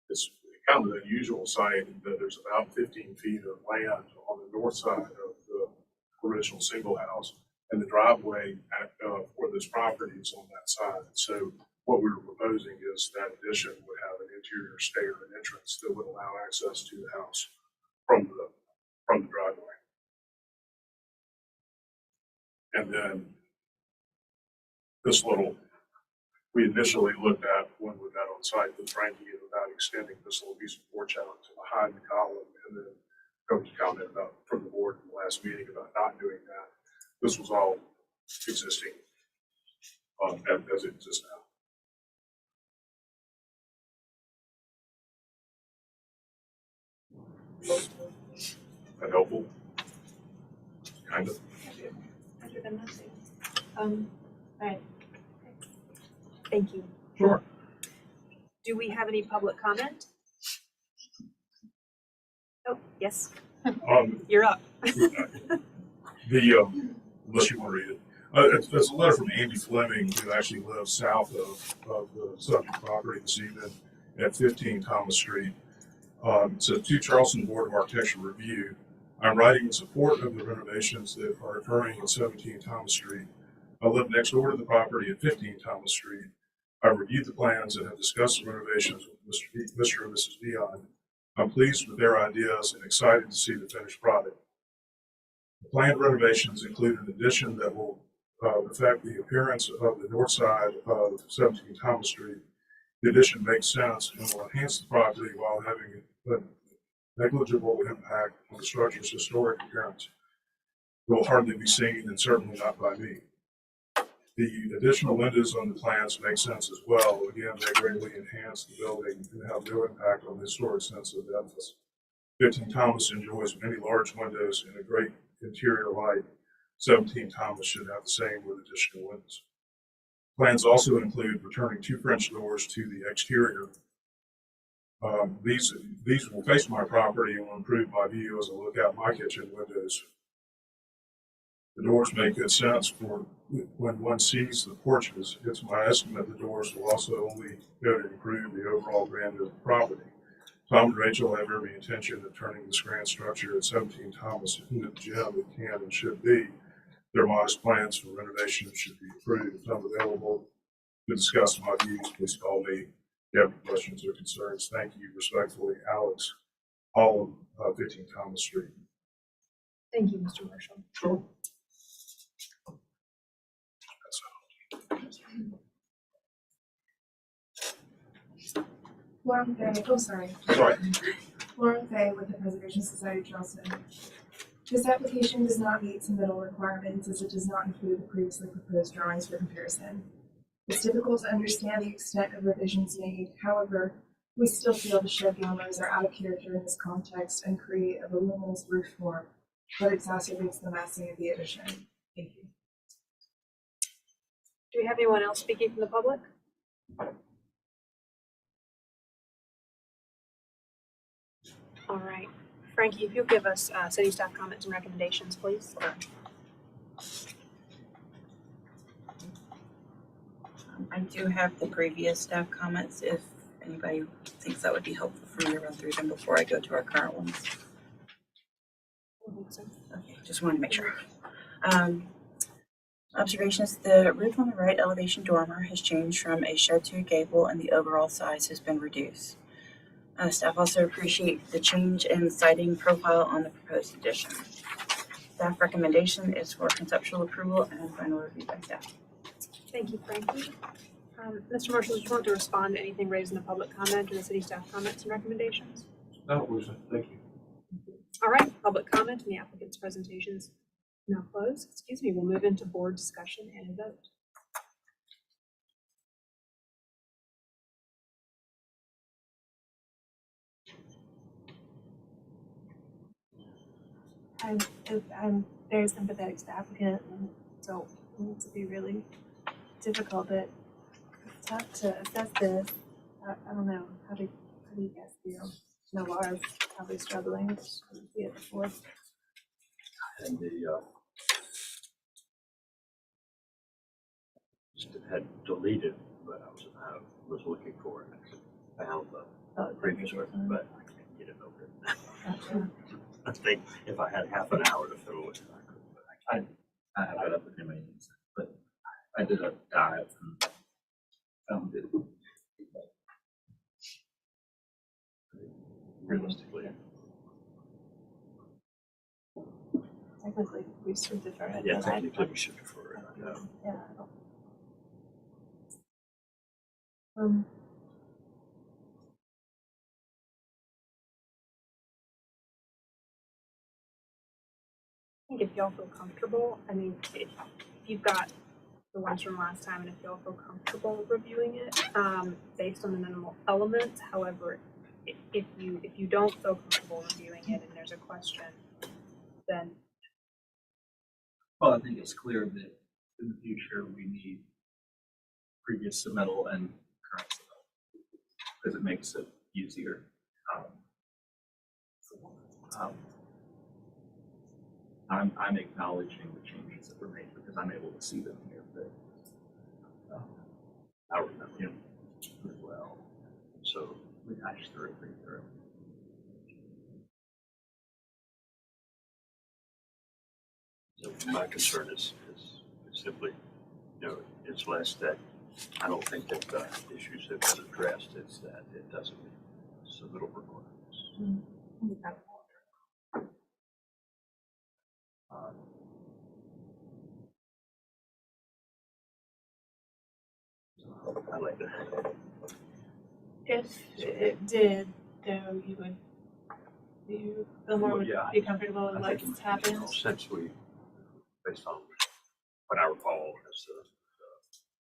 it's kind of an unusual site that there's about 15 feet of land on the north side of the original single house, and the driveway for this property is on that side. So what we were proposing is that addition would have an interior stair and entrance that would allow access to the house from the driveway. And then we initially looked at when we met on site with Frankie about extending this little piece of porch out to behind the column, and then coach comment from the board in the last meeting about not doing that. This was all existing as it exists now. That helpful? Kind of. Better than nothing. All right. Thank you. Sure. Do we have any public comment? Oh, yes. You're up. Unless you want to read it. It's a letter from Andy Fleming, who actually lives south of the subject property this evening at 15 Thomas Street. It says, to Charleston Board of Architecture Review, I'm writing in support of the renovations that are occurring at 17 Thomas Street. I live next door to the property at 15 Thomas Street. I've reviewed the plans and have discussed the renovations with Mr. and Mrs. Dion. I'm pleased with their ideas and excited to see the finished product. The planned renovations include an addition that will affect the appearance of the north side of 17 Thomas Street. The addition makes sense and will enhance the property while having a negligible impact on the structure's historic appearance. It will hardly be seen, and certainly not by me. The additional windows on the plans make sense as well. Again, they greatly enhance the building and have no impact on the historic sense of Memphis. 15 Thomas enjoys many large windows and a great interior light. 17 Thomas should have the same with additional windows. Plans also include returning 2 French doors to the exterior. These will face my property and will improve my view as I look out my kitchen windows. The doors make good sense for when one sees the porches. It's my estimate the doors will also only go to improve the overall grandeur of the property. Tom and Rachel have every intention of turning this grand structure at 17 Thomas into the gem it can and should be. Their modest plans for renovation should be approved. If I'm available to discuss my views, please call me if you have any questions or concerns. Thank you. Respectfully, Alex Holland, 15 Thomas Street. Thank you, Mr. Marshall. Sure. Lauren Fay, oh, sorry. Sorry. Lauren Fay with the Preservation Society of Charleston. This application does not meet submittal requirements as it does not include the previously proposed drawings for comparison. It's difficult to understand the extent of revisions made. However, we still feel the shed dormers are out of character in this context and create a voluminous roof form that exacerbates the massing of the addition. Thank you. Do we have anyone else speaking from the public? All right. Frankie, if you'll give us city staff comments and recommendations, please. I do have the previous staff comments if anybody thinks that would be helpful for me to run through them before I go to our current ones. Okay, just wanted to make sure. Observations, the roof on the right elevation dormer has changed from a shed to a gable and the overall size has been reduced. Staff also appreciate the change in siding profile on the proposed addition. Staff recommendation is for conceptual approval and final review by staff. Thank you, Frankie. Mr. Marshall, do you want to respond to anything raised in the public comment or the city staff comments and recommendations? No, Lisa, thank you. All right, public comment and the applicant's presentations now closed. Excuse me, we'll move into board discussion and a vote. I'm very sympathetic to the applicant, and so it needs to be really difficult, but it's tough to assess this. I don't know, how do you guys feel? No, Laura's probably struggling, I didn't see it before. And just had deleted, but I was looking for it. I found the previous one, but I can't get it open. I think if I had half an hour to fiddle with it, I could, but I can't. I have it up with him, but I did a dive and found it. Realistically. Technically, we should defer it. Yeah, technically we should defer it, I know. Yeah. I don't- I think if y'all feel comfortable, I mean, if you've got the ones from last time and if y'all feel comfortable reviewing it, based on the minimal elements, however, if you don't feel comfortable reviewing it and there's a question, then. Well, I think it's clear that in the future we need previous submittal and current submittal because it makes it easier. I'm acknowledging the changes that were made because I'm able to see them here, but I remember him as well. So we hashed through it pretty thoroughly. So my concern is simply, it's less that I don't think that the issues have been addressed, it's that it doesn't meet submittal requirements. I like that. If it did, though, you would feel more, would Yeah, be comfortable with I what's think happened? since we, based on what I recall as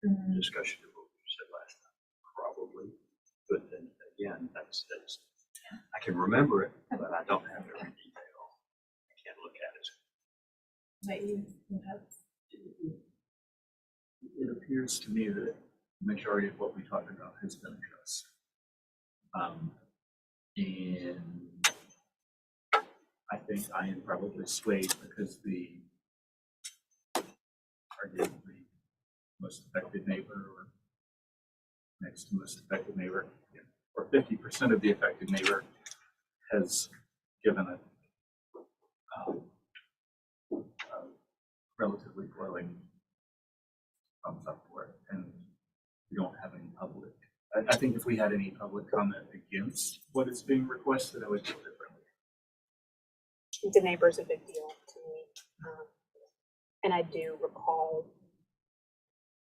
the discussion of what we said last time, probably. But then again, that's I can remember it, but I don't have every detail. I can't look at it. That you have. it appears to me that the majority of what we talked about has been addressed. And I think I am probably swayed because the the most affected neighbor or next to most affected neighbor, or 50% of the affected neighbor has given a relatively glowing thumbs up for it, and we don't have any public. I think if we had any public comment against what is being requested, I would feel differently. The neighbor's a big deal to me. And I do recall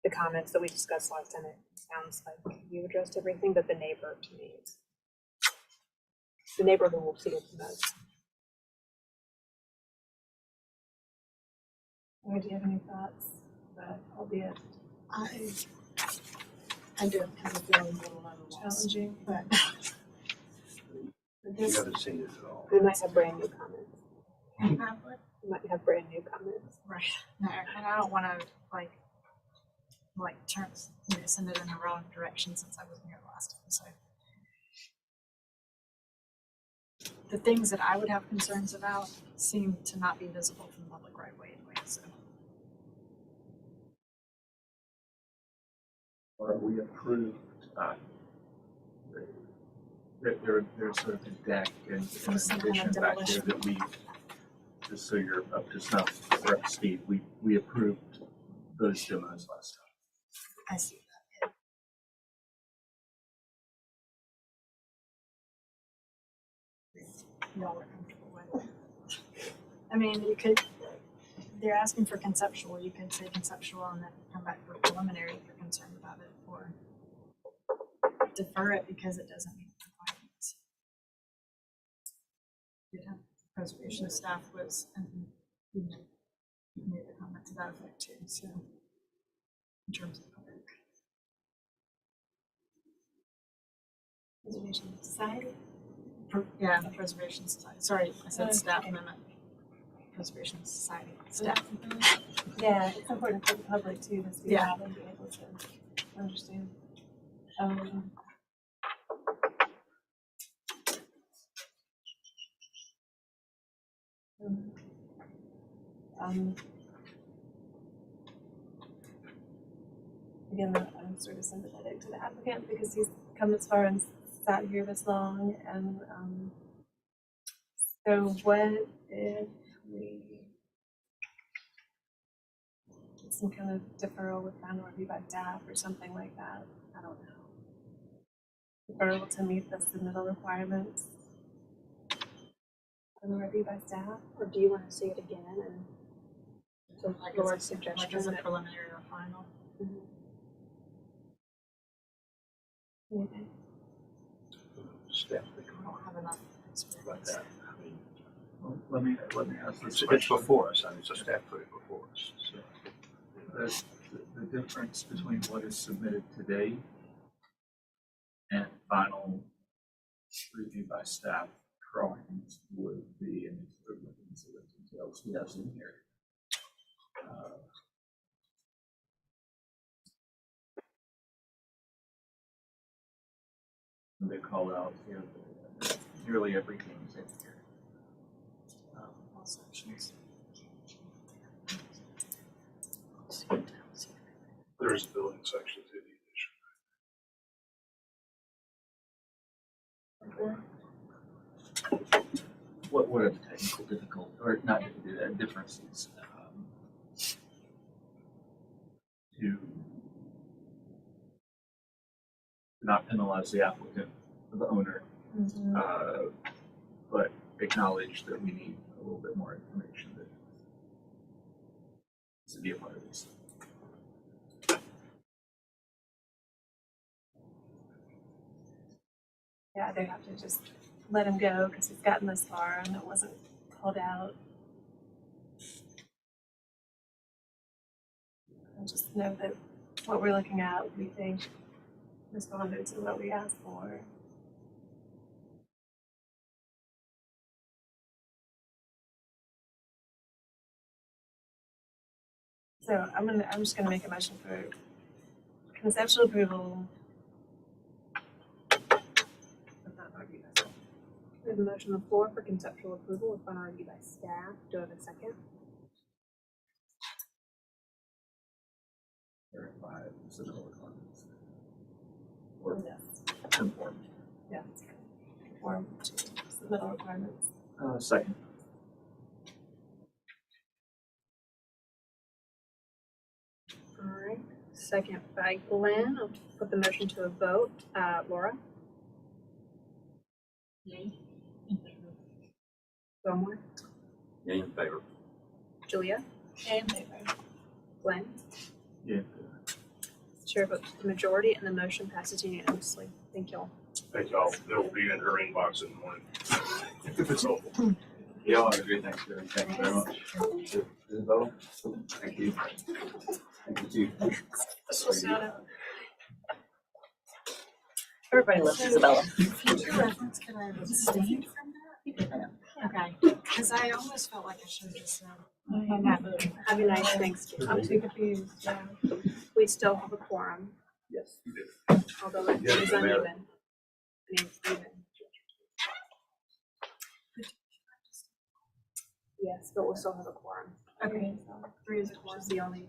the comments that we discussed last time. It sounds like you addressed everything, but the neighbor to me is the neighbor who will see it the most. Do you have any thoughts? Albeit I do have a feeling a little challenging, but You haven't seen it at all. We might have brand new comments. We might have brand new comments. Right. No, and I don't want to turn, send it in the wrong direction since I wasn't here last time. So the things that I would have concerns about seem to not be visible from the public right of way anyway. So Or we approved, there's sort of a deck and an addition back there that we, just so you're up to snuff, or up to speed, we approved those demos last time. I see that. Y'all are comfortable with it. I mean, you could, they're asking for conceptual, you could say conceptual and then come back for preliminary if you're concerned about it, or defer it because it doesn't meet the requirements. Yeah, preservation staff was, and you made a comment to that effect too, so in terms of public. Preservation Society. Yeah, the Preservation Society. Sorry, I said staff amendment. Preservation Society staff. Yeah, it's important for the public too to see Yeah. how and be able to understand. Again, I'm sort of sympathetic to the applicant because he's come this far and sat here this long, and so what if we get some kind of deferral with final review by staff or something like that? I don't know. Deferral to meet the submittal requirements. Final review by staff. Or do you want to see it again and so Like Laura's as a suggestion? preliminary or final. Anything? Staff. I don't have enough experience. Well, let me ask this It's question. before us, I mean, it's a staff put it before us, so. The difference between what is submitted today and final review by staff drawings would be, and we're looking to the details we have in here. They call out here, nearly everything's in here. All sections. There's a building section to the addition. What are the technical difficulties, or not differences, to not penalize the applicant or the owner, but acknowledge that we need a little bit more information that to be a part of this. Yeah, they have to just let him go because he's gotten this far and it wasn't called out. And just know that what we're looking at, we think responded to what we asked for. So I'm just gonna make a motion for conceptual approval. We have a motion on the floor for conceptual approval with final review by staff. Do I have a second? submittal requirements. Or Yes. conform. Yeah. Form to submittal requirements. Second. All right, second by Glenn. I'll put the motion to a vote. Laura? Yay. Fillmore? Yay in favor. Julia? Yay in favor. Glenn? Yeah. Chair votes the majority and the motion passes unanimously. Thank y'all. Thank y'all. It'll be in her inbox in the morning. If it's helpful. Y'all have a great Thanksgiving. Thank you very much. Isabella? Thank you. Thank you, Chief. Everybody loves Isabella. Future reference, can I abstain from that? Okay, because I almost felt like I should have just said. Have a nice Thanksgiving. I'm too confused, yeah. We still have a quorum, Yes, you do. although it Yeah, is the mayor. uneven. I mean, it's even. Yes, but we'll still have a quorum. Okay. Three is a quorum. It's the only.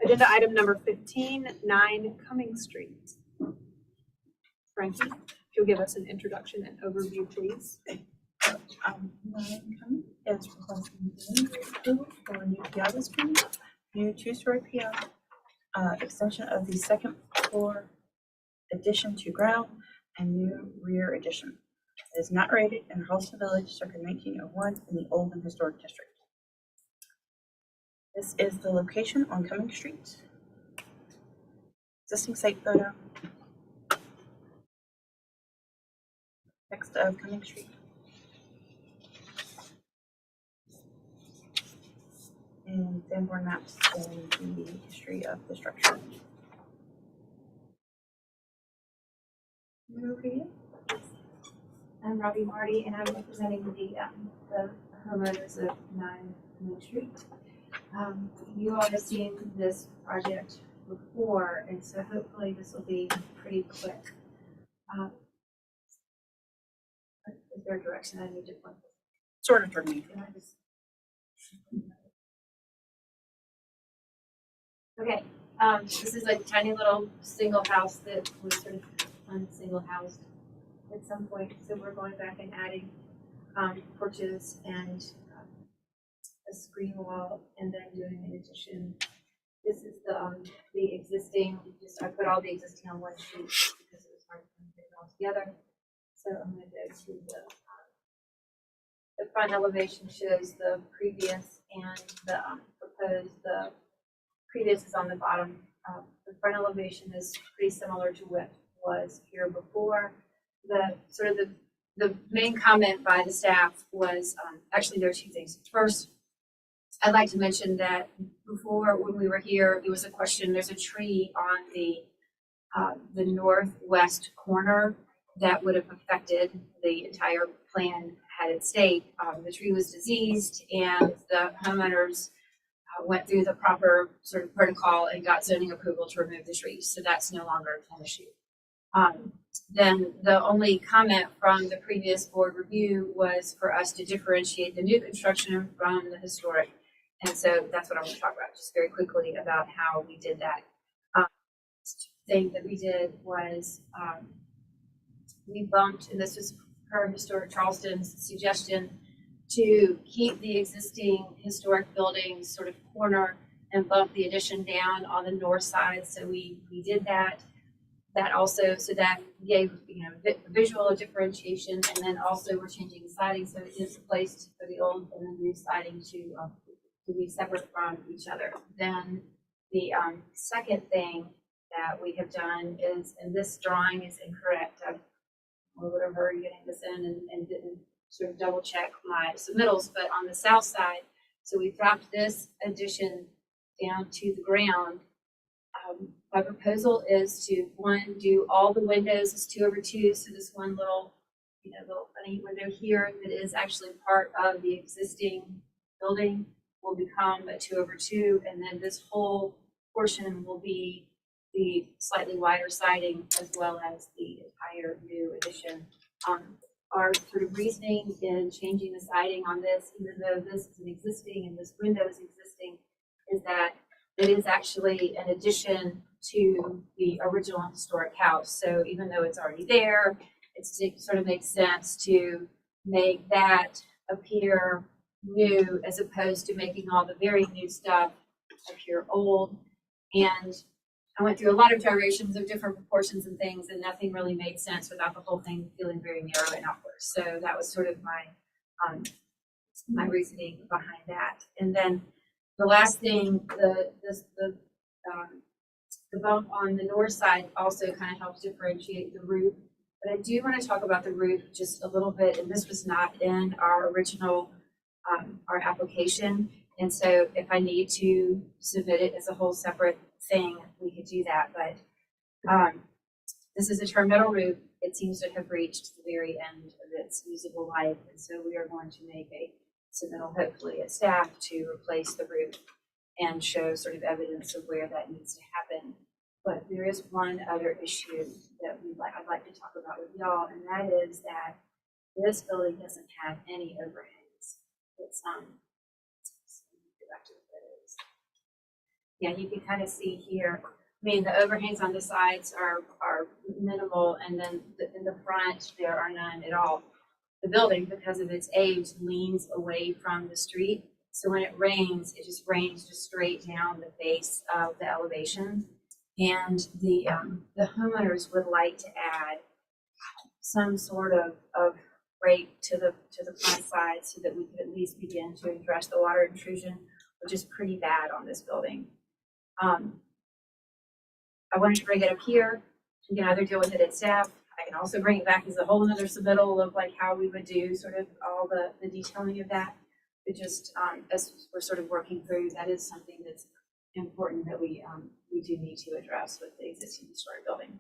Agenda item number 15, 9 Cumming Street. Frankie, if you'll give us an introduction and overview, please. Is requesting approval for a new piazza screen, new two-story piazza, extension of the second floor addition to ground, and new rear addition. It is not rated in Charleston Village, circa 1901, in the Old and Historic District. This is the location on Cumming Street. Existing site photo. Text of Cumming Street. And Sanborn maps and the history of the structure. Okay. I'm Robbie Marty, and I'm representing the homeowners of 9 Main Street. You all have seen this project before, and so hopefully this will be pretty quick. Is there a direction I need to point? Sort of toward me. Can I just? Okay, this is a tiny little single house that was sort of single housed at some point, so we're going back and adding porches and a screen wall, and then doing an addition. This is the existing. I put all the existing on one sheet because it was hard to put it all together. So I'm going to go to the front elevation shows the previous and the proposed. The previous is on the bottom. The front elevation is pretty similar to what was here before. The main comment by the staff was actually there are two things. First, I'd like to mention that before, when we were here, there was a question. There's a tree on the northwest corner that would have affected the entire plan had it stayed. The tree was diseased, and the homeowners went through the proper sort of protocol and got zoning approval to remove the tree. So that's no longer an issue. Then the only comment from the previous board review was for us to differentiate the new construction from the historic. And so that's what I'm going to talk about just very quickly about how we did that. Thing that we did was we bumped, and this was per Historic Charleston's suggestion, to keep the existing historic buildings sort of corner and bump the addition down on the north side. So we did that. That also, so that gave, visual differentiation, and then also we're changing the siding so it is placed for the old and the new siding to be separate from each other. Then the second thing that we have done is, and this drawing is incorrect. I would have heard getting this in and didn't sort of double check my submittals, but on the south side, so we dropped this addition down to the ground. My proposal is to, one, do all the windows as 2/2, so this one little, little funny window here that is actually part of the existing building will become a 2/2, and then this whole portion will be the slightly wider siding as well as the entire new addition. Our sort of reasoning in changing the siding on this, even though this is an existing and this window is existing, is that It is actually an addition to the original historic house. So even though it's already there, it sort of makes sense to make that appear new as opposed to making all the very new stuff appear old. And I went through a lot of gyrations of different proportions and things, and nothing really made sense without the whole thing feeling very narrow and awkward. So that was sort of my reasoning behind that. And then the last thing, the bump on the north side also kind of helps differentiate the roof. But I do want to talk about the roof just a little bit, and this was not in our original our application. And so if I need to submit it as a whole separate thing, we could do that. But this is a term metal roof. It seems to have reached the very end of its usable life. And so we are going to make a submittal, hopefully at staff, to replace the roof and show sort of evidence of where that needs to happen. But there is one other issue that I'd like to talk about with y'all, and that is that this building doesn't have any overhangs. It's go back to the photos. Yeah, you can kind of see here. I mean, the overhangs on the sides are minimal, and then in the front there are none at all. The building, because of its age, leans away from the street, so when it rains rains just straight down the face of the elevation. And the homeowners would like to add some sort of break to the front side so that we could at least begin to address the water intrusion, which is pretty bad on this building. I wanted to bring it up here. You can either deal with it at staff. I can also bring it back as a whole another submittal of like how we would do sort of all the detailing of that. But just as we're sort of working through, that is something that's important that we do need to address with the existing historic building.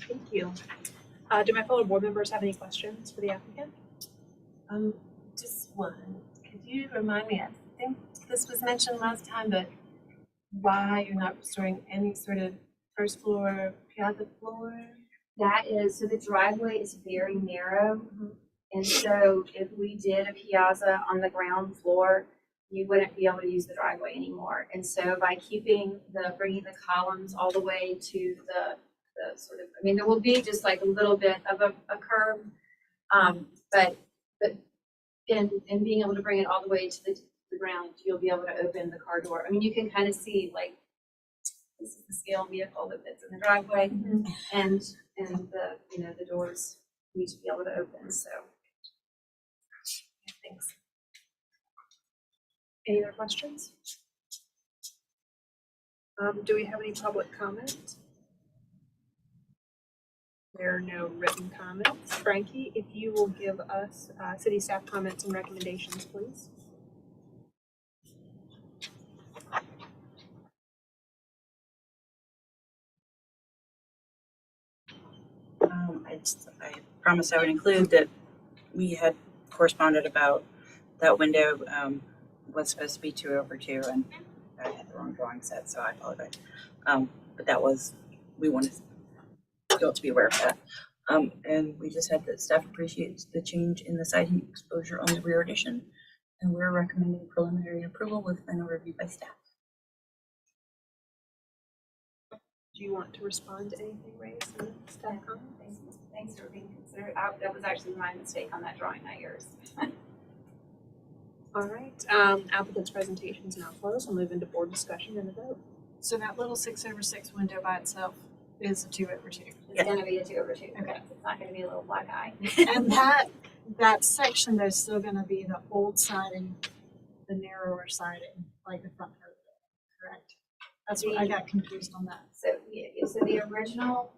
Thank you. Do my fellow board members have any questions for the applicant? Just one. Could you remind me, I think this was mentioned last time, but why you're not restoring any sort of first floor, piazza floor? That is, so the driveway is very narrow. And so if we did a piazza on the ground floor, you wouldn't be able to use the driveway anymore. And so by bringing the columns all the way to the sort of, I mean, there will be just like a little bit of a curve, but in being able to bring it all the way to the ground, you'll be able to open the car door. I mean, you can kind of see like, this is the scale vehicle that fits in the driveway, and the doors need to be able to open, so. Thanks. Any other questions? Do we have any public comment? There are no written comments. Frankie, if you will give us city staff comments and recommendations, please. I promised I would include that we had corresponded about that window was supposed to be 2/2, and I had the wrong drawing set, so I apologize. But that was, we wanted y'all to be aware of that. And we just had that staff appreciates the change in the siding exposure on the rear addition, and we're recommending preliminary approval with final review by staff. Do you want to respond to anything raised in the staff comment? Thanks for being considerate. That was actually my mistake on that drawing, not yours. All right, applicant's presentation is now closed. We'll move into board discussion and a vote. So that little 6/6 window by itself is a 2/2. It's gonna be a 2/2. Okay. It's not gonna be a little black eye. And that section, there's still gonna be the old siding, the narrower siding, like the front part of it, correct? That's what I got confused on that. So the original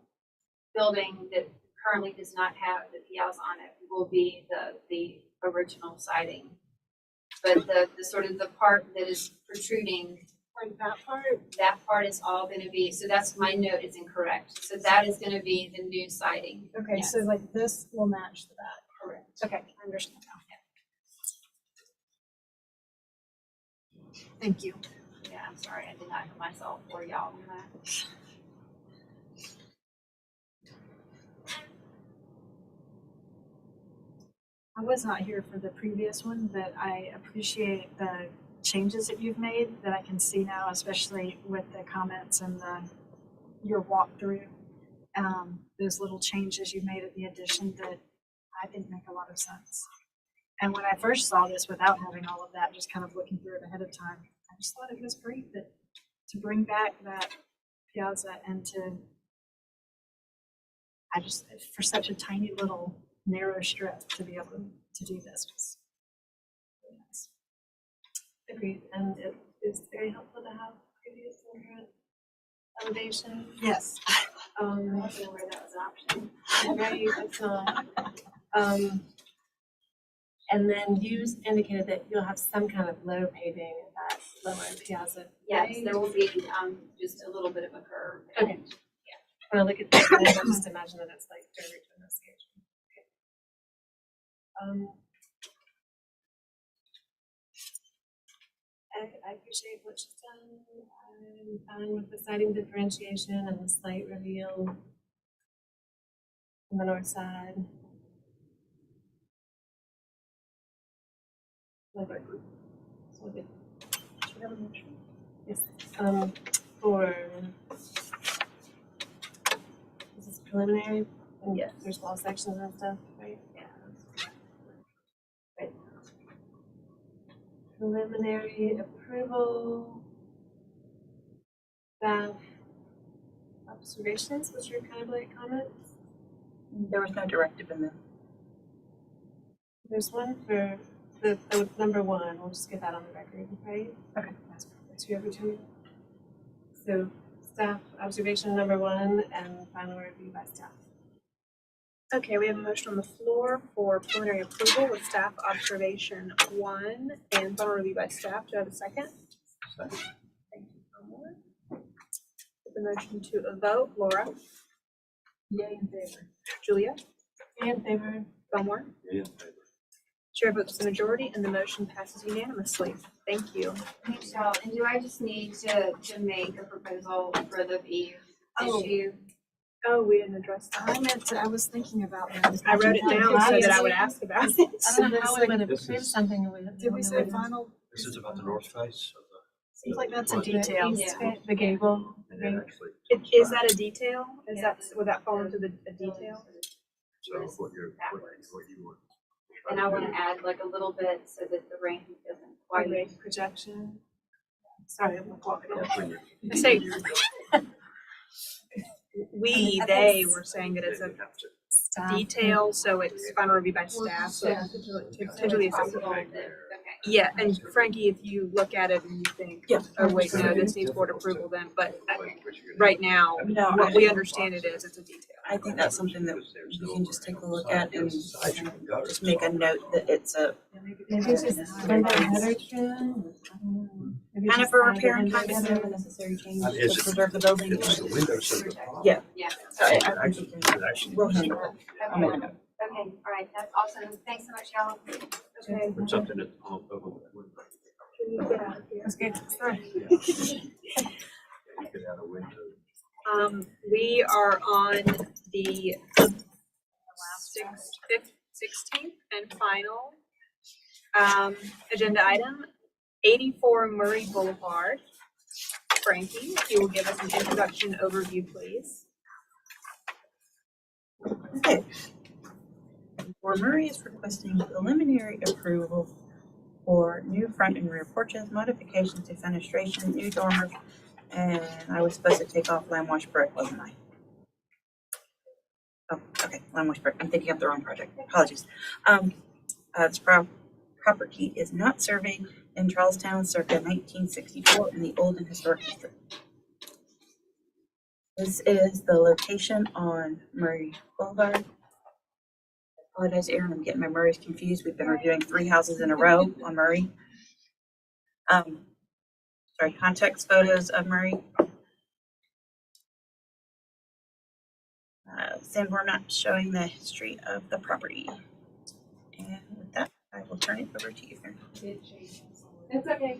building that currently does not have the piazza on it will be the original siding. But the sort of the part that is protruding, like that part is all gonna be, so that's my note is incorrect. So that is gonna be the new siding. Okay, Yes. so like this will match the back. Correct. Okay, I understand now. Thank you. Yeah, I'm sorry, I did not put myself or y'all on that. I was not here for the previous one, but I appreciate the changes that you've made that I can see now, especially with the comments and your walkthrough. Those little changes you made at the addition that I think make a lot of sense. And when I first saw this without having all of that, just kind of looking through it ahead of time, I just thought it was great that to bring back that piazza and for such a tiny little narrow strip to be able to do this was really nice. Agreed, and it is very helpful to have previous and current elevation. Yes. I don't know where that was an option. Right, it's not. And then you indicated that you'll have some kind of low paving at that lower piazza. Yes, right? there will be just a little bit of a curve. Okay. When I look at this, I just imagine that it's like dirt to investigation. I appreciate what she's done. I'm fine with the siding differentiation and the slight reveal on the north side. Okay. So good. Should we have a motion? Yes. For this is preliminary. And yes, there's wall sections and stuff, right? Yeah. Right. Preliminary approval. Staff observations, what's your kind of like comments? There was no directive in them. There's one for the number one, we'll just get that on the record, right? Okay. That's perfect. You have your two. So staff observation number one and final review by staff. Okay, we have a motion on the floor for preliminary approval with staff observation 1 and final review by staff. Do I have a second? Second. Thank you, Fillmore. Put the motion to a vote. Laura? Yay in favor. Julia? Yay in favor. Fillmore? Yeah, in favor. Chair votes the majority and the motion passes unanimously. Thanks, you. Thanks, y'all. And do I just need to make a proposal for the fee issue? Oh, we didn't address that. I was thinking about that. I wrote it down so that I would ask about it. I don't know how we would This approve is- something and we. Did we say final? This is about the north face of the. Seems like that's a front. detail. Yeah. The gable. And then actually. Is that a detail? Is that, would that fall into a detail? So what you want. And I want to add like a little bit so that the rain doesn't quite. Right, projection. Sorry, I'm walking. I say, they were saying that it's a detail, so it's final review by staff, so potentially it's yeah, and Frankie, if you look at it and you think, oh wait, no, this needs board approval then, but right now, No, what we understand it is, it's a detail. I think that's something that we can just take a look at and just make a note that it's a Maybe it's just kind of header trim. kind of a repair and kind of a necessary change It's to just- preserve the building. It's the windows that are the problem. Yeah. Yeah. So I It think actually. we'll handle it. I'll make a note. Okay, all right, that's awesome. Thanks so much, y'all. Okay. Put something that on over the window. That's good. You could add a window. We are on the 16th and final agenda item, 84 Murray Boulevard. Frankie, if you will give us an introduction overview, please. Okay. Fort Murray is requesting preliminary approval for new front and rear porches, modifications to fenestration, new dormers, and I was supposed to take off Lamb Wash Brick, wasn't I? Oh, okay, Lamb Wash Brick. I'm thinking of the wrong project. Apologies. This property is not surveyed in Charlestown circa 1964 in the Old and Historic District. This is the location on Murray Boulevard. Apologize, Aaron, I'm getting my Murrays confused. We've been reviewing 3 houses in a row on Murray. Sorry, context photos of Murray. Sanborn map showing the history of the property. And with that, I will turn it over to you, Aaron. It's okay.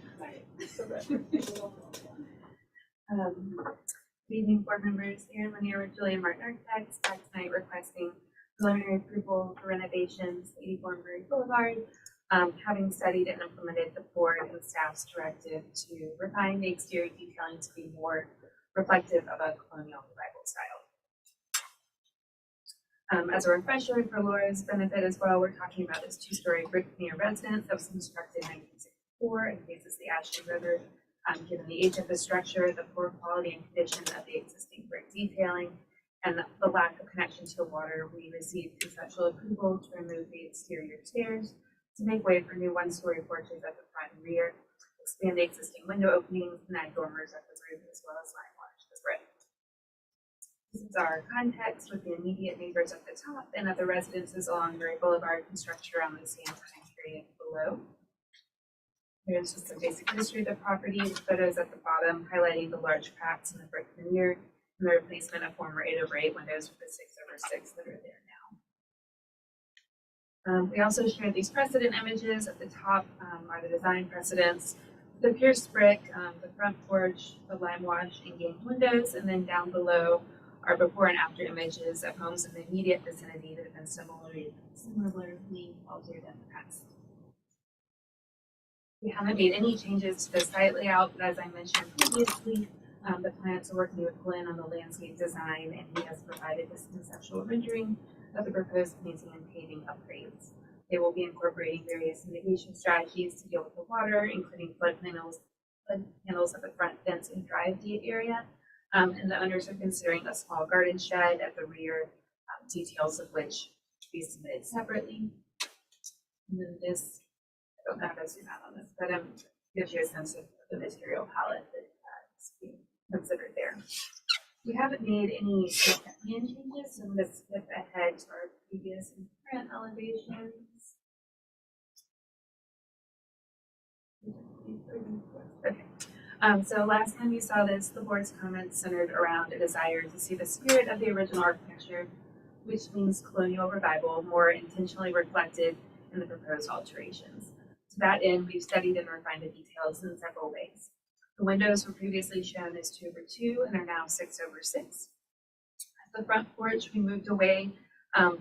Good evening, board members. Erin Lanier with Julia Martin Architects, back tonight requesting preliminary approval for renovations, 84 Murray Boulevard. Having studied and implemented the board and staff's directive to refine the exterior detailing to be more reflective of a colonial revival style. As a refresher for Laura's benefit as well, we're talking about this two-story brick veneer residence that was constructed in 1964 and faces the Ashley River. Given the age of the structure, the poor quality and condition of the existing brick detailing, and the lack of connection to the water, we received conceptual approval to remove the exterior stairs to make way for new one-story porches at the front and rear, expand the existing window openings, and add dormers at the roof as well as line wash the brick. This is our context with the immediate neighbors at the top and other residences along Murray Boulevard and structure around the same time period below. Here's just a basic history of the property with photos at the bottom highlighting the large cracks in the brick veneer and the replacement of former 8/8 windows with the 6/6 that are there now. We also shared these precedent images. At the top are the design precedents. The pierced brick, the front porch, the lime wash and gained windows, and then down below are before and after images of homes in the immediate vicinity that have been similarly altered in the past. We haven't made any changes to the site layout, but as I mentioned previously, the plants are working with Glenn on the landscape design, and he has provided this conceptual rendering of the proposed planting and paving upgrades. They will be incorporating various mitigation strategies to deal with the water, including flood panels at the front fence and drive gate area. And the owners are considering a small garden shed at the rear, details of which we submitted separately. And then this, I don't know how to zoom out on this, but gives you a sense of the material palette that is being considered there. We haven't made any significant plan changes, so I'm going to skip ahead to our previous and current elevations. Okay. So last time you saw this, the board's comments centered around a desire to see the spirit of the original architecture, which means colonial revival, more intentionally reflected in the proposed alterations. To that end, we've studied and refined the details in several ways. The windows were previously shown as 2/2 and are now 6/6. At the front porch, we moved away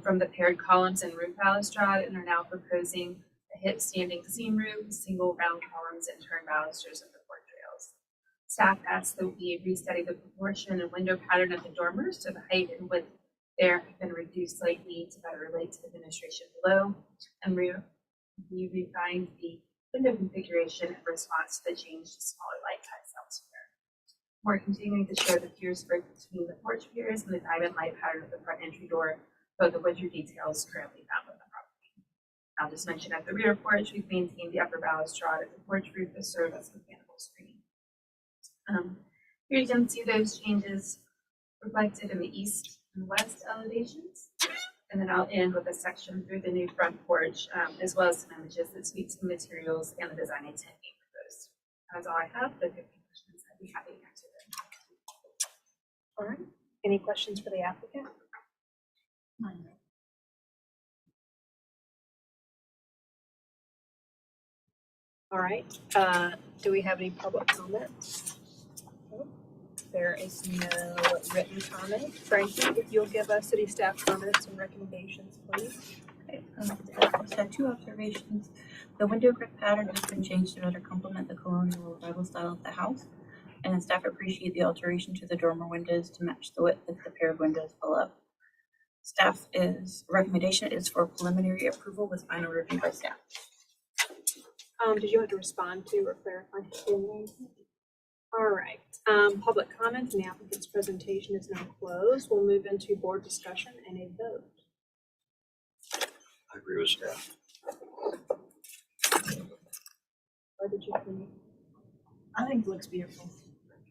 from the paired columns and roof balustrade and are now proposing a hip standing seam roof, single round columns, and turn balusters at the porch rails. Staff asked that we restudy the proportion and window pattern of the dormers so the height and width there have been reduced slightly to better relate to the fenestration below, and we refined the window configuration in response to the change to smaller light cuts elsewhere. We're continuing to show the pierced brick between the porch piers and the diamond light pattern of the front entry door, both of which are details currently found on the property. I'll just mention at the rear porch, we've maintained the upper balustrade at the porch roof to serve as a mechanical screen. Here you can see those changes reflected in the east and west elevations. And then I'll end with a section through the new front porch, as well as some images that speak to the materials and the design intent being proposed. That's all I have, but if you have any questions, I'd be happy to answer them. All right, any questions for the applicant? All right, do we have any public comments? There is no written comment. Frankie, if you'll give us city staff comments and recommendations, please. Okay, just had two observations. The window brick pattern has been changed to better complement the colonial revival style of the house, and staff appreciate the alteration to the dormer windows to match the width of the paired windows below. Staff's recommendation is for preliminary approval with final review by staff. Did you want to respond to or clarify? All right, public comments and the applicant's presentation is now closed. We'll move into board discussion and a vote. I agree with staff. Or did you think? I think it looks beautiful.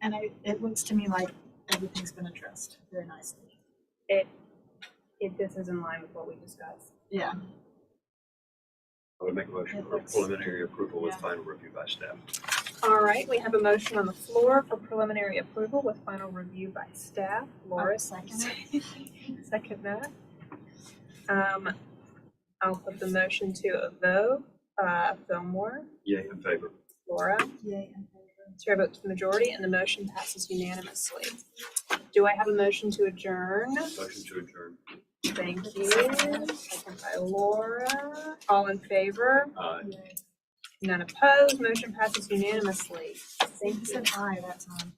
And it looks to me like everything's been addressed very nicely. This is in line with what we discussed. Yeah. I would make a motion for preliminary approval with final review by staff. All right, we have a motion on the floor for preliminary approval with final review by staff. Laura, second that. I'll put the motion to a vote. Fillmore, Yay in favor. Laura, Yay in favor. chair votes majority, and the motion passes unanimously. Do I have a motion to adjourn? Motion to adjourn. Thank you. Second by Laura. All in favor? None opposed. Motion passes unanimously. Thank you. Said aye that time.